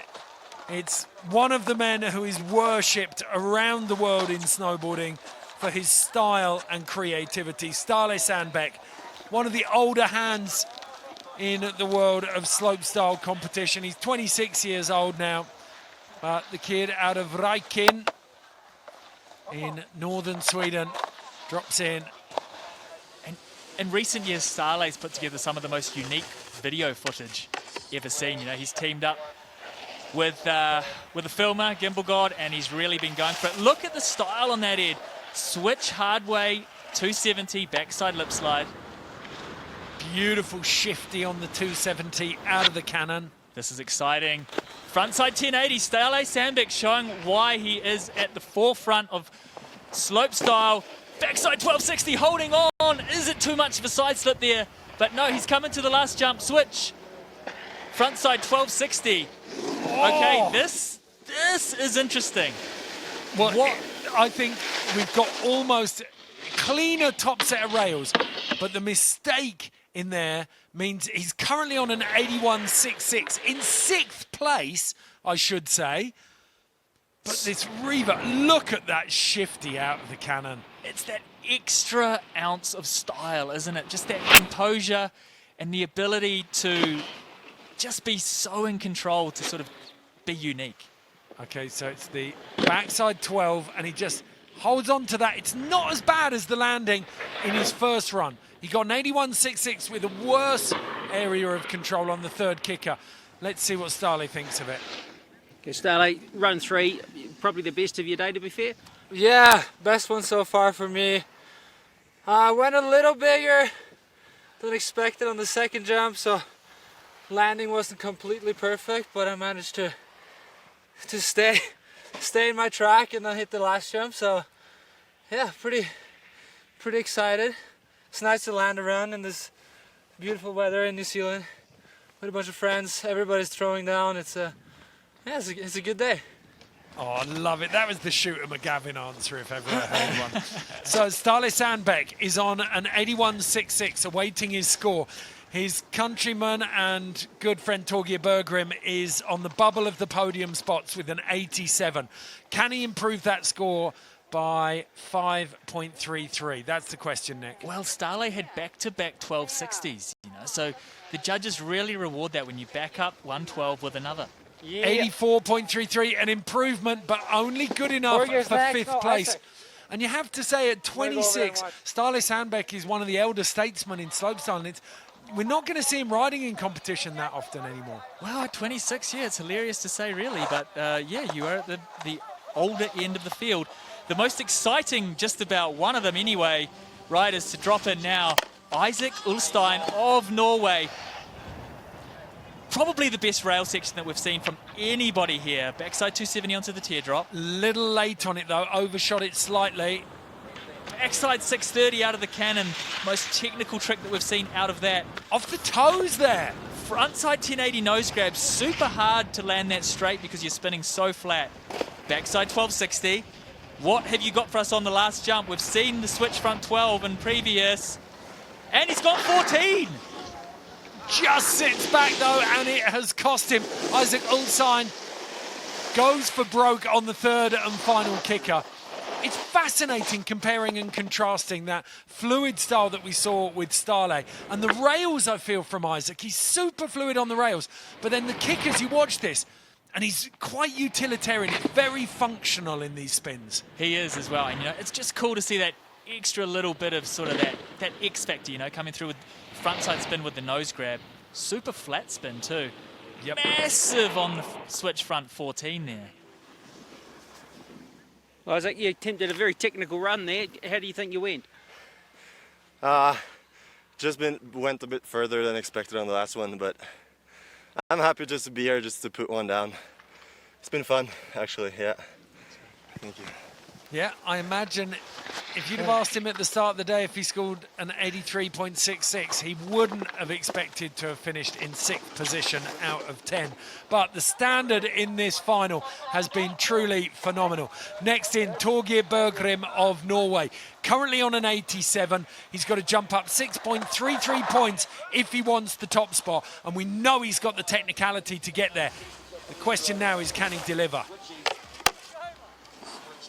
it's one of the men who is worshipped around the world in snowboarding for his style and creativity. Ståle Sandbeck, one of the older hands in the world of slopestyle competition. He's 26 years old now, but the kid out of Raikin in northern Sweden drops in. And in recent years, Ståle's put together some of the most unique video footage ever seen. You know, he's teamed up with a filmer, Gimbal God, and he's really been going for it. Look at the style on that Ed. Switch hard way, 270, backside lip slide. Beautiful shifty on the 270 out of the cannon. This is exciting. Frontside 1080, Ståle Sandbeck showing why he is at the forefront of slopestyle. Backside 1260 holding on. Is it too much of a side slip there? But no, he's coming to the last jump switch. Frontside 1260. Okay, this is interesting. What? I think we've got almost cleaner top set of rails, but the mistake in there means he's currently on an 81.66 in 6th place, I should say. But this revert, look at that shifty out of the cannon. It's that extra ounce of style, isn't it? Just that composure and the ability to just be so in control, to sort of be unique. Okay, so it's the backside 12, and he just holds on to that. It's not as bad as the landing in his first run. He got an 81.66 with a worse area of control on the third kicker. Let's see what Ståle thinks of it. Okay, Ståle, run 3, probably the best of your day, to be fair. Yeah, best one so far for me. Went a little bigger than expected on the second jump, so landing wasn't completely perfect, but I managed to to stay in my track and then hit the last jump. So yeah, pretty excited. It's nice to land around in this beautiful weather in New Zealand with a bunch of friends. Everybody's throwing down. It's a good day. Oh, I love it. That was the Shooter McGavin answer, if ever I heard one. So Stale Sandbeck is on an 81.66, awaiting his score. His countryman and good friend Torgeir Berggrim is on the bubble of the podium spots with an 87. Can he improve that score by 5.33? That's the question, Nick. Well, Stale had back-to-back 1260s, so the judges really reward that when you back up 112 with another. Yeah. 84.33, an improvement, but only good enough for fifth place. And you have to say, at 26, Stale Sandbeck is one of the elder statesmen in slopestyle, and we're not going to see him riding in competition that often anymore. Well, at 26, yeah, it's hilarious to say, really, but yeah, you are at the older end of the field. The most exciting, just about one of them anyway, riders to drop in now, Isaac Ulstein of Norway. Probably the best rail section that we've seen from anybody here. Backside 270 onto the teardrop. Little late on it though, overshot it slightly. Backside 630 out of the cannon. Most technical trick that we've seen out of that. Off the toes there. Frontside 1080 nose grab. Super hard to land that straight because you're spinning so flat. Backside 1260. What have you got for us on the last jump? We've seen the switch front 12 in previous. And he's got 14. Just sits back though, and it has cost him. Isaac Ulstein goes for broke on the third and final kicker. It's fascinating comparing and contrasting that fluid style that we saw with Stale and the rails I feel from Isaac. He's super fluid on the rails, but then the kickers, you watch this, and he's quite utilitarian. He's very functional in these spins. He is as well, and it's just cool to see that extra little bit of sort of that X factor, coming through with frontside spin with the nose grab. Super flat spin too. Yep. Massive on the switch front 14 there. Well, Isaac, you attempted a very technical run there. How do you think you went? Went a bit further than expected on the last one, but I'm happy just to be here, just to put one down. It's been fun, actually, yeah. Thank you. Yeah, I imagine if you'd have asked him at the start of the day if he scored an 83.66, he wouldn't have expected to have finished in 6th position out of 10. But the standard in this final has been truly phenomenal. Next in, Torgeir Berggrim of Norway. Currently on an 87. He's got to jump up 6.33 points if he wants the top spot. And we know he's got the technicality to get there. The question now is, can he deliver?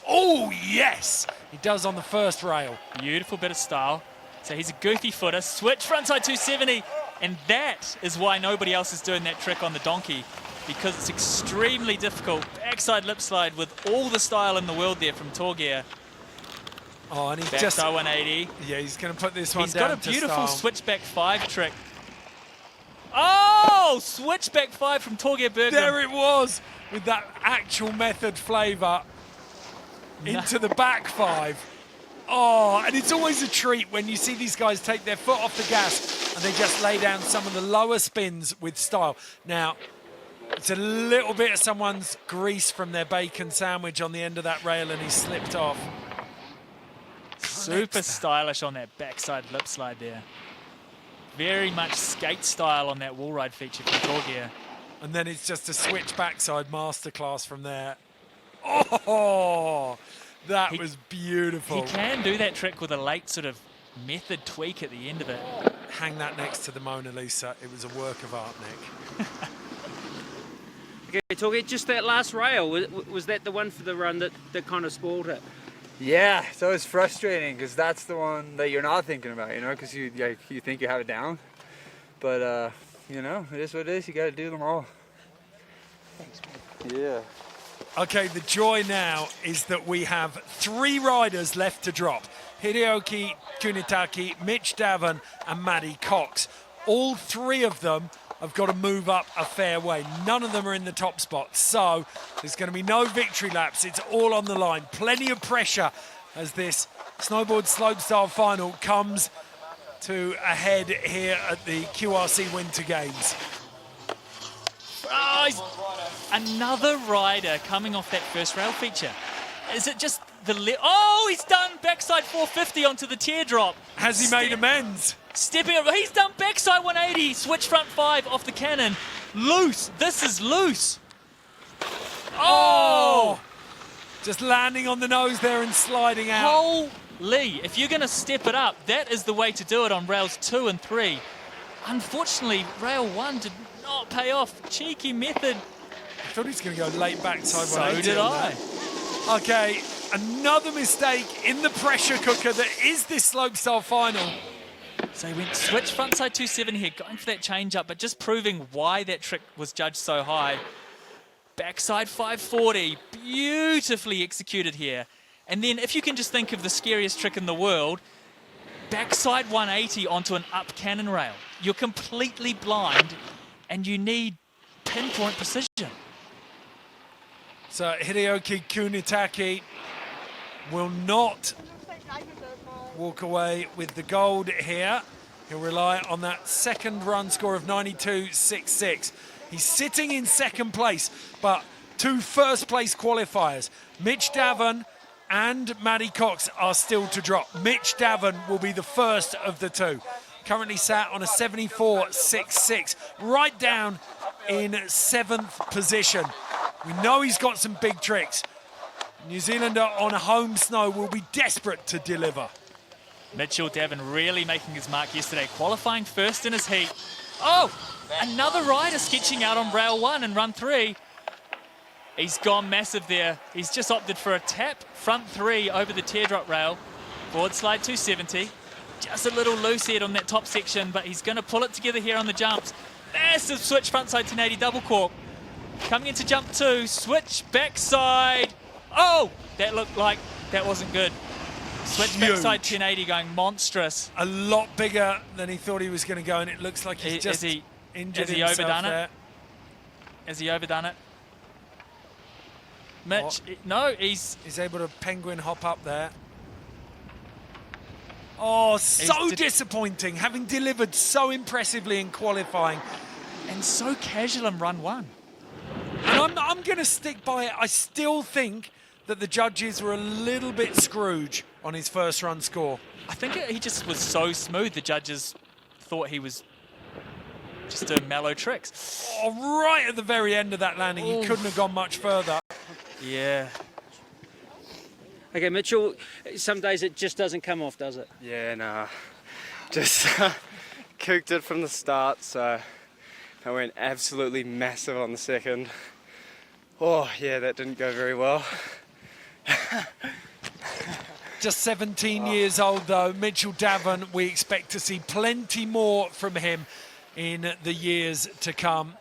Oh, yes! He does on the first rail. Beautiful bit of style. So he's a goofy footer. Switch frontside 270. And that is why nobody else is doing that trick on the donkey, because it's extremely difficult. Backside lip slide with all the style in the world there from Torgeir. Oh, and he backside just 180. Yeah, he's going to put this one down. He's got a beautiful style. switchback 5 trick. Oh, switchback 5 from Torgeir Berggrim. There it was, with that actual method flavour. Into the back 5. Oh, and it's always a treat when you see these guys take their foot off the gas and they just lay down some of the lower spins with style. Now, it's a little bit of someone's grease from their bacon sandwich on the end of that rail and he slipped off. Super stylish on that backside lip slide there. Very much skate style on that wall ride feature from Torgeir. And then it's just a switch backside masterclass from there. Oh, that was beautiful. He can do that trick with a late sort of method tweak at the end of it. Hang that next to the Mona Lisa. It was a work of art, Nick. Okay, Torgeir, just that last rail, was that the one for the run that kind of spoiled it? Yeah, so it's frustrating because that's the one that you're not thinking about, because you think you have it down. But, it is what it is. You got to do them all. Thanks, man. Yeah. Okay, the joy now is that we have 3 riders left to drop. Hideoki Kunitaki, Mitch Davin and Maddie Cox. All 3 of them have got to move up a fair way. None of them are in the top spot. So there's going to be no victory laps. It's all on the line. Plenty of pressure as this snowboard slopestyle final comes to a head here at the QRC Winter Games. Oh, Another rider coming off that first rail feature. Is it just the... Oh, he's done backside 450 onto the teardrop. Has he made amends? Stepping up. He's done backside 180. Switch front 5 off the cannon. Loose. This is loose. Oh! Just landing on the nose there and sliding out. Holy. If you're going to step it up, that is the way to do it on rails 2 and 3. Unfortunately, rail 1 did not pay off. Cheeky method. I thought he was going to go late backside 180. So did I. Okay, another mistake in the pressure cooker that is this slopestyle final. So he went switch frontside 270 here, going for that change up, but just proving why that trick was judged so high. Backside 540, beautifully executed here. And then if you can just think of the scariest trick in the world, backside 180 onto an up cannon rail. You're completely blind and you need pinpoint precision. So Hideyoki Kunitake will not walk away with the gold here. He'll rely on that second run score of 92.66. He's sitting in second place, but 2 first place qualifiers, Mitch Davon and Maddie Cox, are still to drop. Mitch Davon will be the first of the 2. Currently sat on a 74.66, right down in 7th position. We know he's got some big tricks. New Zealander on home snow will be desperate to deliver. Mitchell Davon really making his mark yesterday, qualifying first in his heat. Oh, another rider sketching out on rail 1 and run 3. He's gone massive there. He's just opted for a tap front 3 over the teardrop rail. Forward slide 270. Just a little loose head on that top section, but he's going to pull it together here on the jumps. Massive switch frontside 1080 double cork. Coming into jump 2, switch backside. Oh, that looked like that wasn't good. Switch backside 1080 going monstrous. A lot bigger than he thought he was going to go, and it looks like he's just injured himself overdone there. it? Has he overdone it? Mitch, no, he's able to penguin hop up there. Oh, so disappointing, having delivered so impressively in qualifying. And so casual in run 1. And I'm going to stick by it. I still think that the judges were a little bit Scrooge on his first run score. I think he just was so smooth, the judges thought he was just doing mellow tricks. Oh, right at the very end of that landing, he couldn't have gone much further. Yeah. Okay, Mitchell, some days it just doesn't come off, does it? Yeah, nah. Just cooked it from the start, so I went absolutely massive on the second. Oh, yeah, that didn't go very well. Just 17 years old, though. Mitchell Davon, we expect to see plenty more from him in the years to come.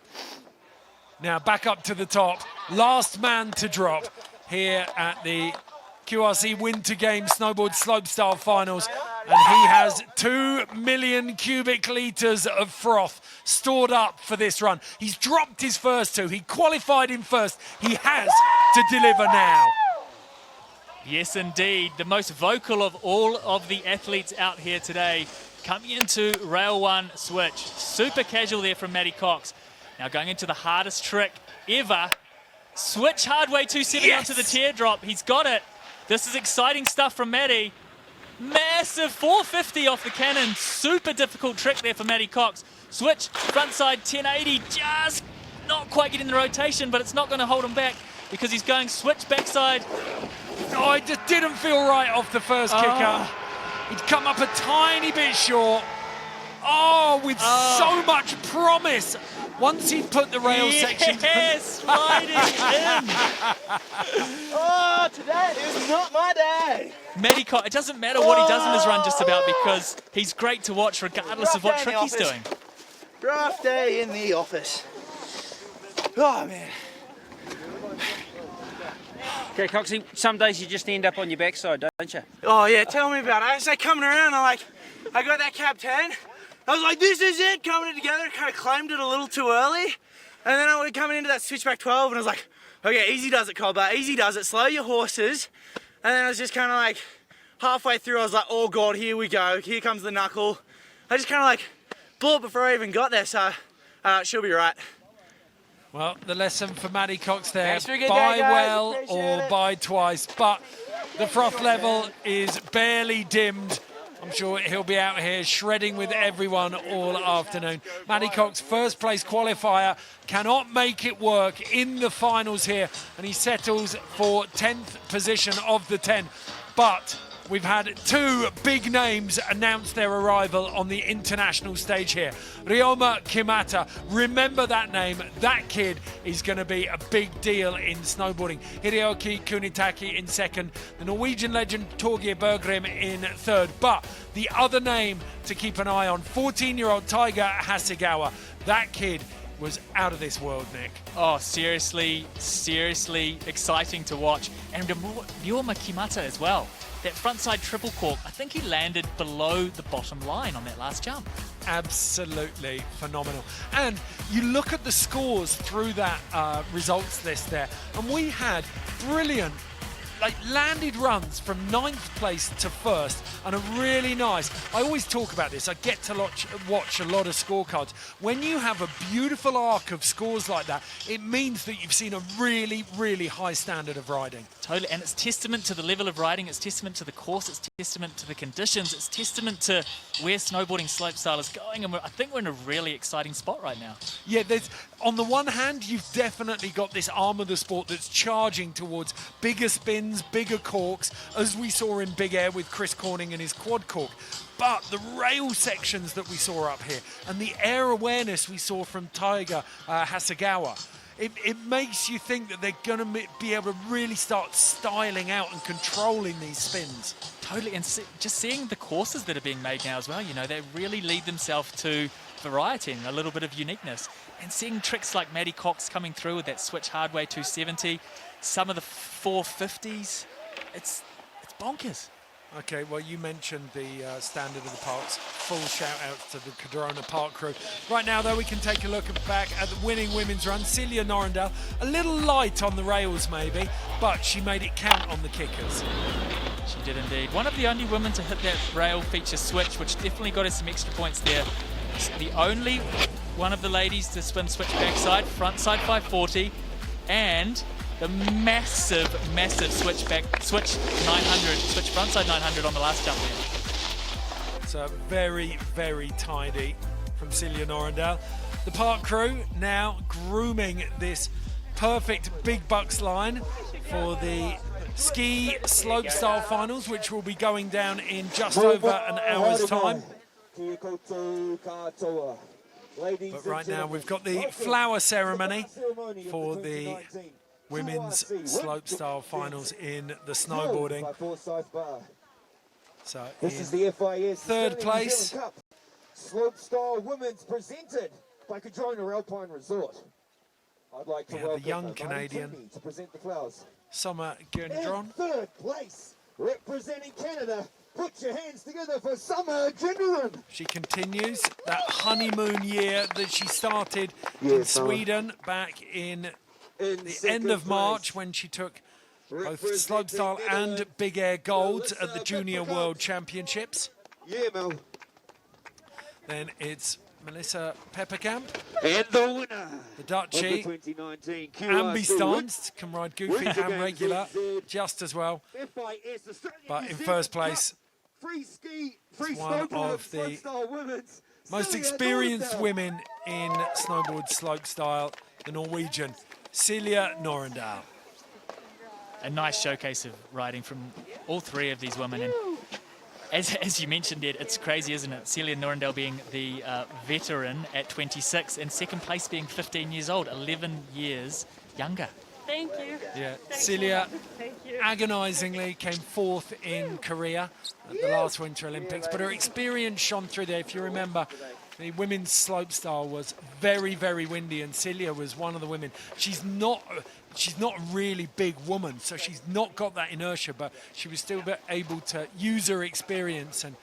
Now, back up to the top. Last man to drop here at the QRC Winter Games Snowboard Slopestyle Finals. And he has 2 million cubic litres of froth stored up for this run. He's dropped his first 2. He qualified in first. He has to deliver now. Yes, indeed. The most vocal of all of the athletes out here today. Coming into rail 1 switch. Super casual there from Matty Cox. Now going into the hardest trick ever. Switch hardway 270 onto the teardrop. He's got it. This is exciting stuff from Matty. Massive 450 off the cannon. Super difficult trick there for Matty Cox. Switch frontside 1080. Just not quite getting the rotation, but it's not going to hold him back because he's going switch backside. Oh, it just didn't feel right off the first kicker. He'd come up a tiny bit short. Oh, with so much promise. Once he'd put the rail section... Yes, sliding in. Oh, today is not my day. Matty Cox, it doesn't matter what he does in his run just about because he's great to watch regardless of what trick he's doing. Rough day in the office. Oh, man. Okay, Coxie, some days you just end up on your backside, don't you? Oh, yeah, tell me about it. I was like coming around, I got that cab 10. I was like, this is it, coming together. Kind of claimed it a little too early. And then I was coming into that switchback 12 and I was like, okay, easy does it, Cobber, easy does it, slow your horses. And then I was just kind of like, halfway through, I was like, oh God, here we go, here comes the knuckle. I just kind of like blew it before I even got there, so she'll be right. Well, the lesson for Maddie Cox there, Thanks for a good buy day, guys. well Appreciate or it. buy twice. But the froth level is barely dimmed. I'm sure he'll be out here shredding with everyone all afternoon. Maddie Cox, first place qualifier, cannot make it work in the finals here, and he settles for 10th position of the 10. But we've had two big names announce their arrival on the international stage here. Ryoma Kimata, remember that name. That kid is going to be a big deal in snowboarding. Hideoki Kunitaki in second. The Norwegian legend Torgeir Berggrim in third. But the other name to keep an eye on, 14-year-old Taiga Hasegawa. That kid was out of this world, Nick. Oh, seriously exciting to watch. And Ryoma Kimata as well. That frontside triple cork, I think he landed below the bottom line on that last jump. Absolutely phenomenal. And you look at the scores through that results list there, and we had brilliant landed runs from 9th place to 1st, and a really nice, I always talk about this, I get to watch a lot of scorecards. When you have a beautiful arc of scores like that, it means that you've seen a really, really high standard of riding. Totally, and it's testament to the level of riding, it's testament to the course, it's testament to the conditions, it's testament to where snowboarding slopestyle is going, and I think we're in a really exciting spot right now. Yeah, on the one hand, you've definitely got this arm of the sport that's charging towards bigger spins, bigger corks, as we saw in Big Air with Chris Corning and his quad cork. But the rail sections that we saw up here and the air awareness we saw from Taiga Hasegawa, it makes you think that they're going to be able to really start styling out and controlling these spins. Totally, and just seeing the courses that are being made now as well, they really lead themselves to variety and a little bit of uniqueness. And seeing tricks like Maddie Cox coming through with that switch hardway 270, some of the 450s, it's bonkers. Okay, well, you mentioned the standard of the parks. Full shout-outs to the Cardrona park crew. Right now, though, we can take a look back at the winning women's run. Celia Norendal, a little light on the rails, maybe, but she made it count on the kickers. She did indeed. One of the only women to hit that rail feature switch, which definitely got us some extra points there. The only one of the ladies to swim switch backside, frontside 540, and the massive switch 900, switch frontside 900 on the last jump there. So very, very tidy from Celia Norendal. The park crew now grooming this perfect big bucks line for the ski slopestyle finals, which will be going down in just over an hour's time. But right now we've got the flower ceremony for the women's slopestyle finals in the snowboarding. So this is the FIS third place. Slopestyle Women's presented by Cardrona Alpine Resort. I'd like to welcome the young Canadian to present the flowers. Summer Gendron. In third place, representing Canada, put your hands together for Summer Gendron. She continues that honeymoon year that she started in Sweden back in the end of March, when she took both slopestyle and big air golds at the Junior World Championships. Yeah, Mel. Then it's Melissa Pepperkamp. And the winner, the Dutchie, of the 2019 ambi-stanced, can ride goofy and regular just as well. But in first place, one of the most experienced women in snowboard slopestyle, the Norwegian Celia Norendal. A nice showcase of riding from all three of these women. And as you mentioned, Ed, it's crazy, isn't it? Celia Norendal being the veteran at 26 and second place being 15 years old, 11 years younger. Thank you. Yeah, Thanks Celia Thank you. agonisingly came fourth in Korea at the last Winter Olympics, but her experience shone through there. If you remember, the women's slopestyle was very, very windy, and Celia was one of the women. She's not a really big woman, so she's not got that inertia, but she was still able to use her experience and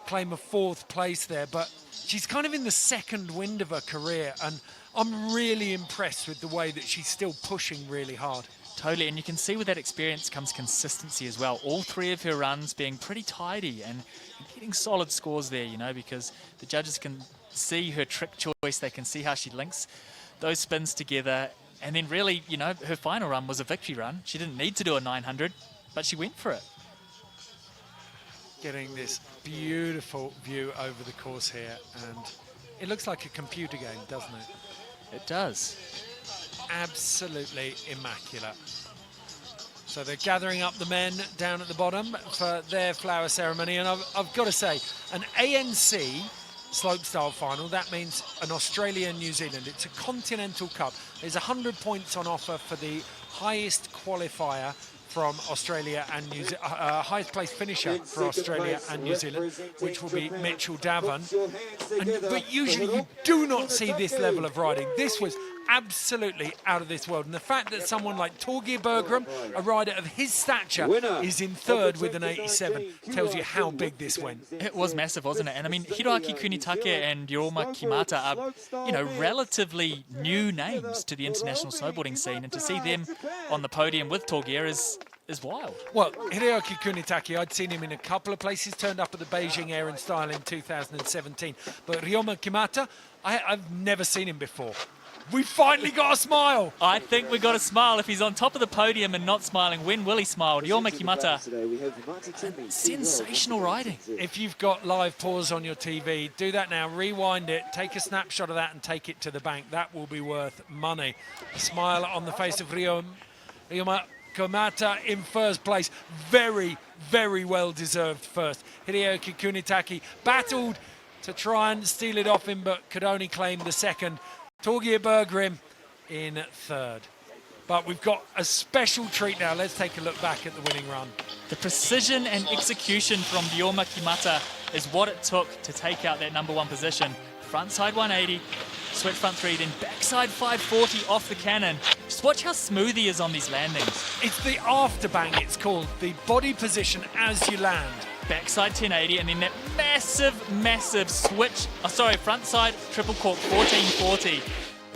claim a fourth place there. But she's kind of in the second wind of her career, and I'm really impressed with the way that she's still pushing really hard. Totally, and you can see with that experience comes consistency as well. All three of her runs being pretty tidy and getting solid scores there, because the judges can see her trick choice, they can see how she links those spins together. And then really, you know, her final run was a victory run. She didn't need to do a 900, but she went for it. Getting this beautiful view over the course here, and it looks like a computer game, doesn't it? It does. Absolutely immaculate. So they're gathering up the men down at the bottom for their flower ceremony, and I've got to say, an ANC slopestyle final, that means an Australia and New Zealand. It's a continental cup. There's 100 points on offer for the highest qualifier from Australia and New Zealand, highest place finisher for Australia and New Zealand, which will be Mitchell Davin. But usually you do not see this level of riding. This was absolutely out of this world. And the fact that someone like Torgeir Bergram, a rider of his stature, is in third with an 87 tells you how big this went. It was massive, wasn't it? And I mean, Hiroaki Kunitake and Yoroma Kimata are, you know, relatively new names to the international snowboarding scene, and to see them on the podium with Torgeir is wild. Well, Hiroaki Kunitake, I'd seen him in a couple of places, turned up at the Beijing Air and Style in 2017. But Ryoma Kimata, I've never seen him before. We finally got a smile. I think we got a smile. If he's on top of the podium and not smiling, when will he smile? Ryoma Kimata, sensational riding. If you've got live pause on your TV, do that now, rewind it, take a snapshot of that and take it to the bank. That will be worth money. A smile on the face of Ryoma Kimata in first place. Very, very well deserved first. Hiroaki Kunitake battled to try and steal it off him, but could only claim the second. Torgeir Bergrim in third. But we've got a special treat now. Let's take a look back at the winning run. The precision and execution from Ryoma Kimata is what it took to take out that #1 position. Frontside 180, switch front 3, then backside 540 off the cannon. Just watch how smooth he is on these landings. It's the afterbang, it's called, the body position as you land. Backside 1080, and then that massive switch, frontside triple cork 1440.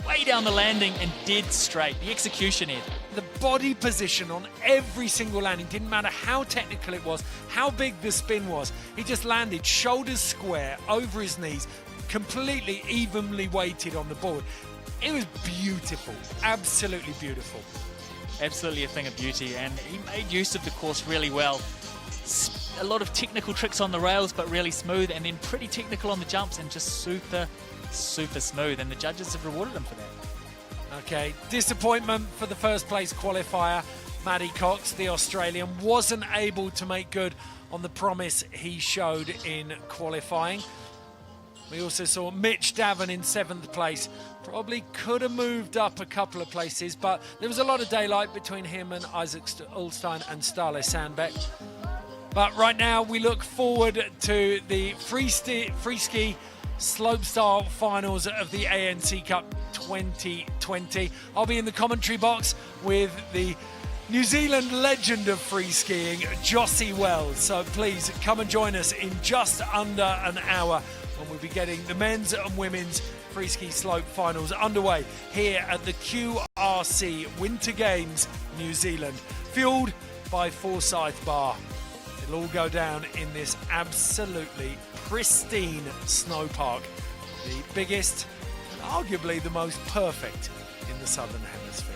Way down the landing and dead straight. The execution, Ed. The body position on every single landing, didn't matter how technical it was, how big the spin was. He just landed shoulders square, over his knees, completely evenly weighted on the board. It was beautiful, absolutely beautiful. Absolutely a thing of beauty, and he made use of the course really well. A lot of technical tricks on the rails, but really smooth, and then pretty technical on the jumps, and just super smooth, and the judges have rewarded him for that. Okay, disappointment for the first place qualifier. Maddie Cox, the Australian, wasn't able to make good on the promise he showed in qualifying. We also saw Mitch Davin in 7th place. Probably could have moved up a couple of places, but there was a lot of daylight between him and Isaac Ulstein and Stale Sandbeck. But right now we look forward to the free ski slopestyle finals of the ANC Cup 2020. I'll be in the commentary box with the New Zealand legend of free skiing, Jossie Wells. So please come and join us in just under an hour when we'll be getting the men's and women's free ski slope finals underway here at the QRC Winter Games New Zealand, fueled by Forsyth Barr. It'll all go down in this absolutely pristine snow park, the biggest and arguably the most perfect in the Southern Hemisphere.